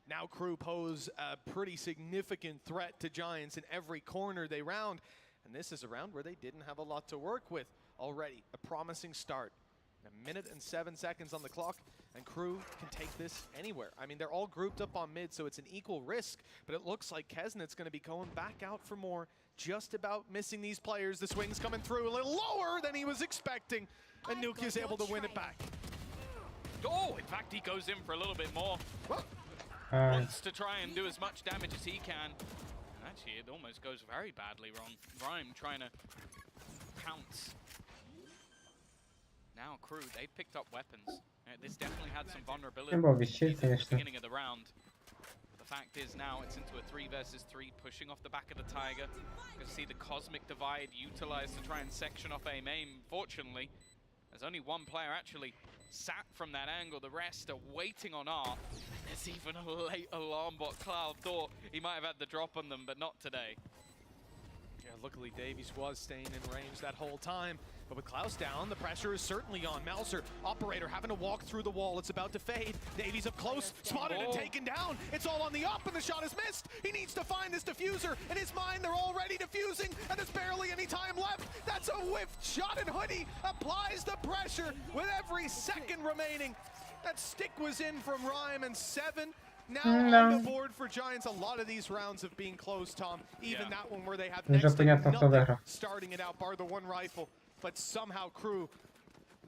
Now Crew pose a pretty significant threat to Giants in every corner they round, and this is a round where they didn't have a lot to work with already. A promising start. 1 minute and 7 seconds on the clock, and Crew can take this anywhere. I mean, they're all grouped up on mid, so it's an equal risk, but it looks like Kesnet's going to be going back out for more, just about missing these players. The swing's coming through a little lower than he was expecting, and Nukia's able to win it back. Oh, in fact, he goes in for a little bit more. Wants to try and do as much damage as he can. And actually, it almost goes very badly wrong. Rhyme trying to pounce. Now Crew, they picked up weapons. This definitely had some vulnerability at the beginning of the round. But the fact is now it's into a 3 versus 3, pushing off the back of the Tiger. You can see the Cosmic Divide utilized to try and section off aim. Fortunately, there's only one player actually sat from that angle. The rest are waiting on art. There's even a late alarm bot. Cloud thought he might have had the drop on them, but not today. Yeah, luckily Davies was staying in range that whole time. But with Klaus down, the pressure is certainly on. Melzer, operator, having to walk through the wall. It's about to fade. Davies up close, spotted and taken down. It's all on the up, and the shot is missed. He needs to find this diffuser. In his mind, they're already diffusing, and there's barely any time left. That's a whiffed shot, and Hoodie applies the pressure with every second remaining. That stick was in from Rhyme, and 7 now on the board for Giants. A lot of these rounds have been close, Tom. Even that one where they have next to nothing starting it out, bar the one rifle. But somehow Crew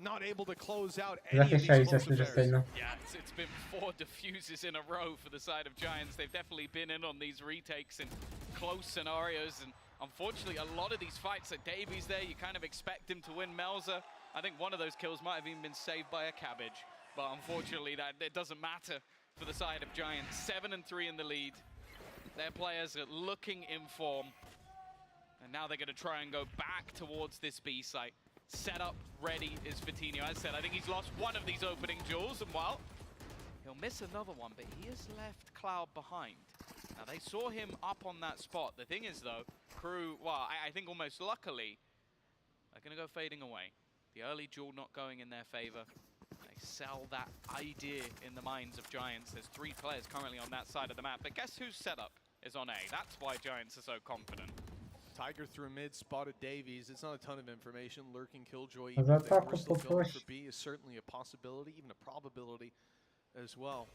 not able to close out any of these close affairs. Yeah, it's been 4 diffuses in a row for the side of Giants. They've definitely been in on these retakes in close scenarios, and unfortunately a lot of these fights at Davies there, you kind of expect him to win. Melzer, I think one of those kills might have even been saved by a cabbage, but unfortunately that it doesn't matter for the side of Giants. 7 and 3 in the lead. Their players are looking in form. And now they're going to try and go back towards this B site. Set up, ready is Vitinho. As I said, I think he's lost one of these opening duels, and well, he'll miss another one, but he has left Cloud behind. Now, they saw him up on that spot. The thing is, though, Crew, well, I think almost luckily, they're going to go fading away. The early duel not going in their favor. They sell that idea in the minds of Giants. There's 3 players currently on that side of the map, but guess whose setup is on A? That's why Giants are so confident. Tiger through mid, spotted Davies. It's not a ton of information. Lurking Killjoy, even if we're still going for B, is certainly a possibility, even a probability as well.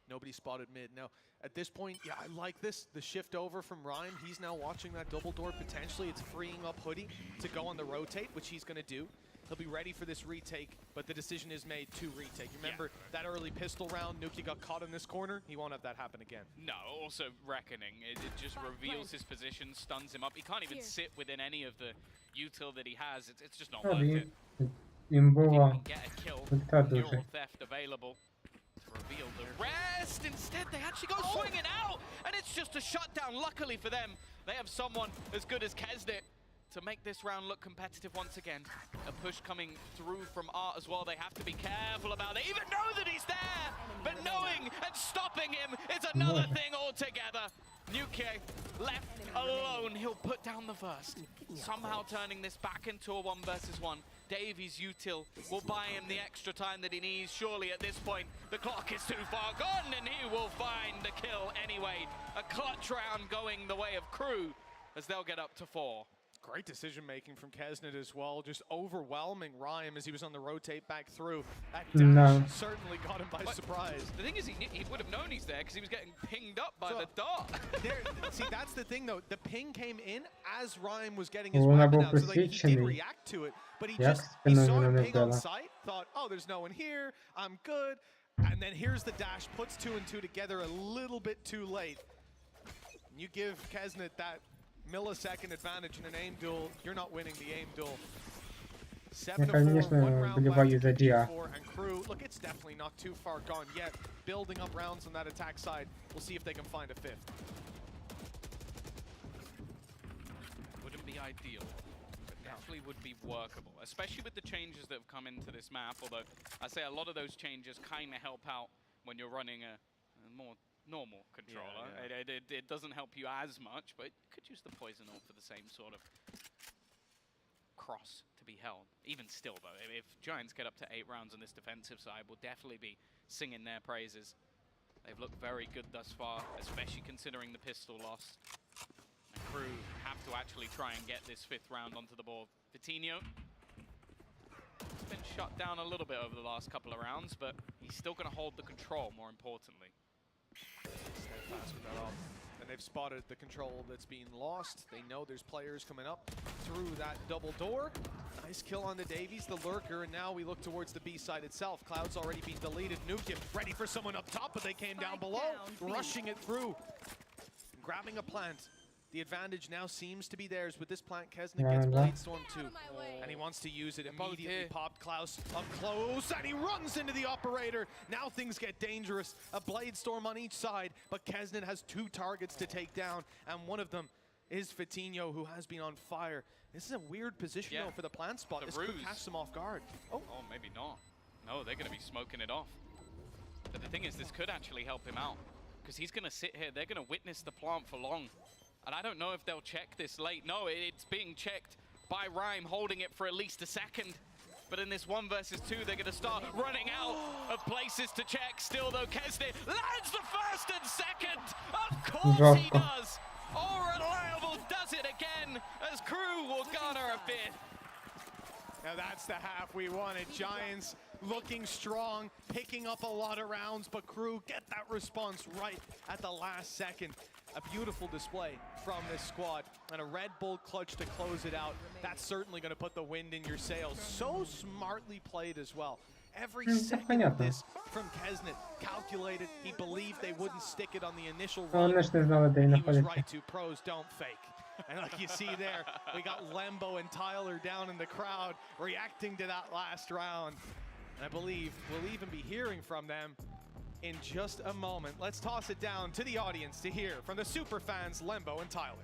Nobody spotted mid. Now, at this point, yeah, I like this. The shift over from Rhyme. He's now watching that double door potentially. It's freeing up Hoodie to go on the rotate, which he's going to do. He'll be ready for this retake, but the decision is made to retake. You remember that early pistol round, Nuki got caught in this corner? He won't have that happen again. No, also Reckoning. It just reveals his position, stuns him up. He can't even sit within any of the util that he has. It's just not worth it. Імбова. Get a kill. Ульта дуже. Neural theft available to reveal the rest. Instead, they actually go swinging out, and it's just a shutdown. Luckily for them, they have someone as good as Kesnit to make this round look competitive once again. A push coming through from Art as well. They have to be careful about it. They even know that he's there, but knowing and stopping him is another thing altogether. Nuke left alone. He'll put down the first. Somehow turning this back into a 1v1. Davies' util will buy him the extra time that he needs. Surely at this point, the clock is too far gone, and he will find the kill anyway. A clutch round going the way of Crew as they'll get up to 4. Great decision making from Kesnit as well, just overwhelming Rhyme as he was on the rotate back through. That dash certainly got him by surprise. The thing is, he would have known he's there because he was getting pinged up by the dart. See, that's the thing though. The ping came in as Rhyme was getting his weapon out, so like, he did react to it, but he saw him ping on sight, thought, oh, there's no one here, I'm good, and then here's the dash, puts 2 and 2 together a little bit too late. And you give Kesnit that millisecond advantage in an aim duel, you're not winning the aim duel. 7-4, 1 round left to compete for, and Crew, look, it's definitely not too far gone yet. Building up rounds on that attack side. We'll see if they can find a 5th. Wouldn't be ideal, but definitely would be workable, especially with the changes that have come into this map, although I say a lot of those changes kind of help out when you're running a more normal controller. It doesn't help you as much, but you could use the poison ult for the same sort of cross to be held. Even still though, if Giants get up to 8 rounds on this defensive side, we'll definitely be singing their praises. They've looked very good thus far, especially considering the pistol loss. And Crew have to actually try and get this 5th round onto the board. Vitinho has been shut down a little bit over the last couple of rounds, but he's still going to hold the control, more importantly. Steadfast with that off. And they've spotted the control that's being lost. They know there's players coming up through that double door. Nice kill on the Davies, the lurker, and now we look towards the B side itself. Cloud's already been deleted. Nukem ready for someone up top, but they came down below, rushing it through, grabbing a plant. The advantage now seems to be theirs. With this plant, Kesnit gets Blade Storm too. And he wants to use it immediately. Popped Klaus up close, and he runs into the operator. Now things get dangerous. A Blade Storm on each side, but Kesnit has 2 targets to take down, and one of them is Vitinho, who has been on fire. This is a weird position though for the plant spot. This could catch them off guard. Oh, maybe not. No, they're going to be smoking it off. But the thing is, this could actually help him out, because he's going to sit here. They're going to witness the plant for long. And I don't know if they'll check this late. No, it's being checked by Rhyme, holding it for at least a second. But in this 1 versus 2, they're going to start running out of places to check. Still, though, Kesnit lands the first and second. Of course he does. All Reliable does it again as Crew will garner a 5th. Now that's the half we wanted. Giants looking strong, picking up a lot of rounds, but Crew get that response right at the last second. A beautiful display from this squad, and a Red Bull clutch to close it out. That's certainly going to put the wind in your sails. So smartly played as well. Every second of this from Kesnit calculated. He believed they wouldn't stick it on the initial run. He was right to. Pros don't fake. And like you see there, we got Lembo and Tyler down in the crowd reacting to that last round. And I believe we'll even be hearing from them in just a moment. Let's toss it down to the audience to hear from the super fans, Lembo and Tyler.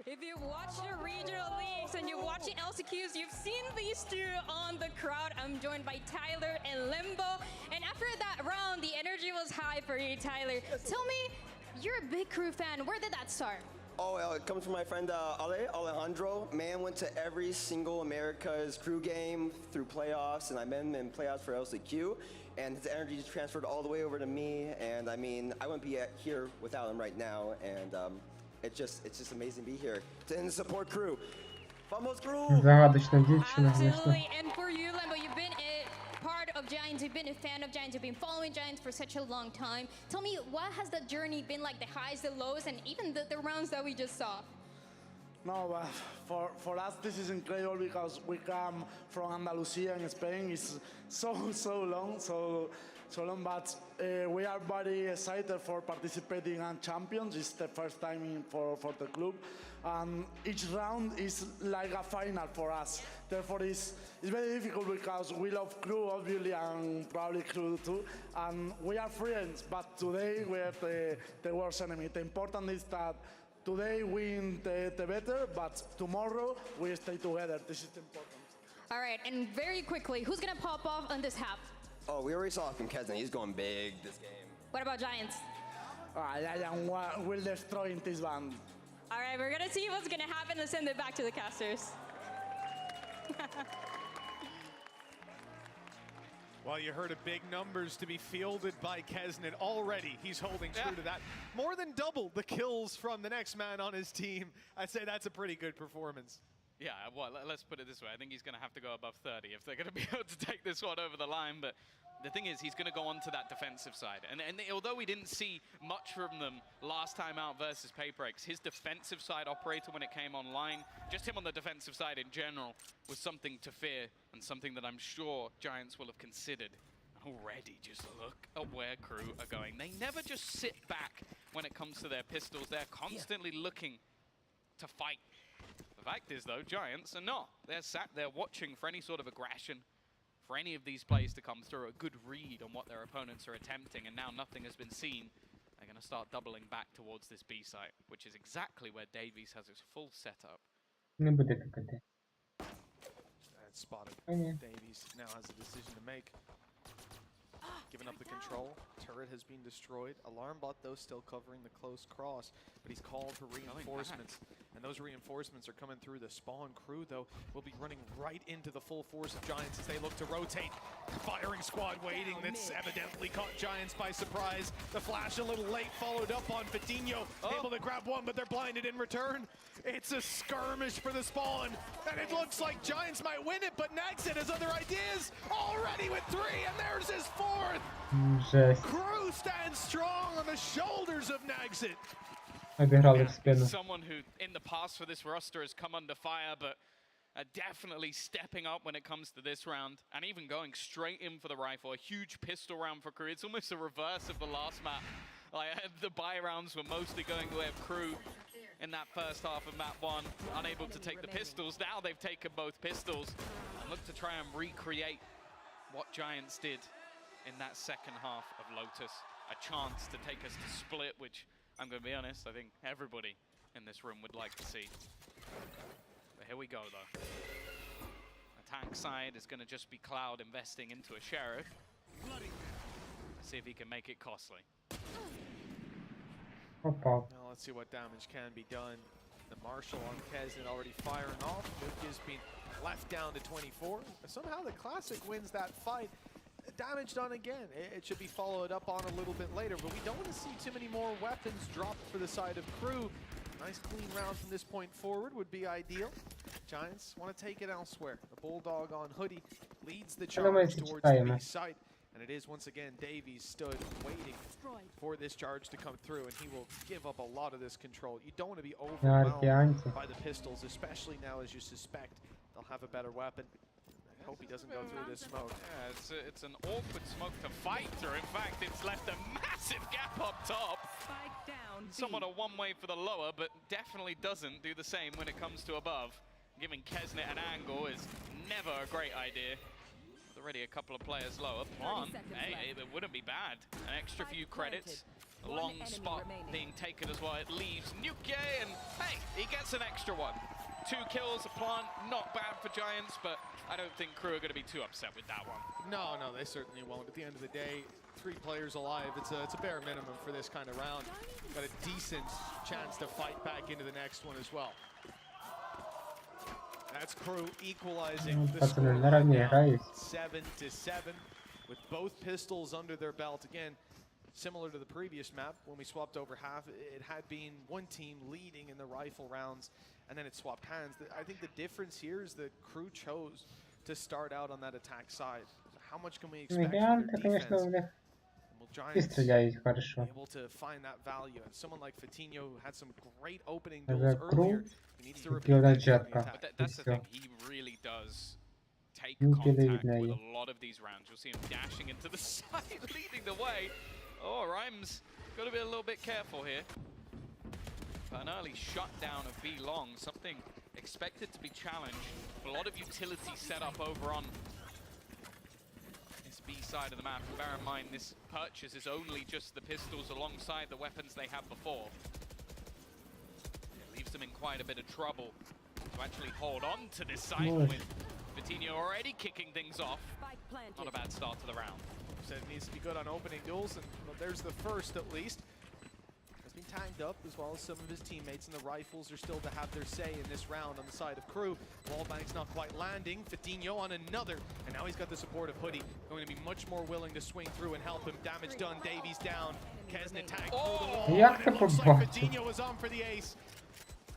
If you've watched the regional leagues and you've watched the LCQs, you've seen these two on the crowd. I'm joined by Tyler and Lembo. And after that round, the energy was high for you, Tyler. Tell me, you're a big Crew fan. Where did that start? Oh, it comes from my friend Alejandro. Man went to every single America's Crew game through playoffs, and I met him in playoffs for LCQ, and his energy just transferred all the way over to me, and I mean, I wouldn't be here without him right now, and it's just amazing to be here and support Crew. Vamos Crew! Absolutely, and for you, Lembo, you've been a part of Giants, you've been a fan of Giants, you've been following Giants for such a long time. Tell me, what has the journey been like, the highs, the lows, and even the rounds that we just saw? No, but for us this is incredible because we come from Andalusia in Spain. It's so long, but we are very excited for participating in champions. It's the first time for the club, and each round is like a final for us. Therefore, it's very difficult because we love crew obviously and probably crew too, and we are friends. But today we have the worst enemy. The important is that today win the better, but tomorrow we stay together. This is important. All right, and very quickly, who's gonna pop off on this half? Oh, we already saw it from Kesna. He's going big this game. What about Giants? Lion will destroy in this band. All right, we're gonna see what's gonna happen and send it back to the casters. Well, you heard of big numbers to be fielded by Kesnet already. He's holding true to that. More than double the kills from the next man on his team. I'd say that's a pretty good performance. Yeah, well, let's put it this way. I think he's going to have to go above 30 if they're going to be able to take this one over the line. But the thing is, he's going to go on to that defensive side. And although we didn't see much from them last time out versus Paybreaks, his defensive side operator when it came online, just him on the defensive side in general, was something to fear and something that I'm sure Giants will have considered. Already, just look at where crew are going. They never just sit back when it comes to their pistols. They're constantly looking to fight. The fact is, though, Giants are not. They're sat there watching for any sort of aggression, for any of these plays to come through, a good read on what their opponents are attempting, and now nothing has been seen. They're going to start doubling back towards this B site, which is exactly where Davies has his full setup. Не буде тикати. And spotted. Ні. Davies now has a decision to make. Giving up the control. Turret has been destroyed. Alarm bot, though, still covering the close cross. But he's called for reinforcements. And those reinforcements are coming through. The spawn crew, though, will be running right into the full force of Giants as they look to rotate. Firing squad waiting. That's evidently caught Giants by surprise. The flash a little late, followed up on Fatinho. Able to grab one, but they're blinded in return. It's a skirmish for the spawn. And it looks like Giants might win it, but Naxit has other ideas. Already with 3, and there's his 4th. Жесть. Crew stands strong on the shoulders of Naxit. Обіграли в спину. Someone who in the past for this roster has come under fire, but definitely stepping up when it comes to this round, and even going straight in for the rifle. A huge pistol round for crew. It's almost a reverse of the last map. Like, the buy rounds were mostly going the way of crew in that first half of map 1, unable to take the pistols. Now they've taken both pistols and look to try and recreate what Giants did in that second half of Lotus. A chance to take us to split, which, I'm going to be honest, I think everybody in this room would like to see. But here we go, though. Attack side is going to just be Cloud investing into a Sheriff. See if he can make it costly. Попав. Now let's see what damage can be done. The Marshal on Kesnet already firing off. Luke has been left down to 24. Somehow the Classic wins that fight. Damage done again. It should be followed up on a little bit later, but we don't want to see too many more weapons dropped for the side of crew. Nice clean round from this point forward would be ideal. Giants want to take it elsewhere. The Bulldog on Hoodie leads the charge towards the B site. And it is once again Davies stood waiting for this charge to come through, and he will give up a lot of this control. You don't want to be overwhelmed by the pistols, especially now as you suspect they'll have a better weapon. I hope he doesn't go through this smoke. Yeah, it's an awkward smoke to fight through. In fact, it's left a massive gap up top. Somewhat a one-way for the lower, but definitely doesn't do the same when it comes to above. Giving Kesnet an angle is never a great idea. Already a couple of players lower. Plant, hey, it wouldn't be bad. An extra few credits. A long spot being taken as well. It leaves Nuke, and hey, he gets an extra one. 2 kills, a Plant, not bad for Giants, but I don't think crew are going to be too upset with that one. No, they certainly won't. At the end of the day, 3 players alive. It's a bare minimum for this kind of round. Got a decent chance to fight back into the next one as well. That's crew equalizing the score 7-7 with both pistols under their belt. Again, similar to the previous map, when we swapped over half, it had been one team leading in the rifle rounds, and then it swapped hands. I think the difference here is that crew chose to start out on that attack side. So how much can we expect from their defense? And we'll І Giants стріляють хорошо. able to find that value. And someone like Fatinho who had some great opening Але duels earlier, Кру he needs to repeat кіла that during the джетка. attack. But І that's the все. thing, he really does take Ні кіли від contact with неї. a lot of these rounds. You'll see him dashing into the side, leading the way. Oh, Rhymes, got to be a little bit careful here. But an early shutdown of B long, something expected to be challenged. A lot of utility set up over on this B side of the map. And bear in mind, this purchase is only just the pistols alongside the weapons they had before. It leaves them in quite a bit of trouble to actually hold on to this site with Fatinho already kicking things off. Not a bad start to the round. Said it needs to be good on opening duels, and well, there's the first at least. Has been tagged up as well as some of his teammates, and the rifles are still to have their say in this round on the side of Crew. Wallbank's not quite landing. Fatinho on another, and now he's got the support of Hoodie, going to be much more willing to swing through and help him. Damage done, Davies down. Kesnet tagged through the wall, Як and ти it looks like побачив? Fatinho was on for the ace.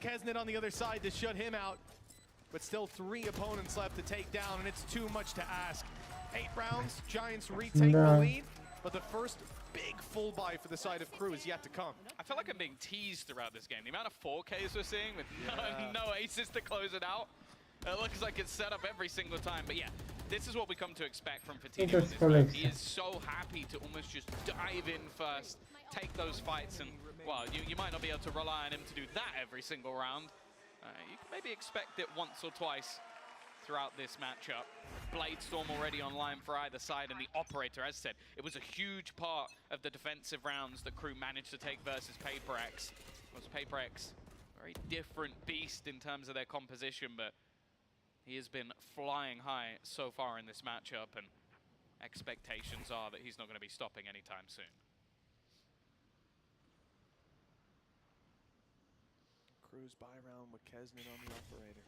Kesnet on the other side to shut him out, but still 3 opponents left to take down, and it's too much to ask. 8 rounds, Giants retake the Да. lead, but the first big full buy for the side of Crew is yet to come. I feel like I'm being teased throughout this game. The amount of 4Ks we're seeing with no aces to close it out. It looks like it's set up every single time. But yeah, this is what we come to expect from Fatinho in this map. He is so happy to almost just dive in first, take those fights, and, well, you might not be able to rely on him to do that every single round. You can maybe expect it once or twice throughout this matchup. Bladestorm already online for either side, and the Operator, as said, it was a huge part of the defensive rounds that Crew managed to take versus Paper X. Was Paper X very different beast in terms of their composition, but he has been flying high so far in this matchup, and expectations are that he's not going to be stopping anytime soon. Crew's buy round with Kesnet on the Operator.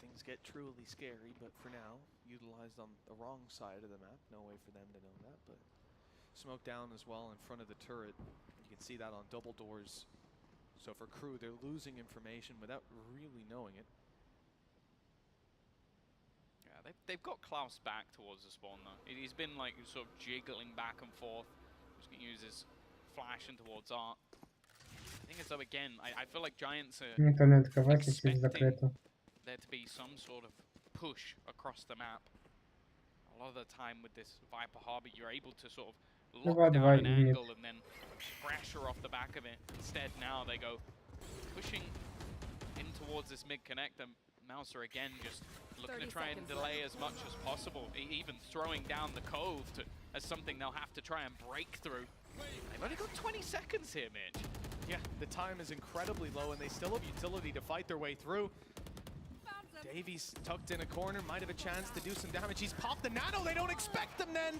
Things get truly scary, but for now, utilized on the wrong side of the map. No way for them to know that, but smoke down as well in front of the turret. You can see that on double doors. So for Crew, they're losing information without really knowing it. Yeah, they've got Klaus back towards the spawn though. He's been like sort of jiggling back and forth. Just gonna use his flash in towards Art. I think as though again, I feel like Giants are Ніхто не відкривається, всі закрито. there to be some sort of push across the map. A lot of the time with this Viper Harbor, you're able to sort of lock down an angle and then pressure off the back of it. Instead, now they go pushing in towards this mid connector. Mouser again just looking to try and delay as much as possible, even throwing down the cove as something they'll have to try and break through. They've only got 20 seconds here, Mitch. Yeah, the time is incredibly low, and they still have utility to fight their way through. Davies tucked in a corner, might have a chance to do some damage. He's popped the nano, they don't expect them then!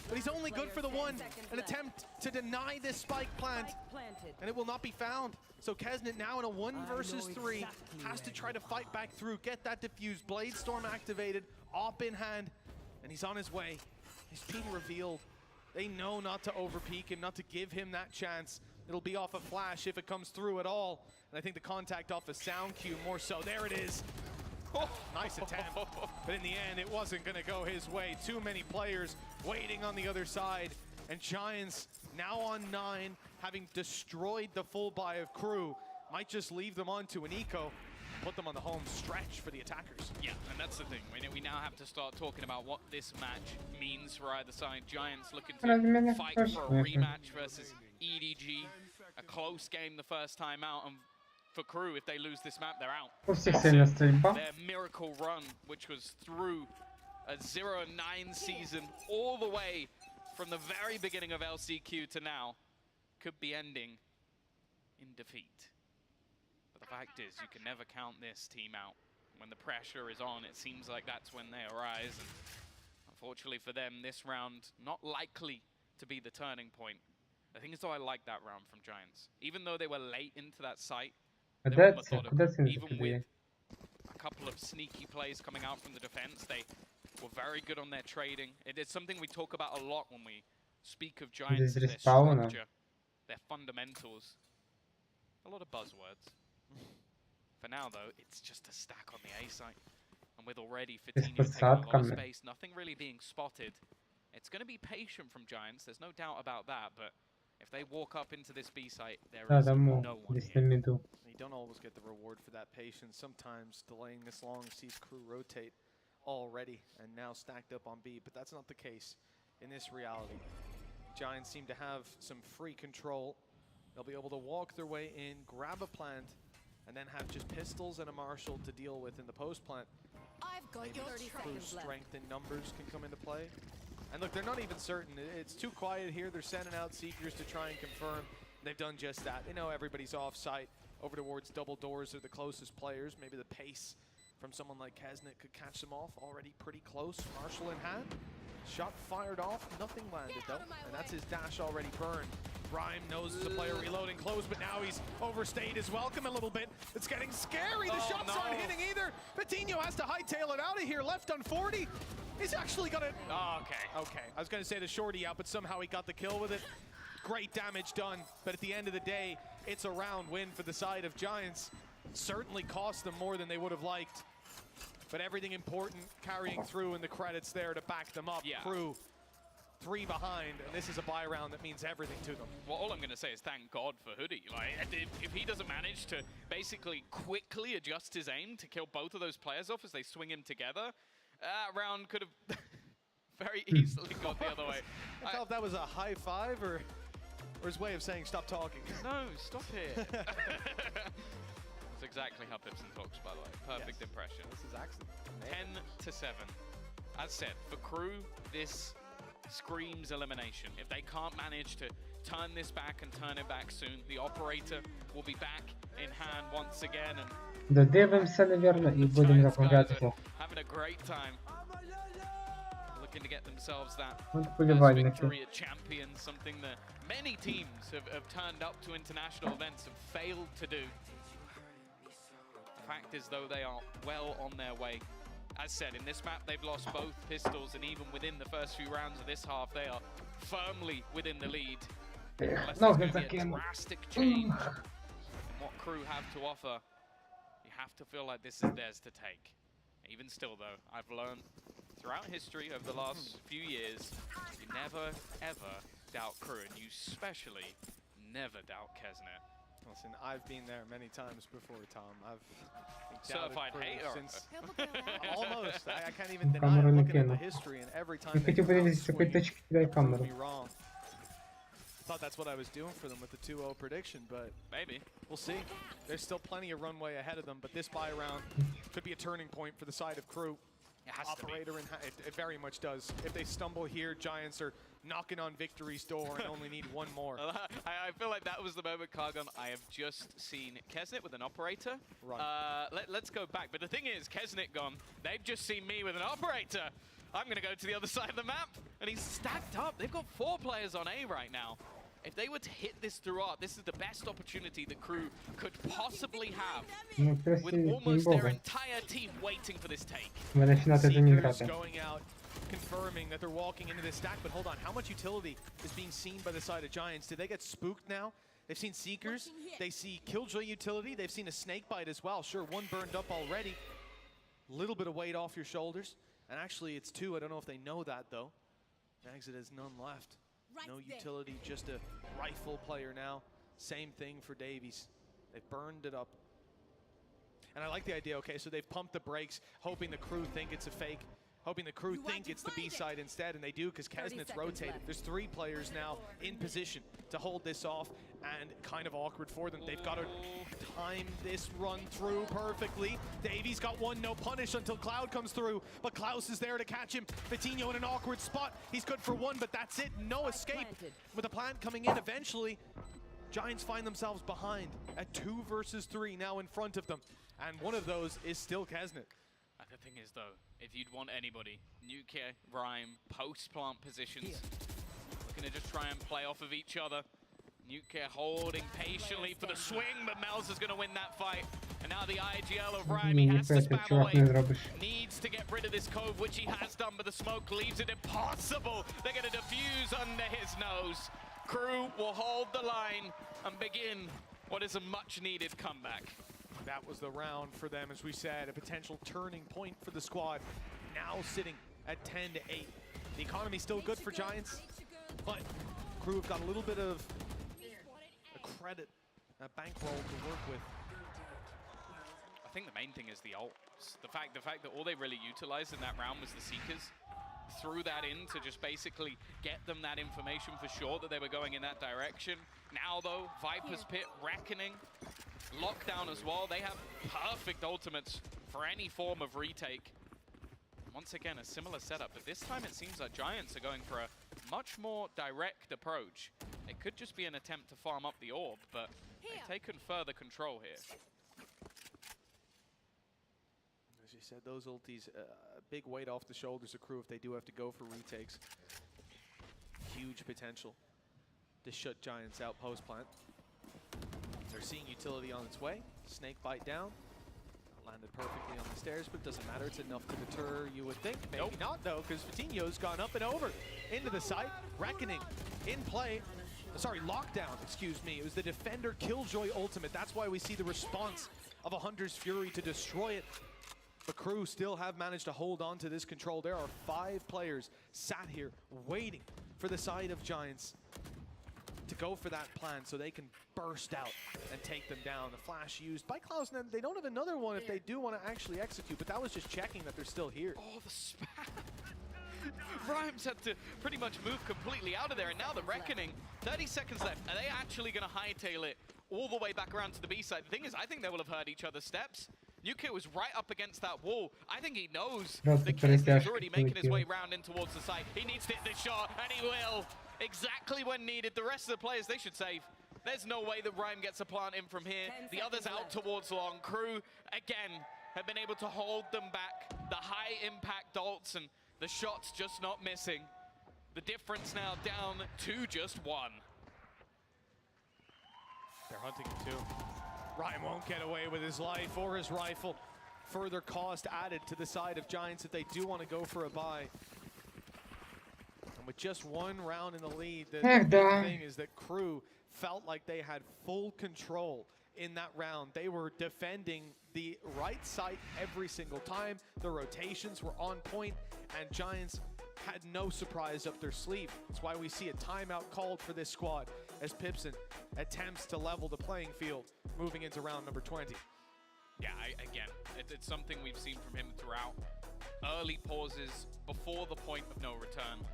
But he's only good for the one. An attempt to deny this spike plant, and it will not be found. So Kesnet now in a 1 versus 3, has to try to fight back through, get that defused. Bladestorm activated, op in hand, and he's on his way. He's being revealed. They know not to overpeak him, not to give him that chance. It'll be off a flash if it comes through at all. And I think the contact off a sound cue more so. There it is. Oh, nice attempt, but in the end, it wasn't going to go his way. Too many players waiting on the other side, and Giants now on 9, having destroyed the full buy of Crew, might just leave them onto an eco, put them on the home stretch for the attackers. Yeah, and that's the thing. We now have to start talking about what this match means for either side. Giants looking to fight for a rematch versus EDG. A close game the first time out, and for Crew, if they lose this map, they're out. Their miracle run, which was through a 0-9 season, all the way from the very beginning of LCQ to now, could be ending in defeat. But the fact is, you can never count this team out. When the pressure is on, it seems like that's when they arise. And unfortunately for them, this round, not likely to be the turning point. The thing is, though, I like that round from Giants. Even though they were late into that site, they were methodical. Even with a couple of sneaky plays coming out from the defense, they were very good on their trading. It is something we talk about a lot when we speak of Giants and their structure, their fundamentals. A lot of buzzwords. For now, though, it's just a stack on the A site. And with already Fatinho taking a lot of space, nothing really being spotted, It's going to be patient from Giants, there's no doubt about that, but if they walk up into this B site, there is no one here. You don't always get the reward for that patience. Sometimes delaying this long sees crew rotate already and now stacked up on B, but that's not the case in this reality. Giants seem to have some free control. They'll be able to walk their way in, grab a plant, and then have just pistols and a marshal to deal with in the post plant. I've got Maybe your 30 crew's seconds left. strength in numbers can come into play. And look, they're not even certain. It's too quiet here. They're sending out seekers to try and confirm. They've done just that. They know everybody's off site. Over towards double doors are the closest players. Maybe the pace from someone like Kesnet could catch them off. Already pretty close. Marshal in hand. Shot fired off. Nothing landed though. And that's his dash already burned. Rhyme knows there's a player reloading close, but now he's overstayed his welcome a little bit. It's getting scary. The shots aren't hitting either. Patino has to hightail it out of here. Left on 40. He's actually got it. Oh, okay. Okay. I was going to say the shorty out, but somehow he got the kill with it. Great damage done. But at the end of the day, it's a round win for the side of Giants. Certainly cost them more than they would have liked. But everything important carrying through in the credits there to back them up. Yeah. Crew 3 behind, and this is a buy round that means everything to them. Well, all I'm going to say is thank God for Hoodie. Like, if he doesn't manage to basically quickly adjust his aim to kill both of those players off as they swing him together, that round could have very easily gone the other way. I thought if that was a high five or his way of saying stop talking. No, stop here. That's exactly how Pipson talks, by the way. Perfect impression. This is excellent. 10-7. As said, for Crew, this screams elimination. If they can't manage to turn this back and turn it back soon, the operator will be back in hand once again. And Додивимося, напевно, і будемо грати. having a great time. Looking to get themselves that От first вболівальники. victory at Champions, something that many teams have turned up to international events and failed to do. The fact is, though, they are well on their way. As said, in this map, they've lost both pistols, and even within the first few rounds of this half, they are firmly within the lead. Unless there's going to be a drastic change in what Crew have to offer, you have to feel like this is theirs to take. Even still, though, I've learned throughout history over the last few years, you never, ever doubt Crew, and you especially never doubt Kesnet. Listen, I've been there many times before, Tom. I've Certified hater. since almost. I can't even deny it looking at the history, and every time they Хотів подивитися, якої точки кидає камеру. be wrong. Thought that's what I was doing for them with the 2-0 prediction, but maybe we'll see. There's still plenty of runway ahead of them, but this buy round could be a turning point for the side of Crew. It has Operator to be. It very much does. If they stumble here, Giants are knocking on victory's door and only need one more. I feel like that was the moment, Cargon. I have just seen Kesnet with an operator. Let's go back. But the thing is, Kesnet gone. They've just seen me with an operator. I'm going to go to the other side of the map. And he's stacked up. They've got 4 players on A right now. If they were to hit this throughout, this is the best opportunity the Crew could possibly have. With almost their entire team waiting for this take. Seekers going out, confirming that they're walking into this stack, but hold on, how much utility is being seen by the side of Giants? Did they get spooked now? They've seen Seekers, they see Killjoy utility, they've seen a snake bite as well. Sure, 1 burned up already. Little bit of weight off your shoulders. And actually it's 2, I don't know if they know that though. Exit has none left. No utility, just a rifle player now. Same thing for Davies. They've burned it up. And I like the idea, okay, so they've pumped the brakes, hoping the Crew think it's a fake. Hoping the Crew think it's the B side instead, and they do because Kesnet's rotated. There's 3 players now in position to hold this off, and kind of awkward for them. They've got to time this run through perfectly. Davies got 1, no punish until Cloud comes through, but Klaus is there to catch him. Vitinho in an awkward spot. He's good for 1, but that's it. No escape. With the plant coming in eventually, Giants find themselves behind at 2 versus 3 now in front of them, and one of those is still Kesnet. The thing is, though, if you'd want anybody, Nuclear, Rhyme, post-plant positions, looking to just try and play off of each other. Nuclear holding patiently for the swing, but Mel's is going to win that fight. And now the IGL of Rhyme, he has to spam away. Needs to get rid of this cove, which he has done, but the smoke leaves it impossible. They're going to defuse under his nose. Crew will hold the line and begin what is a much-needed comeback. That was the round for them, as we said, a potential turning point for the squad. Now sitting at 10-8. The economy's still good for Giants, but Crew have got a little bit of a credit, a bankroll to work with. I think the main thing is the ults. The fact that all they really utilized in that round was the Seekers. Threw that in to just basically get them that information for sure that they were going in that direction. Now though, Viper's Pit, Reckoning, Lockdown as well. They have perfect ultimates for any form of retake. Once again, a similar setup, but this time it seems like Giants are going for a much more direct approach. It could just be an attempt to farm up the orb, but they've taken further control here. As you said, those ultis, a big weight off the shoulders of Crew if they do have to go for retakes. Huge potential to shut Giants out post-plant. They're seeing utility on its way. Snake bite down. Landed perfectly on the stairs, but it doesn't matter. It's enough to deter, you would think. Maybe not, though, because Fatinho's gone up and over into the site. Reckoning in play. Sorry, Lockdown, excuse me. It was the Defender Killjoy ultimate. That's why we see the response of a Hunter's Fury to destroy it. The Crew still have managed to hold on to this control. There are 5 players sat here waiting for the side of Giants to go for that plan so they can burst out and take them down. The flash used by Klaus, and they don't have another one if they do want to actually execute, but that was just checking that they're still here. Oh, the spam! Rhymes had to pretty much move completely out of there, and now the Reckoning, 30 seconds left. Are they actually going to hightail it all the way back around to the B side? The thing is, I think they will have heard each other's steps. Nuke was right up against that wall. I think he knows the Kiss is already making his way round in towards the site. He needs to hit this shot, and he will. Exactly when needed. The rest of the players, they should save. There's no way that Rhyme gets a plant in from here. The others out towards long. Crew, again, have been able to hold them back. The high impact ults and the shots just not missing. The difference now down to just 1. They're hunting him too. Rhyme won't get away with his life or his rifle. Further cost added to the side of Giants if they do want to go for a buy. And with just 1 round in the lead, the big thing is that Crew felt like they had full control in that round. They were defending the right side every single time. The rotations were on point, and Giants had no surprise up their sleeve. That's why we see a timeout called for this squad as Pipson attempts to level the playing field moving into round number 20. Yeah, again, it's something we've seen from him throughout. Early pauses before the point of no return.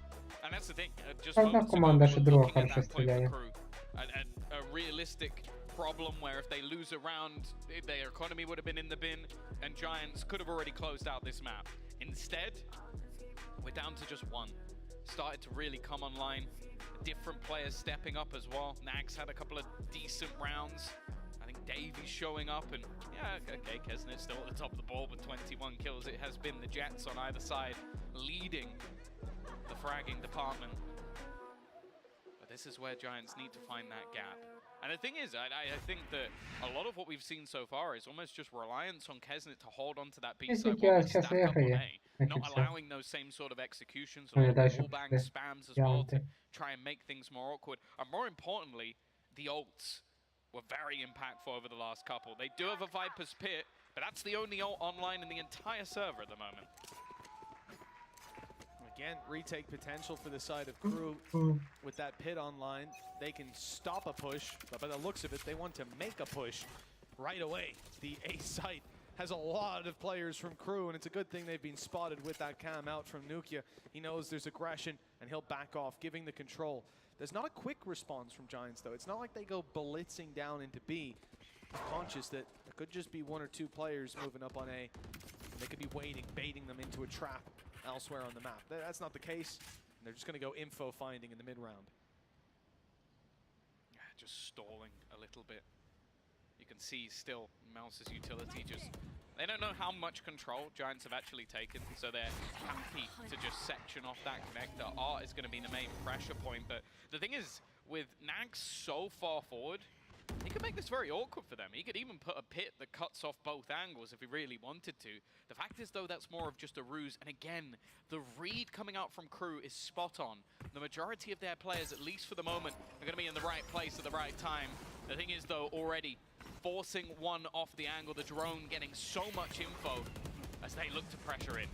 And that's the thing, just moments ago, we're looking at that point for Crew. A realistic problem where if they lose a round, their economy would have been in the bin, and Giants could have already closed out this map. Instead, we're down to just 1. Started to really come online. Different players stepping up as well. Nags had a couple of decent rounds. I think Davies showing up, and yeah, okay, Kesnet's still at the top of the board with 21 kills. It has been the Jets on either side leading the fragging department. But this is where Giants need to find that gap. And the thing is, I think that a lot of what we've seen so far is almost just reliance on Kesnet to hold on to that B side while they stack up on A. Not allowing those same sort of executions, a lot of wallbang spams as well to try and make things more awkward. And more importantly, the ults were very impactful over the last couple. They do have a Viper's Pit, but that's the only ult online in the entire server at the moment. Again, retake potential for the side of Crew with that pit online. They can stop a push, but by the looks of it, they want to make a push right away. The A site has a lot of players from Crew, and it's a good thing they've been spotted with that cam out from Nukia. He knows there's aggression, and he'll back off, giving the control. There's not a quick response from Giants, though. It's not like they go blitzing down into B, conscious that there could just be 1 or 2 players moving up on A. They could be waiting, baiting them into a trap elsewhere on the map. That's not the case. And they're just going to go info finding in the mid-round. Yeah, just stalling a little bit. You can see still Mouse's utility just... They don't know how much control Giants have actually taken, so they're happy to just section off that connector. Art is going to be the main pressure point, but the thing is, with Nags so far forward, he could make this very awkward for them. He could even put a pit that cuts off both angles if he really wanted to. The fact is, though, that's more of just a ruse. And again, the read coming out from Crew is spot on. The majority of their players, at least for the moment, are going to be in the right place at the right time. The thing is, though, already forcing 1 off the angle, the drone getting so much info as they look to pressure it.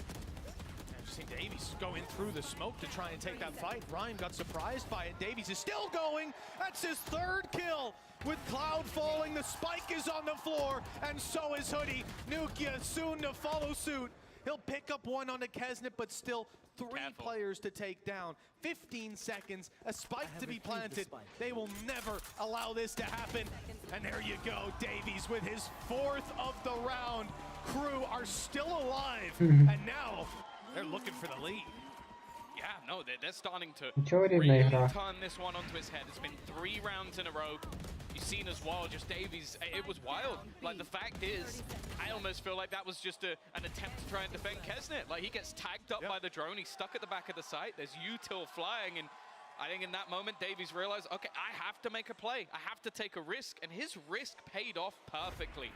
And seen Davies go in through the smoke to try and take that fight. Ryan got surprised by it. Davies is still going. That's his third kill. With Cloud falling, the spike is on the floor, and so is Hoodie. Nukia soon to follow suit. He'll pick up one onto Kesnet, but still three players to take down. 15 seconds, a spike to be planted. They will never allow this to happen. And there you go, Davies with his fourth of the round. Crew are still alive, and now they're looking for the lead. Yeah, no, they're starting to Нічого really рівна ігра. turn this one onto its head. It's been 3 rounds in a row. You've seen as well, just Davies, it was wild. Like, the fact is, I almost feel like that was just an attempt to try and defend Kesnet. Like, he gets tagged up by the drone, he's stuck at the back of the site, there's util flying, and I think in that moment, Davies realized, okay, I have to make a play. I have to take a risk, and his risk paid off perfectly.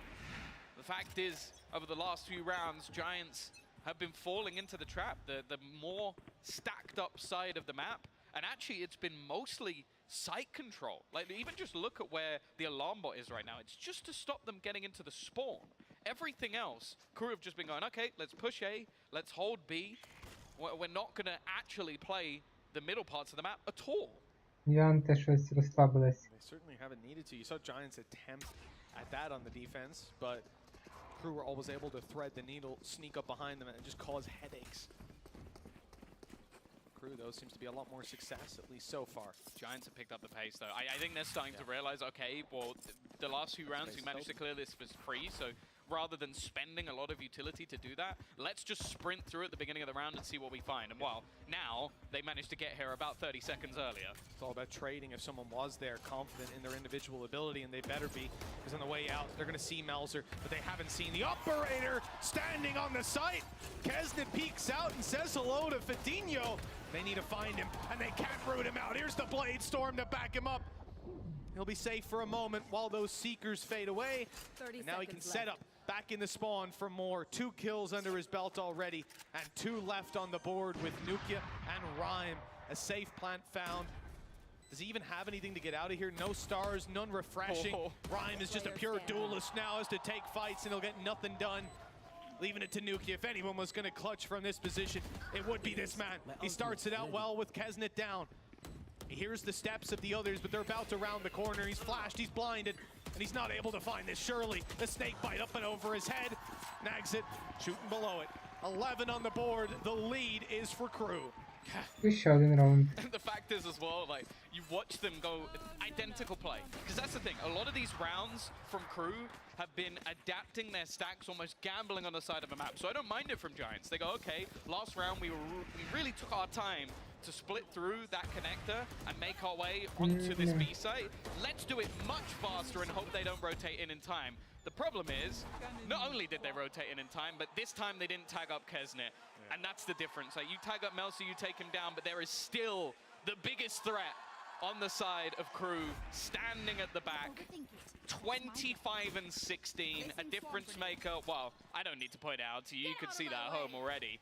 The fact is, over the last few rounds, Giants have been falling into the trap, the more stacked up side of the map. And actually, it's been mostly site control. Like, even just look at where the alarm bot is right now. It's just to stop them getting into the spawn. Everything else, crew have just been going, okay, let's push A, let's hold B. We're not going to actually play the middle parts of the map at all. Янти щось розслабились. They certainly haven't needed to. You saw Giants attempt at that on the defense, but Crew were always able to thread the needle, sneak up behind them, and just cause headaches. Crew, though, seems to be a lot more success, at least so far. Giants have picked up the pace, though. I think they're starting to realize, okay, well, the last few rounds we managed to clear this was free, so rather than spending a lot of utility to do that, let's just sprint through at the beginning of the round and see what we find. And well, now they managed to get here about 30 seconds earlier. It's all about trading. If someone was there confident in their individual ability, and they better be, because on the way out, they're going to see Melzer, but they haven't seen the operator standing on the site. Kesnet peeks out and says hello to Fadinho. They need to find him, and they can't root him out. Here's the Blade Storm to back him up. He'll be safe for a moment while those Seekers fade away. And now he can set up back in the spawn for more. 2 kills under his belt already, and 2 left on the board with Nukia and Rhyme. A safe plant found. Does he even have anything to get out of here? No stars, none refreshing. Rhyme is just a pure duelist now, has to take fights, and he'll get nothing done. Leaving it to Nukia. If anyone was going to clutch from this position, it would be this man. He starts it out well with Kesnet down. He hears the steps of the others, but they're about to round the corner. He's flashed, he's blinded, and he's not able to find this. Surely, the snake bite up and over his head. Nags it, shooting below it. 11 on the board. The lead is for Crew. Ще один раунд. The fact is as well, like, you watch them go identical play. Because that's the thing, a lot of these rounds from Crew have been adapting their stacks, almost gambling on the side of a map. So I don't mind it from Giants. They go, okay, last round we really took our time to split through that connector and make our way onto this B site. Let's do it much faster and hope they don't rotate in time. The problem is, not only did they rotate in time, but this time they didn't tag up Kesnet. And that's the difference. Like, you tag up Melzer, you take him down, but there is still the biggest threat on the side of Crew, standing at the back. 25 and 16, a difference maker. Well, I don't need to point it out to you. You could see that at home already.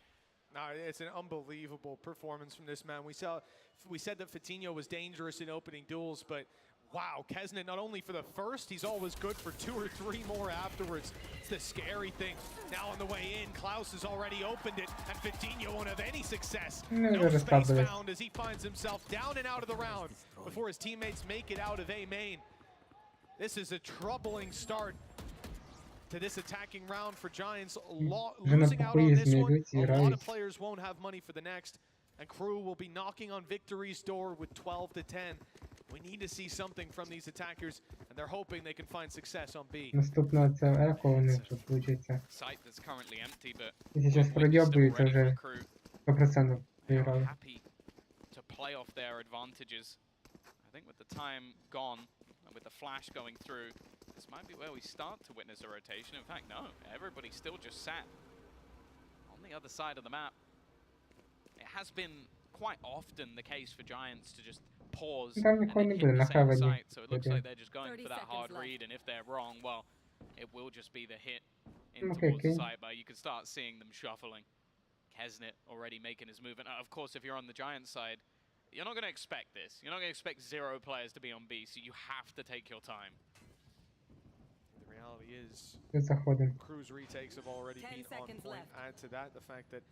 No, it's an unbelievable performance from this man. We said that Fadinho was dangerous in opening duels, but wow, Kesnet, not only for the first, he's always good for 2 or 3 more afterwards. It's the scary thing. Now on the way in, Klaus has already opened it, and Fadinho won't have any success. No space found as he finds himself down and out of the round before his teammates make it out of A main. This is a troubling start to this attacking round for Giants. Losing out on this one, a lot of players won't have money for the next, and Crew will be knocking on victory's door with 12 to 10. We need to see something from these attackers, and they're hoping they can find success on B. Наступного це еко у них тут виходить. Site that's currently empty, but І зараз продьобуються вже 100% виграли. Happy to play off their advantages. I think with the time gone, and with the flash going through, this might be where we start to witness a rotation. In fact, no, everybody still just sat on the other side of the map. It has been quite often the case for Giants to just pause and hit the same site, so it looks like they're just going for that hard read, and if they're wrong, well, it will just be the hit in towards the side, but you can start seeing them shuffling. Kesnet already making his move, and of course, if you're on the Giants side, you're not going to expect this. You're not going to expect 0 players to be on B, so you have to take your time. The reality is, Заходимо. Crew's retakes have already been on point. Add to that the fact that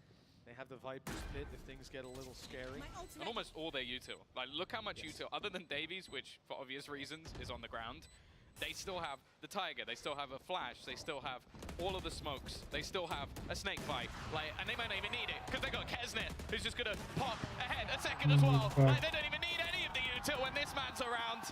They have the Viper's Pit if things get a little scary. And almost all their util. Like, look how much util, other than Davies, which for obvious reasons is on the ground, they still have the Tiger, they still have a Flash, they still have all of the smokes, they still have a snake bite, like, and they might not even need it, because they got Kesnet, who's just gonna pop ahead a second as well. Like, they don't even need any of the util when this man's around.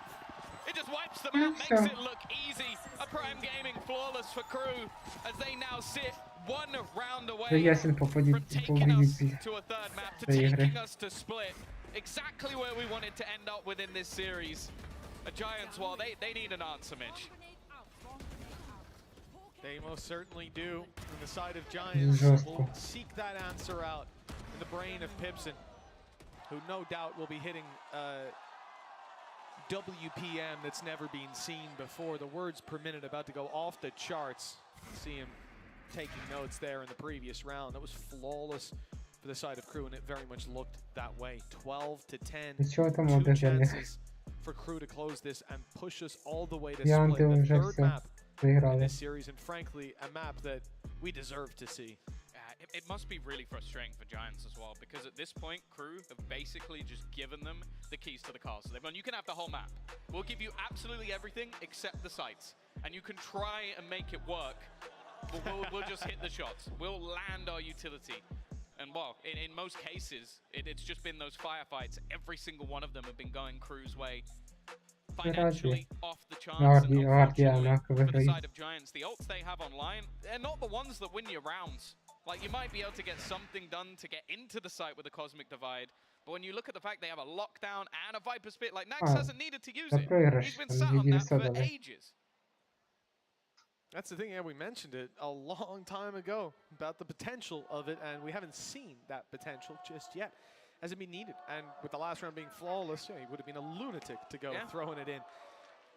It just wipes them out, makes it look easy. A Prime Gaming flawless for Crew, as they now sit one round away from taking us to a third map, to taking us to split. Exactly where we wanted to end up within this series. A Giants, well, they need an answer, Mitch. They most certainly do. On the side of Giants, will seek that answer out in the brain of Pipson, who no doubt will be hitting WPM that's never been seen before. The words per minute about to go off the charts. See him taking notes there in the previous round. That was flawless for the side of Crew, and it very much looked that way. 12-10. 2 chances for Crew to close this and push us all the way to split the third map in this series, and frankly, a map that we deserve to see. It must be really frustrating for Giants as well, because at this point, Crew have basically just given them the keys to the castle. They've gone, you can have the whole map. We'll give you absolutely everything except the sites, and you can try and make it work, but we'll just hit the shots. We'll land our utility. And well, in most cases, it's just been those firefights. Every single one of them have been going Crew's way. Financially off the charts, and unfortunately, for the side of Giants, the ults they have online, they're not the ones that win your rounds. Like, you might be able to get something done to get into the site with a Cosmic Divide, but when you look at the fact they have a lockdown and a Viper Spit, like, Nax hasn't needed to use it. He's been sat on that for ages. That's the thing, yeah, we mentioned it a long time ago about the potential of it, and we haven't seen that potential just yet. Hasn't been needed, and with the last round being flawless, yeah, he would have been a lunatic to go throwing it in.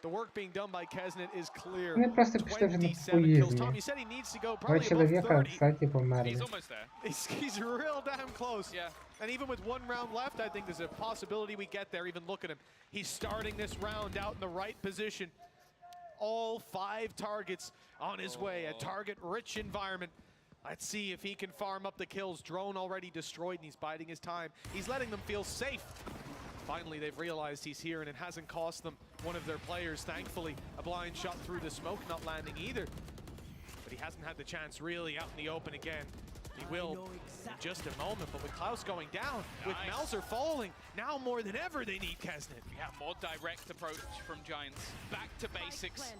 The work being done by Kesnet is clear. 27 kills. Tom, you said he needs to go probably above 30. He's almost there. He's real damn close. Yeah. And even with 1 round left, I think there's a possibility we get there. Even look at him. He's starting this round out in the right position. All 5 targets on his way. A target-rich environment. Let's see if he can farm up the kills. Drone already destroyed, and he's biding his time. He's letting them feel safe. Finally, they've realized he's here, and it hasn't cost them one of their players. Thankfully, a blind shot through the smoke not landing either. But he hasn't had the chance really out in the open again. He will in just a moment, but with Klaus going down, with Melzer falling, now more than ever they need Kesnet. Yeah, more direct approach from Giants. Back to basics.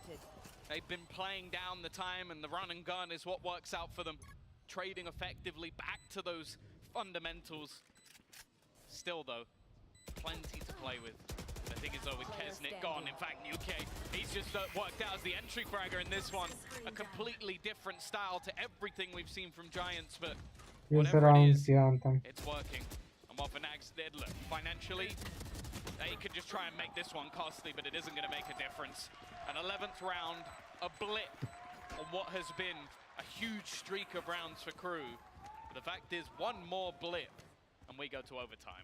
They've been playing down the time, and the run and gun is what works out for them. Trading effectively back to those fundamentals. Still, though, plenty to play with. The thing is, though, with Kesnet gone, in fact, Nuke, he's just worked out as the entry fragger in this one. A completely different style to everything we've seen from Giants, but whatever it is, it's working. And while for Nags, look, financially, they could just try and make this one costly, but it isn't going to make a difference. An 11th round, a blip on what has been a huge streak of rounds for Crew. But the fact is, one more blip, and we go to overtime.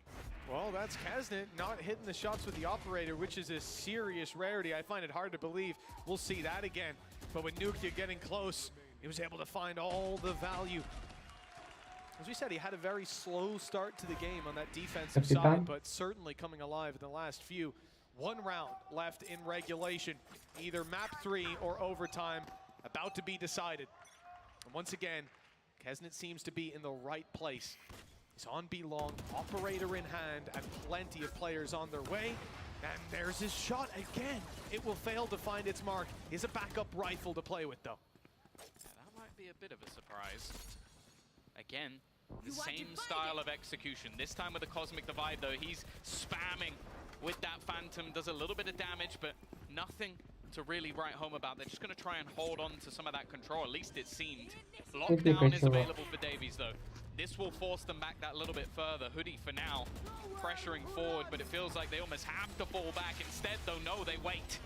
Well, that's Kesnet not hitting the shots with the operator, which is a serious rarity. I find it hard to believe we'll see that again. But with Nukia getting close, he was able to find all the value. As we said, he had a very slow start to the game on that defensive side, but certainly coming alive in the last few. 1 round left in regulation, either map 3 or overtime, about to be decided. And once again, Kesnet seems to be in the right place. He's on B long, operator in hand, and plenty of players on their way. And there's his shot again. It will fail to find its mark. He's a backup rifle to play with, though. Yeah, that might be a bit of a surprise. Again, the same style of execution. This time with the Cosmic Divide, though, he's spamming with that Phantom. Does a little bit of damage, but nothing to really write home about. They're just going to try and hold on to some of that control. At least it seemed. Lockdown is available for Davies, though. This will force them back that little bit further. Hoodie, for now, pressuring forward, but it feels like they almost have to fall back. Instead, though, no, they wait.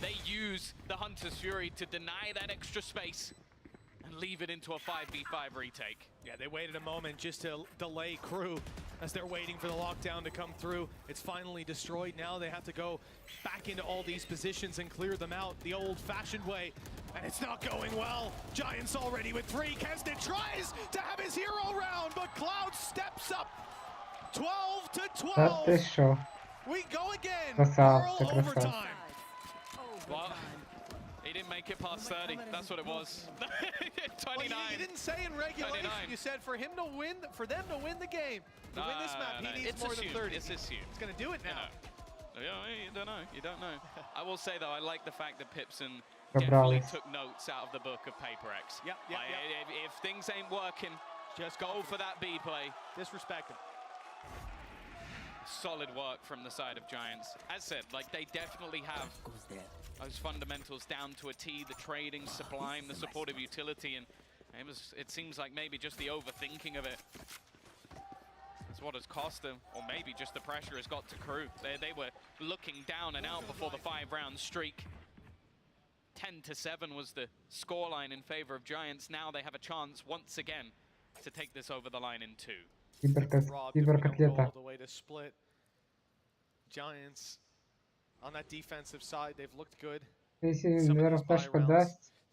They use the Hunter's Fury to deny that extra space and leave it into a 5v5 retake. Yeah, they waited a moment just to delay Crew as they're waiting for the lockdown to come through. It's finally destroyed. Now they have to go back into all these positions and clear them out the old-fashioned way. And it's not going well. Giants already with 3. Kesnet tries to have his hero round, but Cloud steps up. 12 to 12. We go again. Earl overtime. Well, he didn't make it past 30. That's what it was. 29. Well, you didn't say in regulation. 29. You said for him to win, for them to win the game, to win this map, he needs more than 30. It's assumed. It's gonna do it now. You don't know. You don't know. I will say though, I like the fact that Pipson definitely took notes out of the book of Paper X. If things ain't working, just go for that B play. Disrespect him. Solid work from the side of Giants. As said, like they definitely have those fundamentals down to a T, the trading, sublime, the supportive utility, and it seems like maybe just the overthinking of it is what has cost them, or maybe just the pressure has got to Crew. They were looking down and out before the 5-round streak. 10-7 was the scoreline in favor of Giants. Now they have a chance once again to take this over the line in 2. Кіберкотлета. The way to split. Giants on that defensive side, they've looked good. The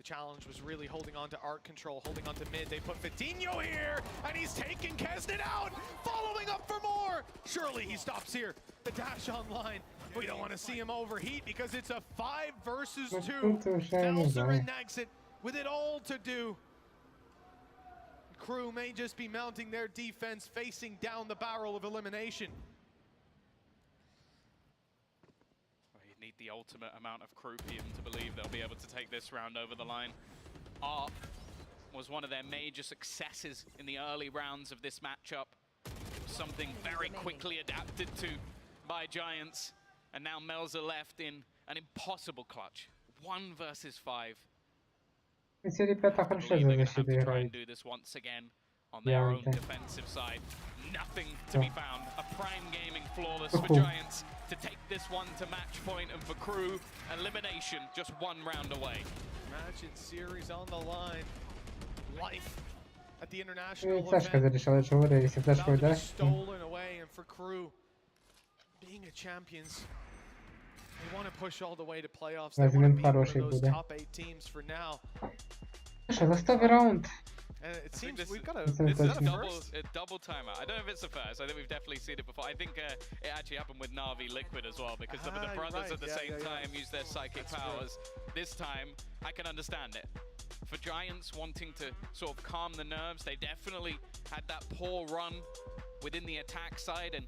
challenge was really holding on to art control, holding on to mid. They put Fatinho here, and he's taking Kesnet out, following up for more. Surely he stops here. The dash online. We don't want to see him overheat because it's a 5 versus 2. Nelser and Nagsit with it all to do. Crew may just be mounting their defense, facing down the barrel of elimination. You need the ultimate amount of Crew even to believe they'll be able to take this round over the line. Art was one of their major successes in the early rounds of this matchup. Something very quickly adapted to by Giants. And now Melzer left in an impossible clutch. 1 versus 5. Ці ребята хорошо за защиту играют. Do this once again on their own defensive side. Nothing to be found. A prime gaming flawless for Giants to take this one to match point, and for Crew, elimination just 1 round away. Match and series on the line. Life at the international event. Сашка зарешала, что говорили, если флешку About to be даст. stolen away, and for Crew, being a champions, they want to push all the way to playoffs. They want to be one of those top 8 teams for now. Що, ластовий раунд? And it seems we've got This is a double timeout. I don't know if it's the first. I think we've definitely seen it before. I think it actually happened with Na'Vi Liquid as well, because the brothers at the same time used their psychic powers. This time, I can understand it. For Giants wanting to sort of calm the nerves, they definitely had that poor run within the attack side, and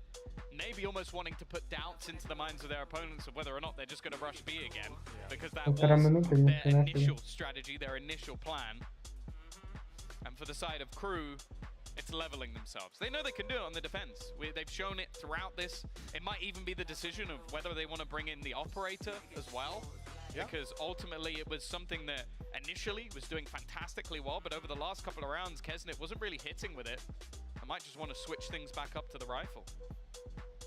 maybe almost wanting to put doubts into the minds of their opponents of whether or not they're just going to rush B again, because that was their initial strategy, their initial plan. And for the side of Crew, it's leveling themselves. They know they can do it on the defense. They've shown it throughout this. It might even be the decision of whether they want to bring in the operator as well, because ultimately it was something that initially was doing fantastically well, but over the last couple of rounds, Kesnet wasn't really hitting with it. I might just want to switch things back up to the rifle.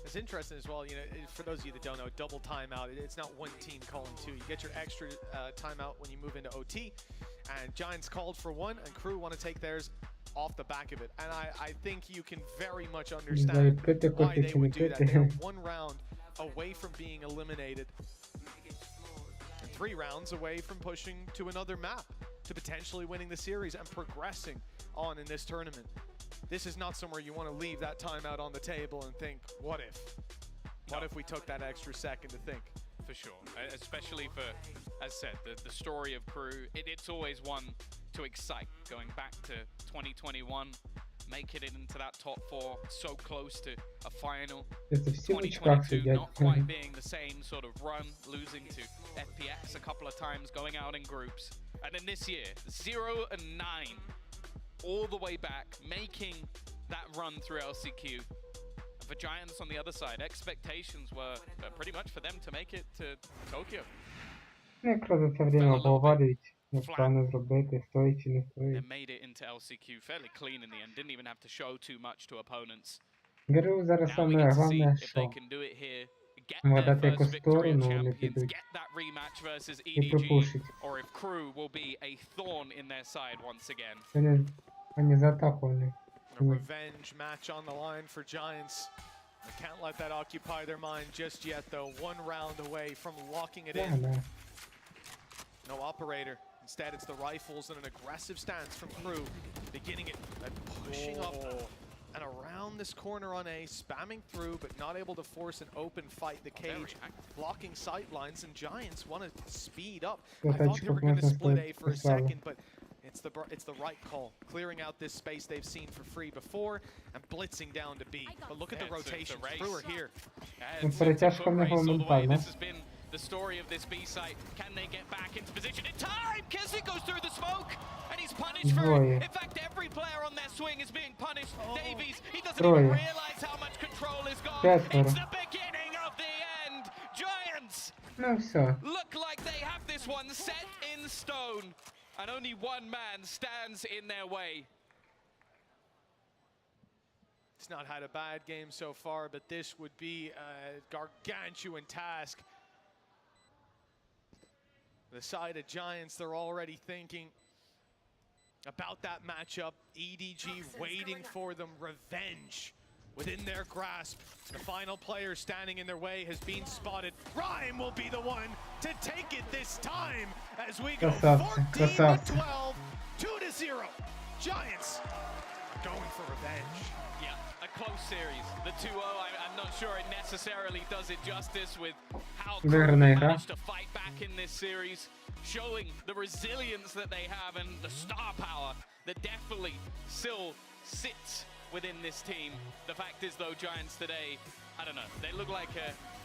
It's interesting as well, you know, for those of you that don't know, double timeout, it's not one team calling 2. You get your extra timeout when you move into OT, and Giants called for 1, and Crew want to take theirs off the back of it. And I think you can very much understand why they would do that. They're 1 round away from being eliminated, and 3 rounds away from pushing to another map, to potentially winning the series and progressing on in this tournament. This is not somewhere you want to leave that timeout on the table and think, what if? What if we took that extra second to think? For sure, especially for, as said, the story of Crew. It's always one to excite. Going back to 2021, making it into that top 4, so close to a final. 2022, not quite being the same sort of run, losing to FPX a couple of times, going out in groups. And then this year, 0-9. All the way back, making that run through LCQ. For Giants on the other side, expectations were pretty much for them to make it to Tokyo. Якраз за це время обговорюють, як правильно зробити, стоїть чи не They стоїть. made it into LCQ fairly clean in the end, didn't even have to show too much to opponents. Герою зараз Now we саме get to see головне, if що they can do it here, get вгадати their яку first victory of сторону вони champions, підуть get that rematch versus і EDG, пропушить. or if Crew will be a thorn in their side once again. Вони за атаку вони. A revenge match on the line for Giants. They can't let that occupy their mind just yet, though. One round away from locking it in. No operator. Instead, it's the rifles and an aggressive stance from Crew. Beginning it and pushing up and around this corner on A, spamming through, but not able to force an open fight. The cage blocking sight lines, and Giants want to speed up. I thought they were going to split A for a second, but it's the right call. Clearing out this space they've seen for free before and blitzing down to B. But look at the rotation. Crew are here. This has been the story of this B site. Can they get back into position in time? Keswick goes through the smoke and he's punished for it. In fact, every player on their swing is being punished. Davies, he doesn't even realize how much control is gone. It's the beginning of the end. Giants look like they have this one set in stone, and only one man stands in their way. It's not had a bad game so far, but this would be a gargantuan task. The side of Giants, they're already thinking about that matchup. EDG waiting for them. Revenge within their grasp. The final player standing in their way has been spotted. Rhyme will be the one to take it this time as we go 14-12, 2-0. Giants are going for revenge. Yeah, a close series. The 2-0, I'm not sure it necessarily does it justice with how they managed to fight back in this series, showing the resilience that they have and the star power that definitely still sits within this team. The fact is, though, Giants today, I don't know, they look like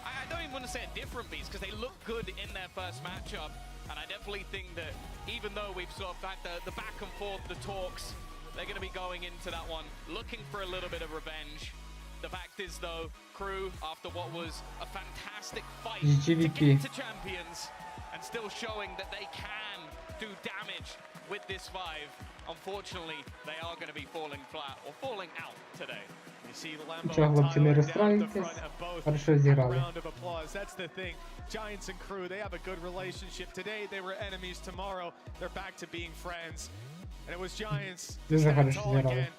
I don't even want to say a different beast, because they look good in their first matchup, and I definitely think that even though we've sort of had the back and forth, the talks, they're going to be going into that one looking for a little bit of revenge. The fact is, though, Crew, after what was a fantastic fight to get to champions and still showing that they can do damage with this 5, unfortunately, they are going to be falling flat or falling out today. You see Lambo and Tyler down the front of both. A round of applause. That's the thing. Giants and Crew, they have a good relationship. Today, they were enemies. Tomorrow, they're back to being friends. And it was Giants stand tall again.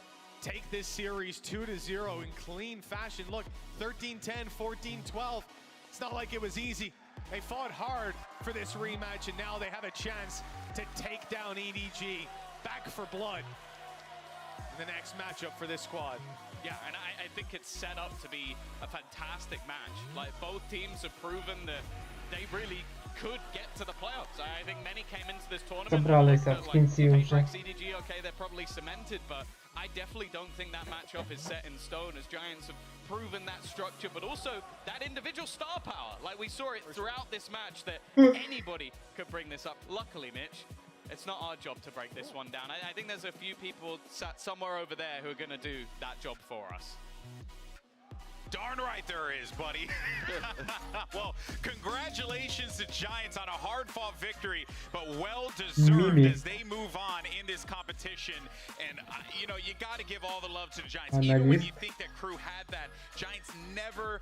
Take this series 2-0 in clean fashion. Look, 13-10, 14-12. It's not like it was easy. They fought hard for this rematch, and now they have a chance to take down EDG. Back for blood in the next matchup for this squad. Yeah, and I think it's set up to be a fantastic match. Like, both teams have proven that they really could get to the playoffs. I think many came into this tournament like CDG, okay, they're probably cemented, but I definitely don't think that matchup is set in stone, as Giants have proven that structure, but also that individual star power. Like, we saw it throughout this match that anybody could bring this up. Luckily, Mitch, it's not our job to break this one down. I think there's a few people sat somewhere over there who are going to do that job for us. Darn right there is, buddy. Well, congratulations to Giants on a hard-fought victory, but well-deserved as they move on in this competition. And, you know, you got to give all the love to the Giants. Even when you think that Crew had that, Giants never,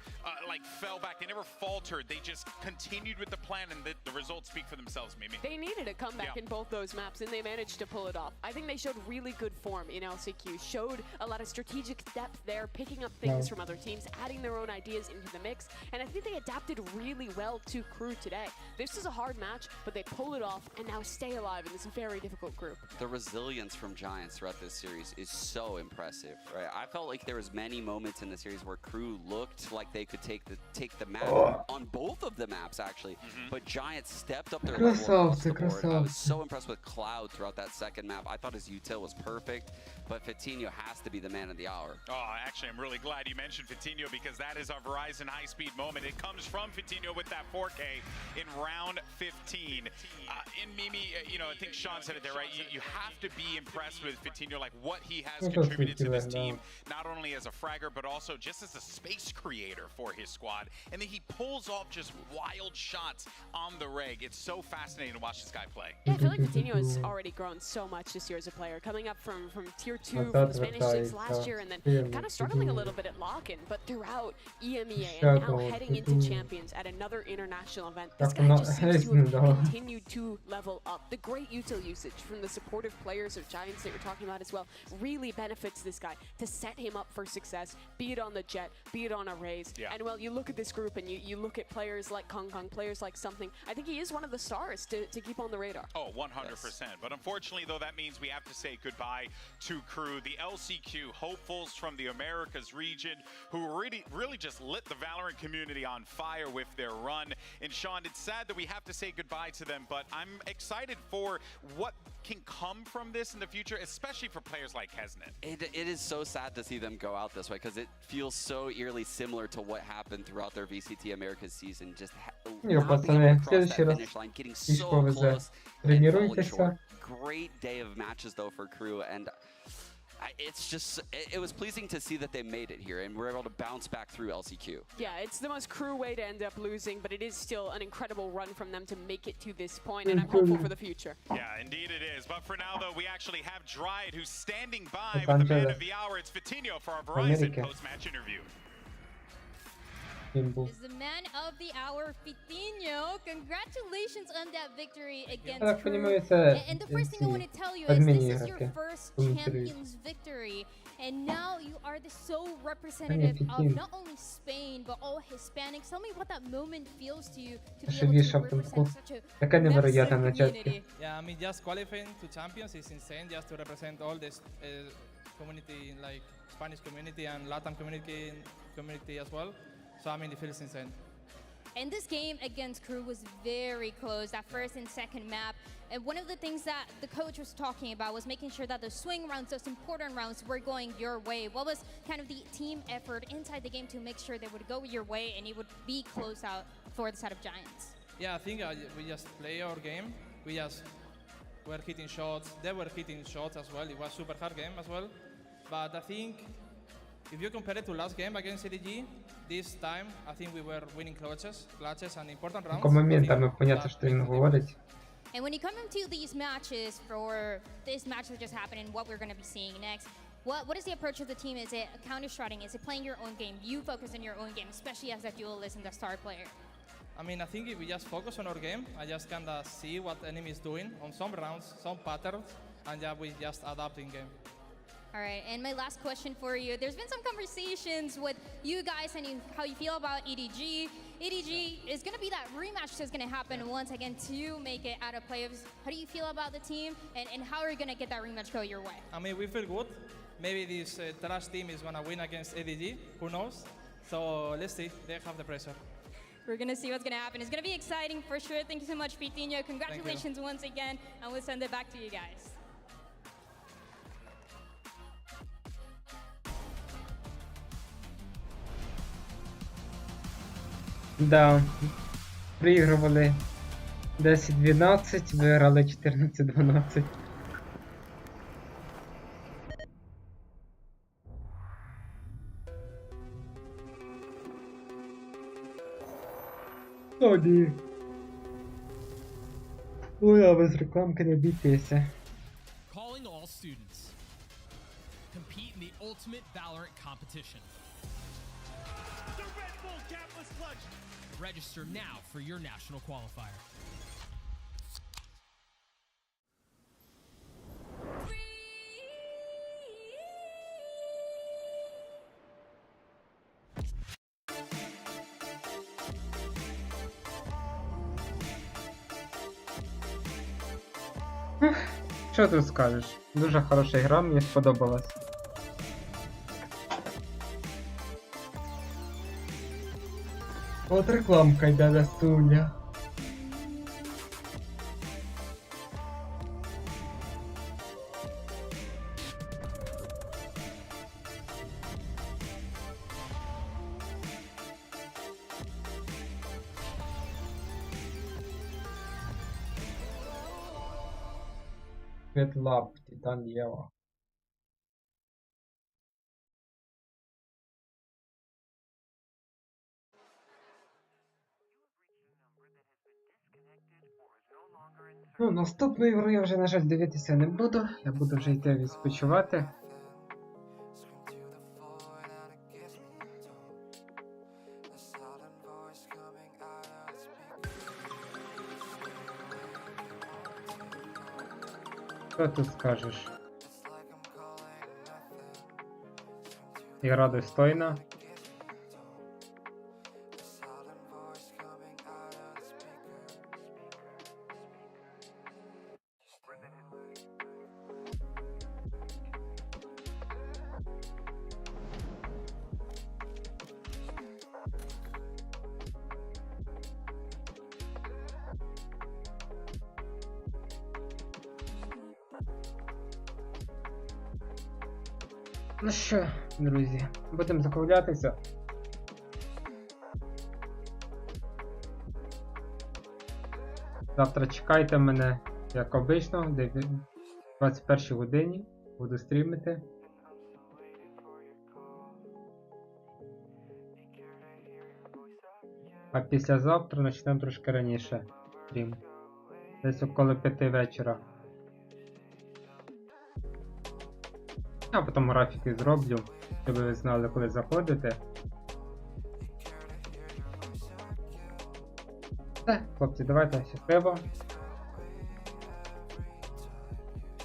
fell back. They never faltered. They just continued with the plan, and the results speak for themselves, Mimi. They needed a comeback in both those maps, and they managed to pull it off. I think they showed really good form in LCQ, showed a lot of strategic depth there, picking up things from other teams, adding their own ideas into the mix, and I think they adapted really well to Crew today. This is a hard match, but they pull it off and now stay alive in this very difficult group. The resilience from Giants throughout this series is so impressive, right? I felt like there was many moments in the series where Crew looked like they could take the map on both of the maps, actually, but Giants stepped up their level across the board. I was so impressed with Cloud throughout that second map. I thought his util was perfect, but Fatinho has to be the man of the hour. Oh, actually, I'm really glad you mentioned Fatinho, because that is our Verizon high-speed moment. It comes from Fatinho with that 4K in round 15. In Mimi, you know, I think Sean said it there, right? You have to be impressed with Fatinho, like what he has contributed to this team, not only as a fragger, but also just as a space creator for his squad. And then he pulls off just wild shots on the reg. It's so fascinating to watch this guy play. Yeah, I feel like Fatinho has already grown so much this year as a player, coming up from tier 2 from Spanish 6 last year, and then kind of struggling a little bit at lock-in, but there throughout EMEA and now heading into Champions at another international event. This guy just seems to have continued to level up. The great util usage from the supportive players of Giants that you're talking about as well really benefits this guy to set him up for success, be it on the Jet, be it on a Raze. And well, you look at this group and you look at players like Kong Kong, players like something. I think he is one of the stars to keep on the radar. Oh, 100%. But unfortunately, though, that means we have to say goodbye to Crew, the LCQ hopefuls from the Americas region, who really just lit the Valorant community on fire with their run. And Sean, it's sad that we have to say goodbye to them, but I'm excited for what can come from this in the future, especially for players like Kesnet. It is so sad to see them go out this way because it feels so eerily similar to what happened throughout their VCT Americas season. Just пацаны, в следующий раз getting лишь so повезе. close. Тренируйтесь. Great day of matches though for Crew, and it's just, it was pleasing to see that they made it here and were able to bounce back through LCQ. Yeah, it's the most Crew way to end up losing, but it is still an incredible run from them to make it to this point, and I'm hopeful for the future. Yeah, indeed it is. But for now, though, we actually have Dryad who's standing by with the man of the hour. It's Vitinho for our Verizon post-match interview. Is the man of the hour, Vitinho. Congratulations on that victory against Crew. And the first thing I want to tell you is this is your first Champions victory. And now you are the sole representative of not only Spain, but all Hispanics. Tell me what that moment feels to you to be able to represent such a massive community. Yeah, I mean, just qualifying to Champions is insane, just to represent all this community, like Spanish community and Latin community as well. So I mean, it feels insane. And this game against Crew was very close, that first and second map. And one of the things that the coach was talking about was making sure that the swing rounds, those important rounds, were going your way. What was kind of the team effort inside the game to make sure they would go your way and it would be close out for the side of Giants? Yeah, I think we just play our game. We just were hitting shots. They were hitting shots as well. It was a super hard game as well. But I think if you compare it to last game against ADG, this time I think we were winning clutches and important rounds. And when you come into these matches, for this match that just happened and what we're going to be seeing next, what is the approach of the team? Is it counter-striding? Is it playing your own game? You focus on your own game, especially as a duelist and the star player. I mean, I think if we just focus on our game, I just kind of see what the enemy is doing on some rounds, some patterns, and yeah, we just adapt in game. All right, and my last question for you. There's been some conversations with you guys and how you feel about EDG. EDG is going to be that rematch that's going to happen once again to make it out of playoffs. How do you feel about the team, and how are you going to get that rematch go your way? I mean, we feel good. Maybe this trash team is going to win against EDG. Who knows? So let's see. They have the pressure. We're going to see what's going to happen. It's going to be exciting for sure. Thank you so much, Vitinho. Congratulations once again, and we'll send it back to you guys. Да, приігрували 10-12, виграли 14-12. О, ні. Ой, а без рекламки не бійтеся. Calling all students. Compete in the ultimate Valorant competition. The Red Bull capless clutch. Register now for your national qualifier. Що тут скажеш? Дуже хороша гра, мені сподобалась. От рекламка йде на стуля. Лап, Титан Єва. Ну, наступну ігру я вже, на жаль, дивитися не буду. Я буду вже йти відпочивати. Що тут скажеш? Ігра достойна. Ну що, друзі, будемо закруглятися. Завтра чекайте мене, як обично, в 21 годині. Буду стрімити. А післязавтра почнемо трошки раніше стрім. Десь около 5 вечора. А потім графіки зроблю, щоб ви знали, коли заходите. Все, хлопці, давайте, щасливо.